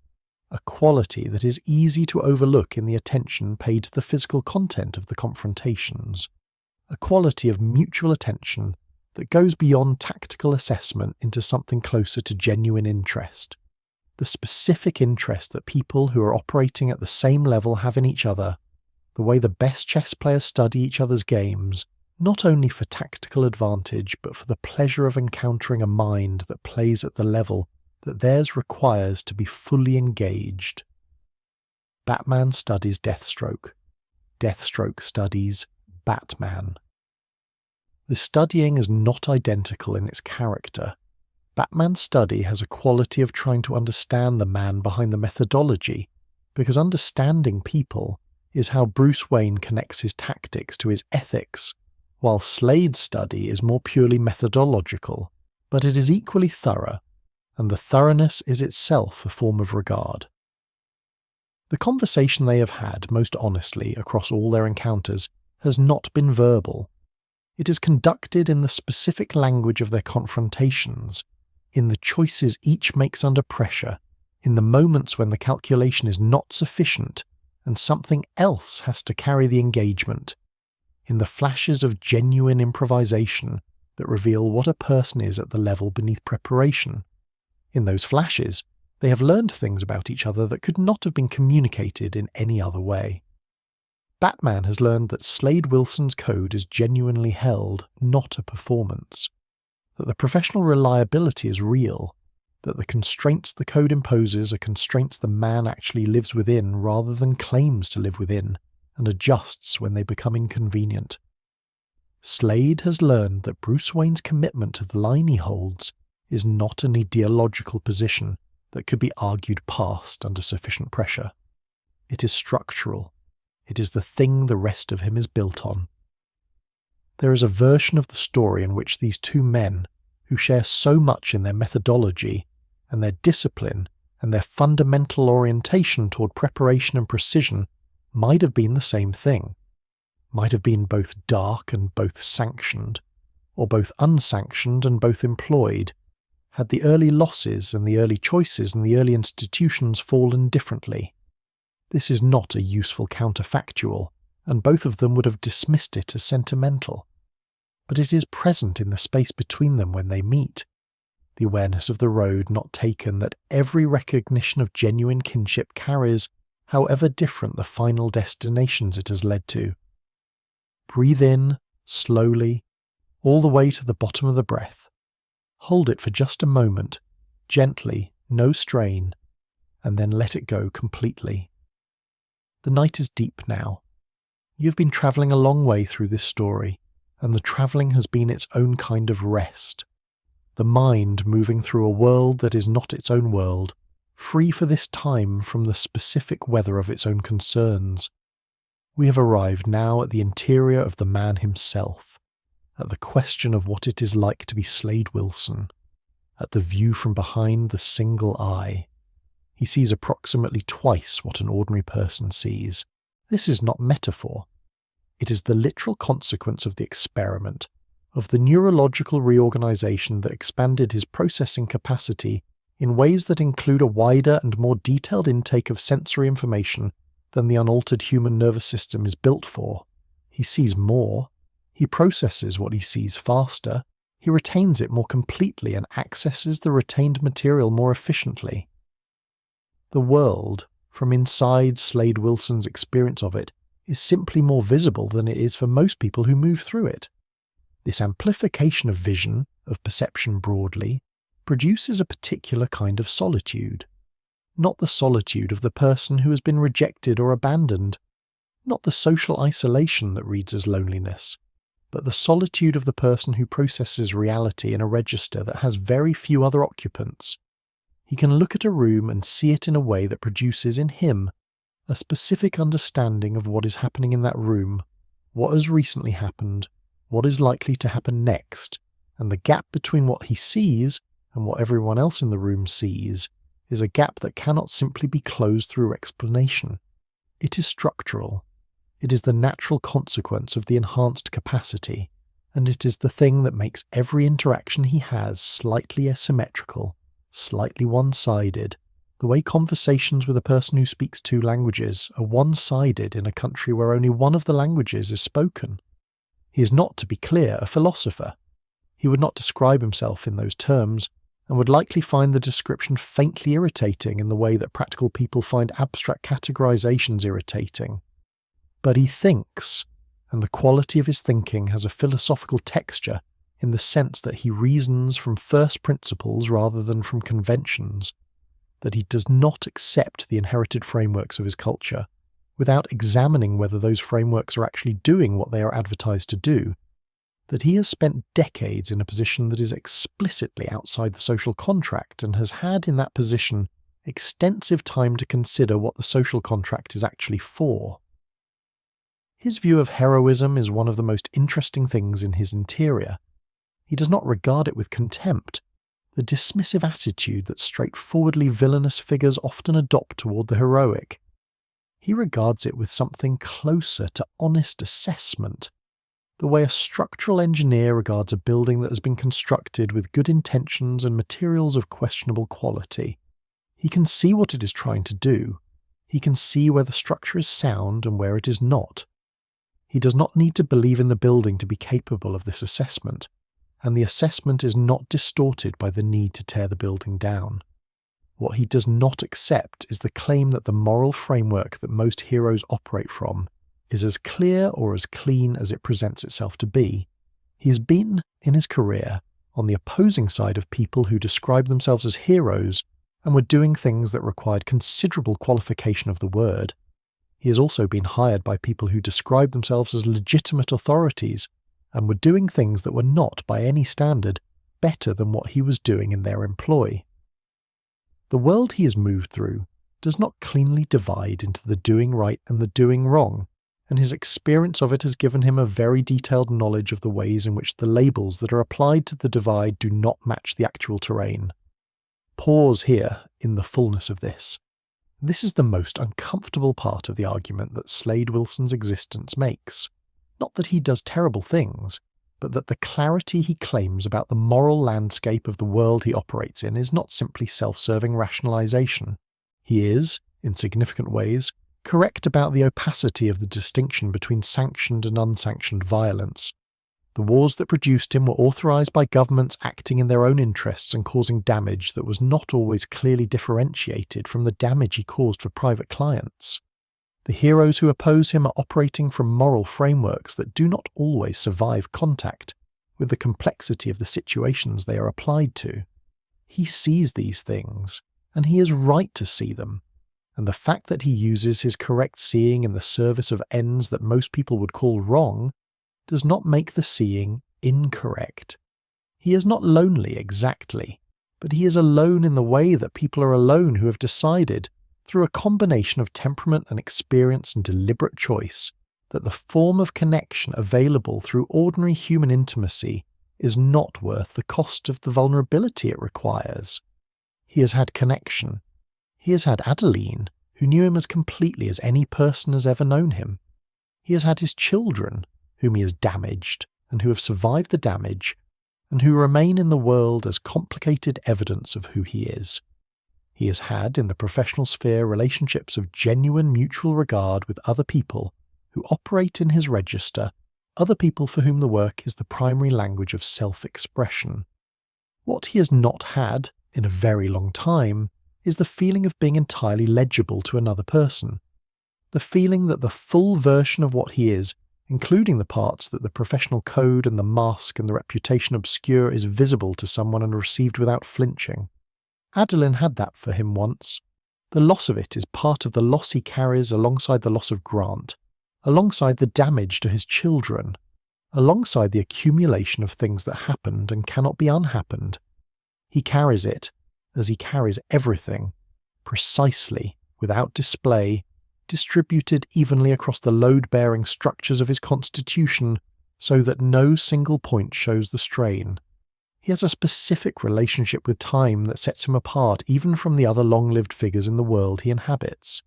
a quality that is easy to overlook in the attention paid to the physical content of the confrontations, a quality of mutual attention that goes beyond tactical assessment into something closer to genuine interest. The specific interest that people who are operating at the same level have in each other, the way the best chess players study each other's games, not only for tactical advantage but for the pleasure of encountering a mind that plays at the level that theirs requires to be fully engaged. Batman studies Deathstroke. Deathstroke studies Batman. The studying is not identical in its character. Batman's study has a quality of trying to understand the man behind the methodology, because understanding people is how Bruce Wayne connects his tactics to his ethics, while Slade's study is more purely methodological, but it is equally thorough, and the thoroughness is itself a form of regard. The conversation they have had most honestly across all their encounters has not been verbal. It is conducted in the specific language of their confrontations, in the choices each makes under pressure, in the moments when the calculation is not sufficient and something else has to carry the engagement, in the flashes of genuine improvisation that reveal what a person is at the level beneath preparation. In those flashes, they have learned things about each other that could not have been communicated in any other way. Batman has learned that Slade Wilson's code is genuinely held, not a performance. That the professional reliability is real. That the constraints the code imposes are constraints the man actually lives within rather than claims to live within, and adjusts when they become inconvenient. Slade has learned that Bruce Wayne's commitment to the line he holds is not an ideological position that could be argued past under sufficient pressure. It is structural. It is the thing the rest of him is built on. There is a version of the story in which these two men, who share so much in their methodology and their discipline and their fundamental orientation toward preparation and precision, might have been the same thing, might have been both dark and both sanctioned, or both unsanctioned and both employed, had the early losses and the early choices and the early institutions fallen differently. This is not a useful counterfactual, and both of them would have dismissed it as sentimental. But it is present in the space between them when they meet. The awareness of the road not taken that every recognition of genuine kinship carries, however different the final destinations it has led to. Breathe in, slowly, all the way to the bottom of the breath. Hold it for just a moment, gently, no strain, and then let it go completely. The night is deep now. You have been travelling a long way through this story, and the travelling has been its own kind of rest. The mind moving through a world that is not its own world, free for this time from the specific weather of its own concerns. We have arrived now at the interior of the man himself, at the question of what it is like to be Slade Wilson, at the view from behind the single eye. He sees approximately twice what an ordinary person sees. This is not metaphor. It is the literal consequence of the experiment, of the neurological reorganization that expanded his processing capacity in ways that include a wider and more detailed intake of sensory information than the unaltered human nervous system is built for. He sees more. He processes what he sees faster. He retains it more completely and accesses the retained material more efficiently. The world, from inside Slade Wilson's experience of it, is simply more visible than it is for most people who move through it. This amplification of vision, of perception broadly, produces a particular kind of solitude. Not the solitude of the person who has been rejected or abandoned, not the social isolation that reads as loneliness, but the solitude of the person who processes reality in a register that has very few other occupants. He can look at a room and see it in a way that produces in him a specific understanding of what is happening in that room, what has recently happened, what is likely to happen next, and the gap between what he sees and what everyone else in the room sees is a gap that cannot simply be closed through explanation. It is structural. It is the natural consequence of the enhanced capacity, and it is the thing that makes every interaction he has slightly asymmetrical, slightly one-sided, the way conversations with a person who speaks two languages are one-sided in a country where only one of the languages is spoken. He is not, to be clear, a philosopher. He would not describe himself in those terms, and would likely find the description faintly irritating in the way that practical people find abstract categorizations irritating. But he thinks, and the quality of his thinking has a philosophical texture in the sense that he reasons from first principles rather than from conventions, that he does not accept the inherited frameworks of his culture without examining whether those frameworks are actually doing what they are advertised to do, that he has spent decades in a position that is explicitly outside the social contract and has had in that position extensive time to consider what the social contract is actually for. His view of heroism is one of the most interesting things in his interior. He does not regard it with contempt, the dismissive attitude that straightforwardly villainous figures often adopt toward the heroic. He regards it with something closer to honest assessment, the way a structural engineer regards a building that has been constructed with good intentions and materials of questionable quality. He can see what it is trying to do. He can see where the structure is sound and where it is not. He does not need to believe in the building to be capable of this assessment. and the assessment is not distorted by the need to tear the building down. What he does not accept is the claim that the moral framework that most heroes operate from is as clear or as clean as it presents itself to be. He has been, in his career, on the opposing side of people who describe themselves as heroes and were doing things that required considerable qualification of the word. He has also been hired by people who describe themselves as legitimate authorities and were doing things that were not, by any standard, better than what he was doing in their employ. The world he has moved through does not cleanly divide into the doing right and the doing wrong, and his experience of it has given him a very detailed knowledge of the ways in which the labels that are applied to the divide do not match the actual terrain. Pause here in the fullness of this. This is the most uncomfortable part of the argument that Slade Wilson's existence makes. Not that he does terrible things, but that the clarity he claims about the moral landscape of the world he operates in is not simply self-serving rationalization. He is, in significant ways, correct about the opacity of the distinction between sanctioned and unsanctioned violence. The wars that produced him were authorized by governments acting in their own interests and causing damage that was not always clearly differentiated from the damage he caused for private clients. The heroes who oppose him are operating from moral frameworks that do not always survive contact with the complexity of the situations they are applied to. He sees these things, and he is right to see them, and the fact that he uses his correct seeing in the service of ends that most people would call wrong does not make the seeing incorrect. He is not lonely exactly, but he is alone in the way that people are alone who have decided, through a combination of temperament and experience and deliberate choice, that the form of connection available through ordinary human intimacy is not worth the cost of the vulnerability it requires. He has had connection. He has had Adeline, who knew him as completely as any person has ever known him. He has had his children, whom he has damaged, and who have survived the damage, and who remain in the world as complicated evidence of who he is. He has had, in the professional sphere, relationships of genuine mutual regard with other people who operate in his register, other people for whom the work is the primary language of self-expression. What he has not had, in a very long time, is the feeling of being entirely legible to another person. The feeling that the full version of what he is, including the parts that the professional code and the mask and the reputation obscure, is visible to someone and received without flinching. Adeline had that for him once. The loss of it is part of the loss he carries alongside the loss of Grant, alongside the damage to his children, alongside the accumulation of things that happened and cannot be unhappened. He carries it, as he carries everything, precisely, without display, distributed evenly across the load-bearing structures of his constitution, so that no single point shows the strain. He has a specific relationship with time that sets him apart even from the other long-lived figures in the world he inhabits.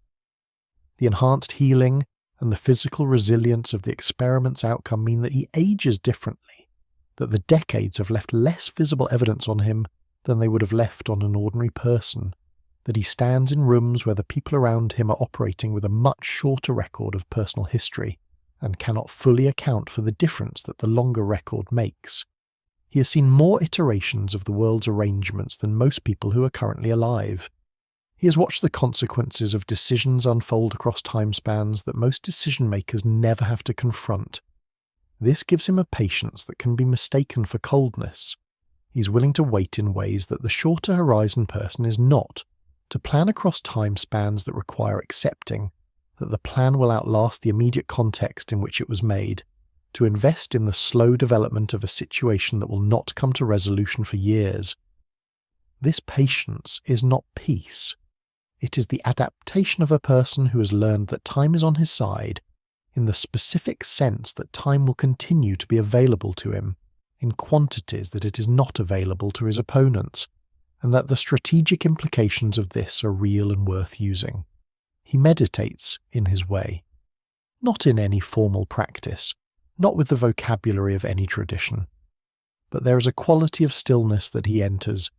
The enhanced healing and the physical resilience of the experiment's outcome mean that he ages differently, that the decades have left less visible evidence on him than they would have left on an ordinary person, that he stands in rooms where the people around him are operating with a much shorter record of personal history and cannot fully account for the difference that the longer record makes. He has seen more iterations of the world's arrangements than most people who are currently alive. He has watched the consequences of decisions unfold across time spans that most decision-makers never have to confront. This gives him a patience that can be mistaken for coldness. He's willing to wait in ways that the shorter horizon person is not, to plan across time spans that require accepting that the plan will outlast the immediate context in which it was made, to invest in the slow development of a situation that will not come to resolution for years. This patience is not peace. It is the adaptation of a person who has learned that time is on his side, in the specific sense that time will continue to be available to him, in quantities that it is not available to his opponents, and that the strategic implications of this are real and worth using. He meditates in his way. Not in any formal practice, not with the vocabulary of any tradition. But there is a quality of stillness that he enters,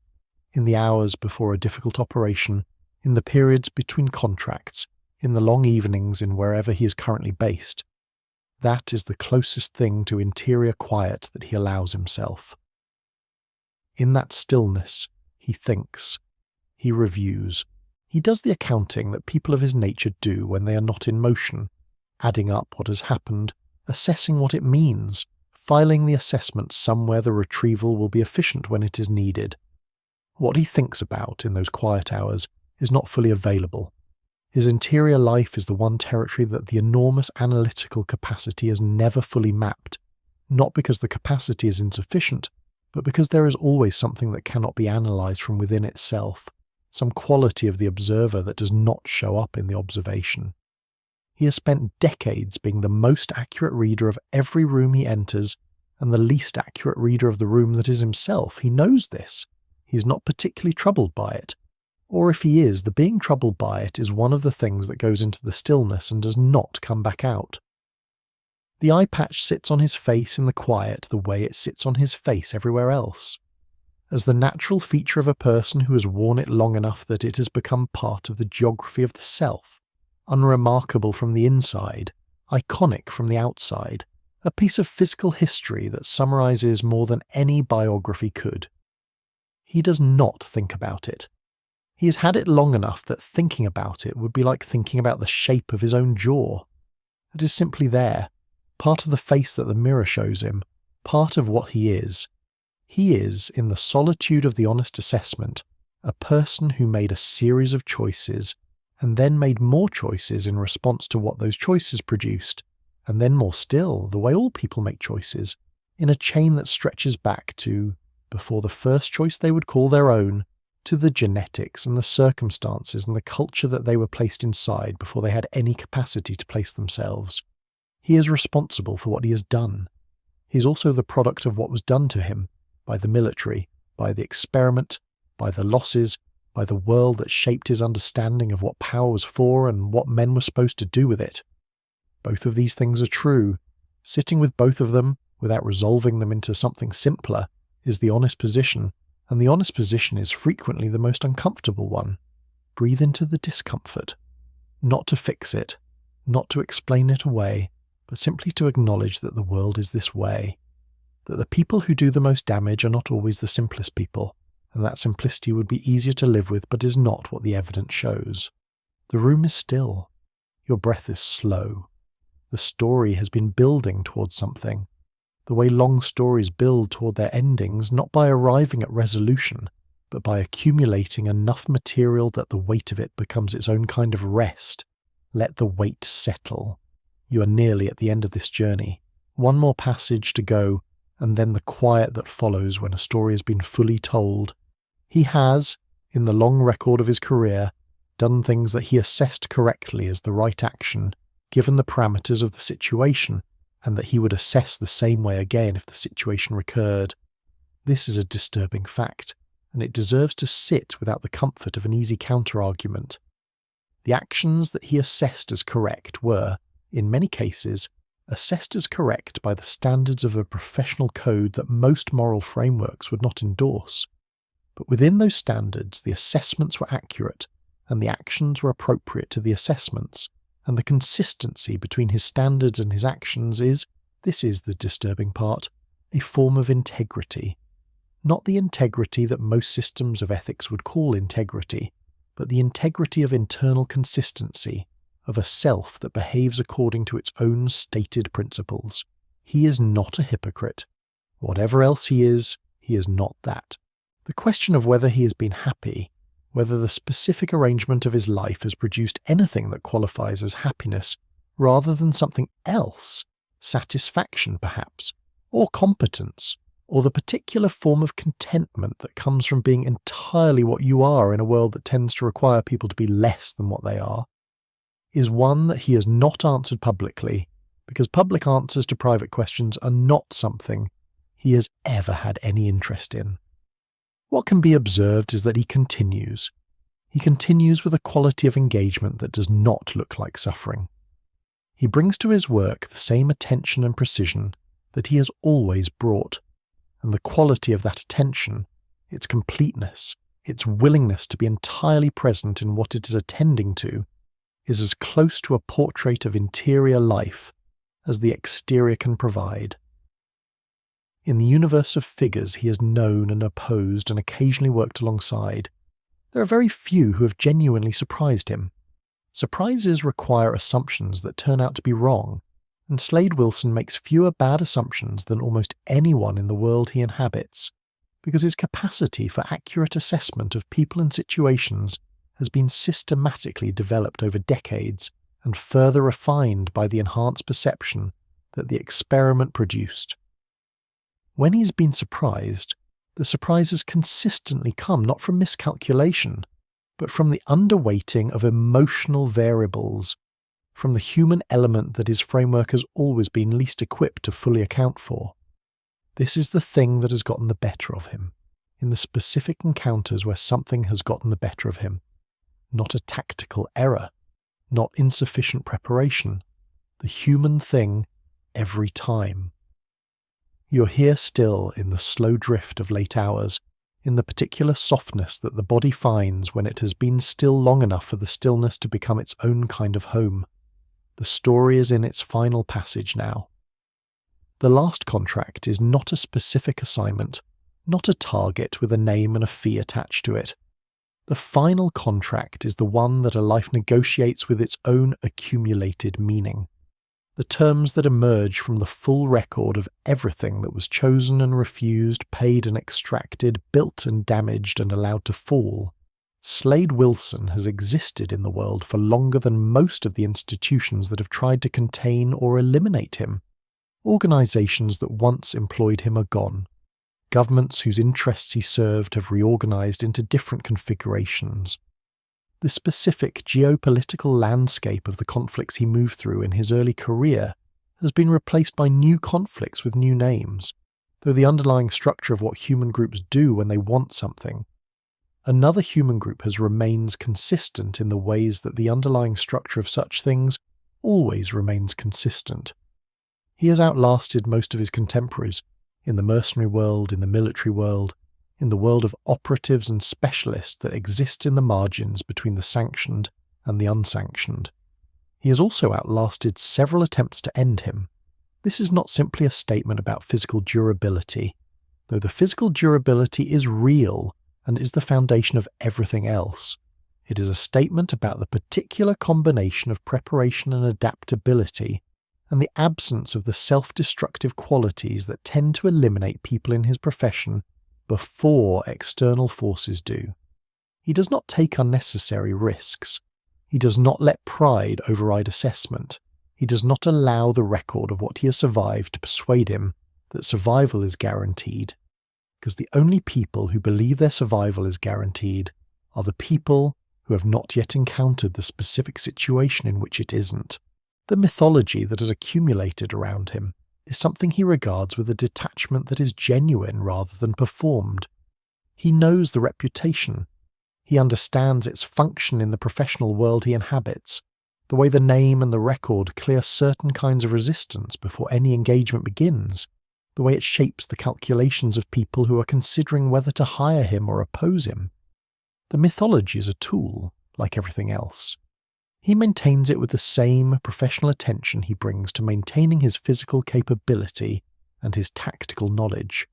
in the hours before a difficult operation, in the periods between contracts, in the long evenings in wherever he is currently based. That is the closest thing to interior quiet that he allows himself. in that stillness, he thinks. He reviews. He does the accounting that people of his nature do when they are not in motion, adding up what has happened, assessing what it means, filing the assessment somewhere the retrieval will be efficient when it is needed. What he thinks about in those quiet hours is not fully available. His interior life is the one territory that the enormous analytical capacity has never fully mapped, not because the capacity is insufficient, but because there is always something that cannot be analysed from within itself, some quality of the observer that does not show up in the observation. He has spent decades being the most accurate reader of every room he enters and the least accurate reader of the room that is himself. He knows this. He is not particularly troubled by it. Or if he is, the being troubled by it is one of the things that goes into the stillness and does not come back out. The eye patch sits on his face in the quiet the way it sits on his face everywhere else, as the natural feature of a person who has worn it long enough that it has become part of the geography of the self, unremarkable from the inside, iconic from the outside, a piece of physical history that summarizes more than any biography could. He does not think about it. He has had it long enough that thinking about it would be like thinking about the shape of his own jaw. It is simply there, part of the face that the mirror shows him, part of what he is. He is, in the solitude of the honest assessment, a person who made a series of choices, and then made more choices in response to what those choices produced, and then more still, the way all people make choices, in a chain that stretches back to, before the first choice they would call their own, to the genetics and the circumstances and the culture that they were placed inside before they had any capacity to place themselves. He is responsible for what he has done. He is also the product of what was done to him, by the military, by the experiment, by the losses, by the world that shaped his understanding of what power was for and what men were supposed to do with it. Both of these things are true. Sitting with both of them, without resolving them into something simpler, is the honest position, and the honest position is frequently the most uncomfortable one. Breathe into the discomfort. Not to fix it, not to explain it away, but simply to acknowledge that the world is this way. That the people who do the most damage are not always the simplest people, and that simplicity would be easier to live with but is not what the evidence shows. The room is still. Your breath is slow. The story has been building towards something. The way long stories build toward their endings, not by arriving at resolution, but by accumulating enough material that the weight of it becomes its own kind of rest. Let the weight settle. You are nearly at the end of this journey. One more passage to go, and then the quiet that follows when a story has been fully told. He has, in the long record of his career, done things that he assessed correctly as the right action, given the parameters of the situation, and that he would assess the same way again if the situation recurred. This is a disturbing fact, and it deserves to sit without the comfort of an easy counter-argument. The actions that he assessed as correct were, in many cases, assessed as correct by the standards of a professional code that most moral frameworks would not endorse. But within those standards, the assessments were accurate, and the actions were appropriate to the assessments, and the consistency between his standards and his actions is, this is the disturbing part, a form of integrity. Not the integrity that most systems of ethics would call integrity, but the integrity of internal consistency, of a self that behaves according to its own stated principles. He is not a hypocrite. Whatever else he is not that. The question of whether he has been happy, whether the specific arrangement of his life has produced anything that qualifies as happiness, rather than something else, satisfaction perhaps, or competence, or the particular form of contentment that comes from being entirely what you are in a world that tends to require people to be less than what they are, is one that he has not answered publicly, because public answers to private questions are not something he has ever had any interest in. What can be observed is that he continues. He continues with a quality of engagement that does not look like suffering. He brings to his work the same attention and precision that he has always brought, and the quality of that attention, its completeness, its willingness to be entirely present in what it is attending to, is as close to a portrait of interior life as the exterior can provide. In the universe of figures he has known and opposed and occasionally worked alongside, there are very few who have genuinely surprised him. Surprises require assumptions that turn out to be wrong, and Slade Wilson makes fewer bad assumptions than almost anyone in the world he inhabits, because his capacity for accurate assessment of people and situations has been systematically developed over decades and further refined by the enhanced perception that the experiment produced. When he's been surprised, the surprises consistently come not from miscalculation, but from the underweighting of emotional variables, from the human element that his framework has always been least equipped to fully account for. This is the thing that has gotten the better of him, in the specific encounters where something has gotten the better of him. Not a tactical error, not insufficient preparation, the human thing every time. You're here still in the slow drift of late hours, in the particular softness that the body finds when it has been still long enough for the stillness to become its own kind of home. The story is in its final passage now. The last contract is not a specific assignment, not a target with a name and a fee attached to it. The final contract is the one that a life negotiates with its own accumulated meaning. The terms that emerge from the full record of everything that was chosen and refused, paid and extracted, built and damaged and allowed to fall. Slade Wilson has existed in the world for longer than most of the institutions that have tried to contain or eliminate him. Organizations that once employed him are gone. Governments whose interests he served have reorganized into different configurations. The specific geopolitical landscape of the conflicts he moved through in his early career has been replaced by new conflicts with new names, though the underlying structure of what human groups do when they want something. Another human group has remained consistent in the ways that the underlying structure of such things always remains consistent. He has outlasted most of his contemporaries, in the mercenary world, in the military world, in the world of operatives and specialists that exist in the margins between the sanctioned and the unsanctioned. He has also outlasted several attempts to end him. This is not simply a statement about physical durability, though the physical durability is real and is the foundation of everything else. It is a statement about the particular combination of preparation and adaptability, and the absence of the self-destructive qualities that tend to eliminate people in his profession before external forces do. He does not take unnecessary risks. He does not let pride override assessment. He does not allow the record of what he has survived to persuade him that survival is guaranteed, because the only people who believe their survival is guaranteed are the people who have not yet encountered the specific situation in which it isn't. The mythology that has accumulated around him is something he regards with a detachment that is genuine rather than performed. He knows the reputation. He understands its function in the professional world he inhabits, the way the name and the record clear certain kinds of resistance before any engagement begins, the way it shapes the calculations of people who are considering whether to hire him or oppose him. The mythology is a tool, like everything else. He maintains it with the same professional attention he brings to maintaining his physical capability and his tactical knowledge.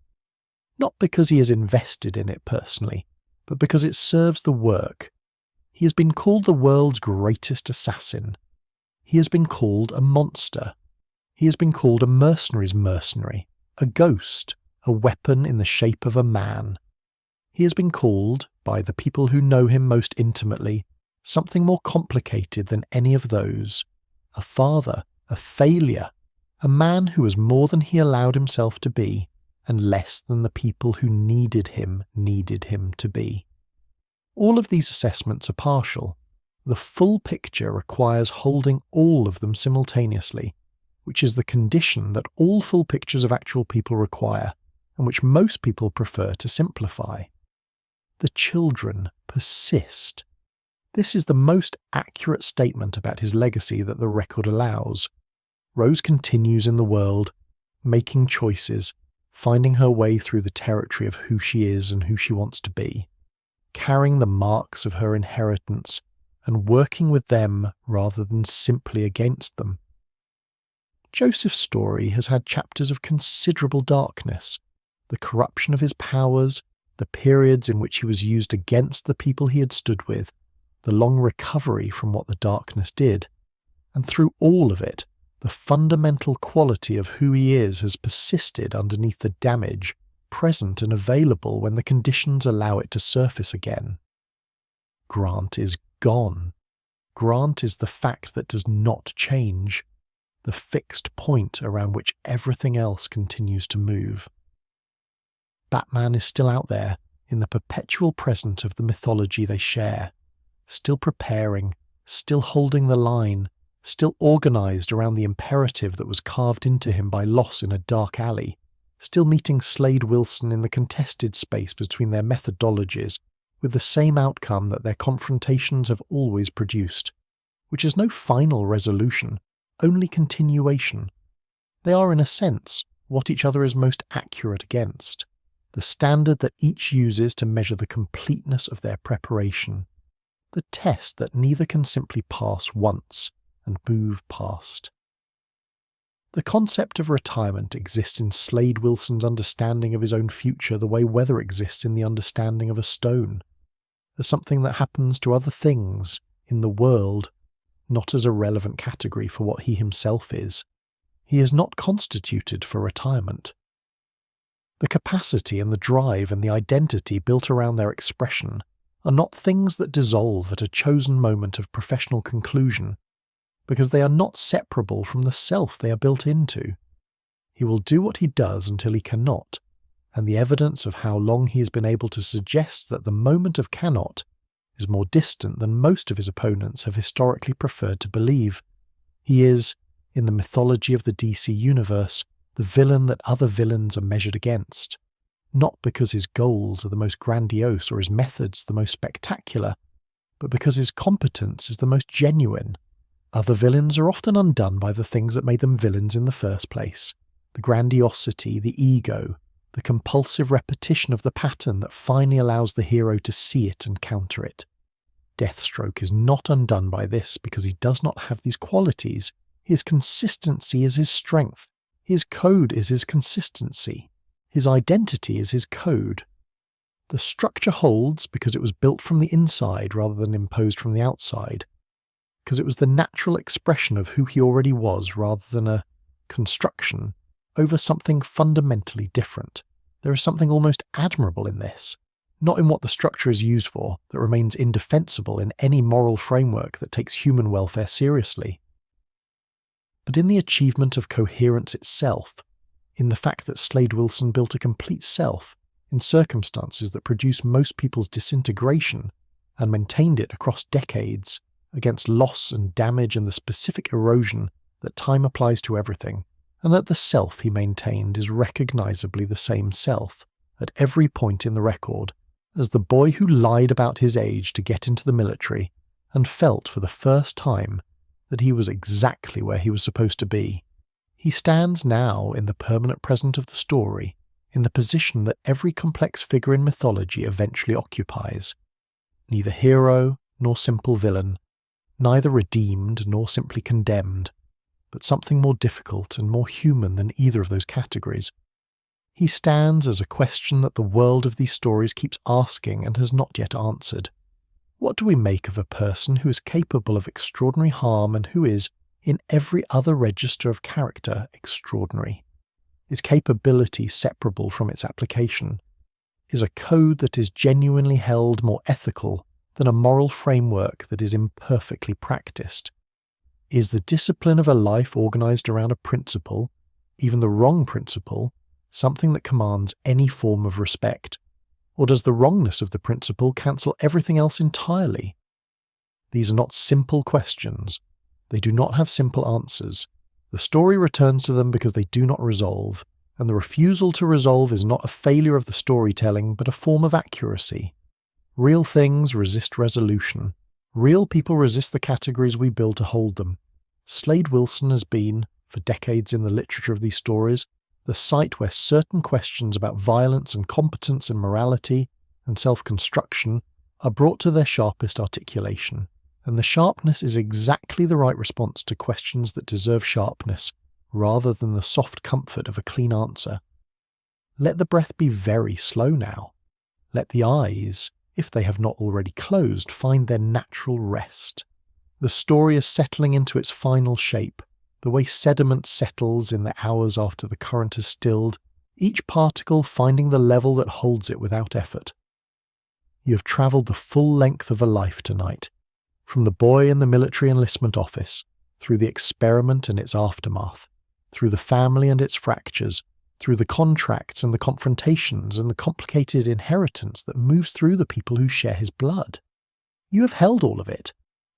Not because he is invested in it personally, but because it serves the work. He has been called the world's greatest assassin. He has been called a monster. He has been called a mercenary's mercenary, a ghost, a weapon in the shape of a man. He has been called, by the people who know him most intimately, something more complicated than any of those. A father, a failure, a man who was more than he allowed himself to be, and less than the people who needed him to be. All of these assessments are partial. The full picture requires holding all of them simultaneously, which is the condition that all full pictures of actual people require, and which most people prefer to simplify. The children persist. This is the most accurate statement about his legacy that the record allows. Rose continues in the world, making choices, finding her way through the territory of who she is and who she wants to be, carrying the marks of her inheritance and working with them rather than simply against them. Joseph's story has had chapters of considerable darkness, the corruption of his powers, the periods in which he was used against the people he had stood with, the long recovery from what the darkness did, and through all of it, the fundamental quality of who he is has persisted underneath the damage, present and available when the conditions allow it to surface again. Grant is gone. Grant is the fact that does not change, the fixed point around which everything else continues to move. Batman is still out there, in the perpetual present of the mythology they share, still preparing, still holding the line, still organised around the imperative that was carved into him by loss in a dark alley, still meeting Slade Wilson in the contested space between their methodologies, with the same outcome that their confrontations have always produced, which is no final resolution, only continuation. They are, in a sense, what each other is most accurate against, the standard that each uses to measure the completeness of their preparation, the test that neither can simply pass once and move past. The concept of retirement exists in Slade Wilson's understanding of his own future the way weather exists in the understanding of a stone, as something that happens to other things in the world, not as a relevant category for what he himself is. He is not constituted for retirement. The capacity and the drive and the identity built around their expression are not things that dissolve at a chosen moment of professional conclusion, because they are not separable from the self they are built into. He will do what he does until he cannot, and the evidence of how long he has been able to suggest that the moment of cannot is more distant than most of his opponents have historically preferred to believe. He is, in the mythology of the DC universe, the villain that other villains are measured against, not because his goals are the most grandiose or his methods the most spectacular, but because his competence is the most genuine. Other villains are often undone by the things that made them villains in the first place, the grandiosity, the ego, the compulsive repetition of the pattern that finally allows the hero to see it and counter it. Deathstroke is not undone by this because he does not have these qualities. His consistency is his strength. His code is his consistency. His identity is his code. The structure holds because it was built from the inside rather than imposed from the outside, because it was the natural expression of who he already was rather than a construction over something fundamentally different. There is something almost admirable in this, not in what the structure is used for, that remains indefensible in any moral framework that takes human welfare seriously, but in the achievement of coherence itself, in the fact that Slade Wilson built a complete self in circumstances that produce most people's disintegration and maintained it across decades against loss and damage and the specific erosion that time applies to everything, and that the self he maintained is recognizably the same self at every point in the record as the boy who lied about his age to get into the military and felt for the first time that he was exactly where he was supposed to be. He stands now in the permanent present of the story, in the position that every complex figure in mythology eventually occupies. Neither hero nor simple villain, neither redeemed nor simply condemned, but something more difficult and more human than either of those categories. He stands as a question that the world of these stories keeps asking and has not yet answered. What do we make of a person who is capable of extraordinary harm and who is, in every other register of character, extraordinary? Is capability separable from its application? Is a code that is genuinely held more ethical than a moral framework that is imperfectly practiced? Is the discipline of a life organized around a principle, even the wrong principle, something that commands any form of respect? Or does the wrongness of the principle cancel everything else entirely? These are not simple questions. They do not have simple answers. The story returns to them because they do not resolve, and the refusal to resolve is not a failure of the storytelling, but a form of accuracy. Real things resist resolution. Real people resist the categories we build to hold them. Slade Wilson has been, for decades in the literature of these stories, the site where certain questions about violence and competence and morality and self-construction are brought to their sharpest articulation, and the sharpness is exactly the right response to questions that deserve sharpness, rather than the soft comfort of a clean answer. Let the breath be very slow now. Let the eyes, if they have not already closed, find their natural rest. The story is settling into its final shape, the way sediment settles in the hours after the current has stilled, each particle finding the level that holds it without effort. You have travelled the full length of a life tonight, from the boy in the military enlistment office, through the experiment and its aftermath, through the family and its fractures, through the contracts and the confrontations and the complicated inheritance that moves through the people who share his blood. You have held all of it,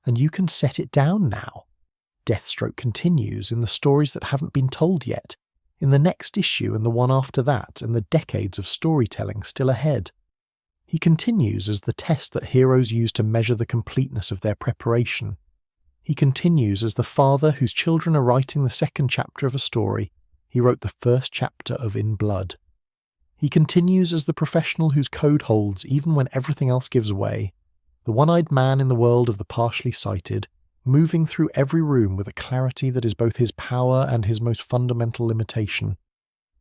and you can set it down now. Deathstroke continues in the stories that haven't been told yet, in the next issue and the one after that, and the decades of storytelling still ahead. He continues as the test that heroes use to measure the completeness of their preparation. He continues as the father whose children are writing the second chapter of a story he wrote the first chapter of In Blood. He continues as the professional whose code holds even when everything else gives way, the one-eyed man in the world of the partially sighted, moving through every room with a clarity that is both his power and his most fundamental limitation.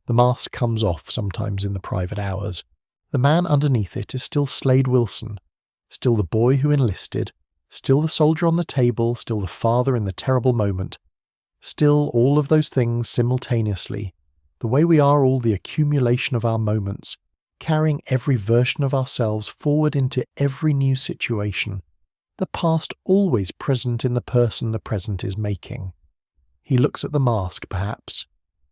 The mask comes off sometimes in the private hours. The man underneath it is still Slade Wilson, still the boy who enlisted, still the soldier on the table, still the father in the terrible moment, still all of those things simultaneously, the way we are all the accumulation of our moments, carrying every version of ourselves forward into every new situation, the past always present in the person the present is making. He looks at the mask, perhaps.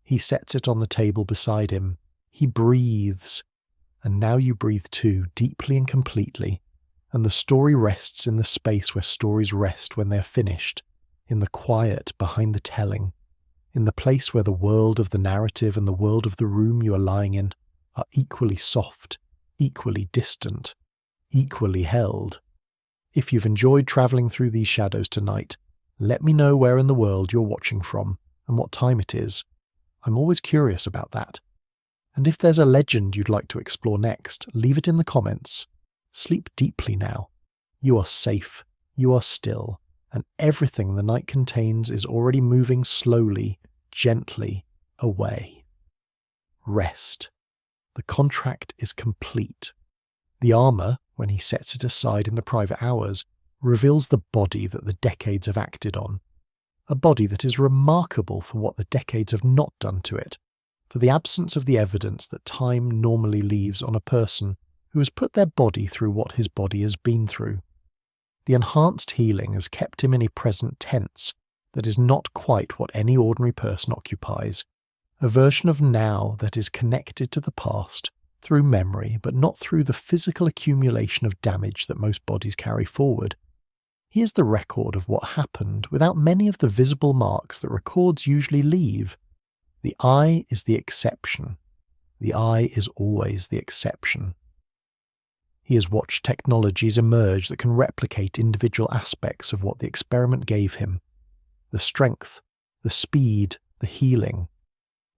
He sets it on the table beside him. He breathes. And now you breathe too, deeply and completely, and the story rests in the space where stories rest when they are finished, in the quiet behind the telling, in the place where the world of the narrative and the world of the room you are lying in are equally soft, equally distant, equally held. If you've enjoyed travelling through these shadows tonight, let me know where in the world you're watching from and what time it is. I'm always curious about that. And if there's a legend you'd like to explore next, leave it in the comments. Sleep deeply now. You are safe, you are still, and everything the night contains is already moving slowly, gently away. Rest. The contract is complete. The armour, when he sets it aside in the private hours, reveals the body that the decades have acted on. A body that is remarkable for what the decades have not done to it, for the absence of the evidence that time normally leaves on a person who has put their body through what his body has been through. The enhanced healing has kept him in a present tense that is not quite what any ordinary person occupies, a version of now that is connected to the past through memory but not through the physical accumulation of damage that most bodies carry forward. He is the record of what happened without many of the visible marks that records usually leave. The eye is the exception. The eye is always the exception. He has watched technologies emerge that can replicate individual aspects of what the experiment gave him. The strength, the speed, the healing.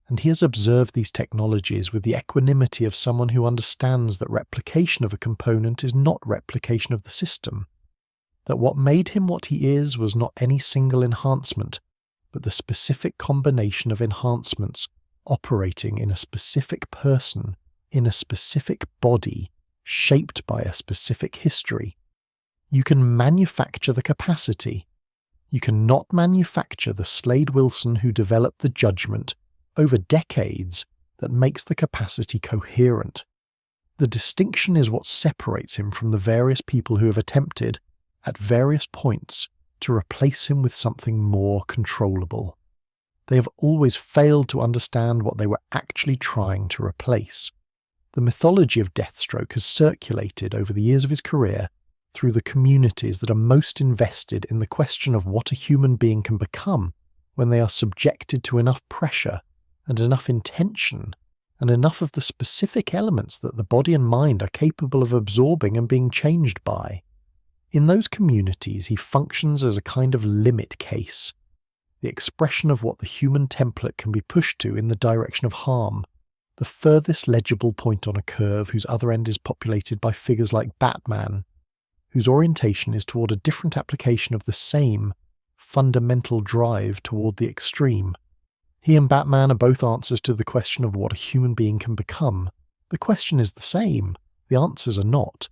And he has observed these technologies with the equanimity of someone who understands that replication of a component is not replication of the system. That what made him what he is was not any single enhancement, but the specific combination of enhancements operating in a specific person, in a specific body, shaped by a specific history. You can manufacture the capacity. You cannot manufacture the Slade Wilson who developed the judgment over decades that makes the capacity coherent. The distinction is what separates him from the various people who have attempted, at various points, to replace him with something more controllable. They have always failed to understand what they were actually trying to replace. The mythology of Deathstroke has circulated over the years of his career through the communities that are most invested in the question of what a human being can become when they are subjected to enough pressure and enough intention and enough of the specific elements that the body and mind are capable of absorbing and being changed by. In those communities, he functions as a kind of limit case, the expression of what the human template can be pushed to in the direction of harm, the furthest legible point on a curve whose other end is populated by figures like Batman, whose orientation is toward a different application of the same fundamental drive toward the extreme. He and Batman are both answers to the question of what a human being can become. The question is the same. The answers are not.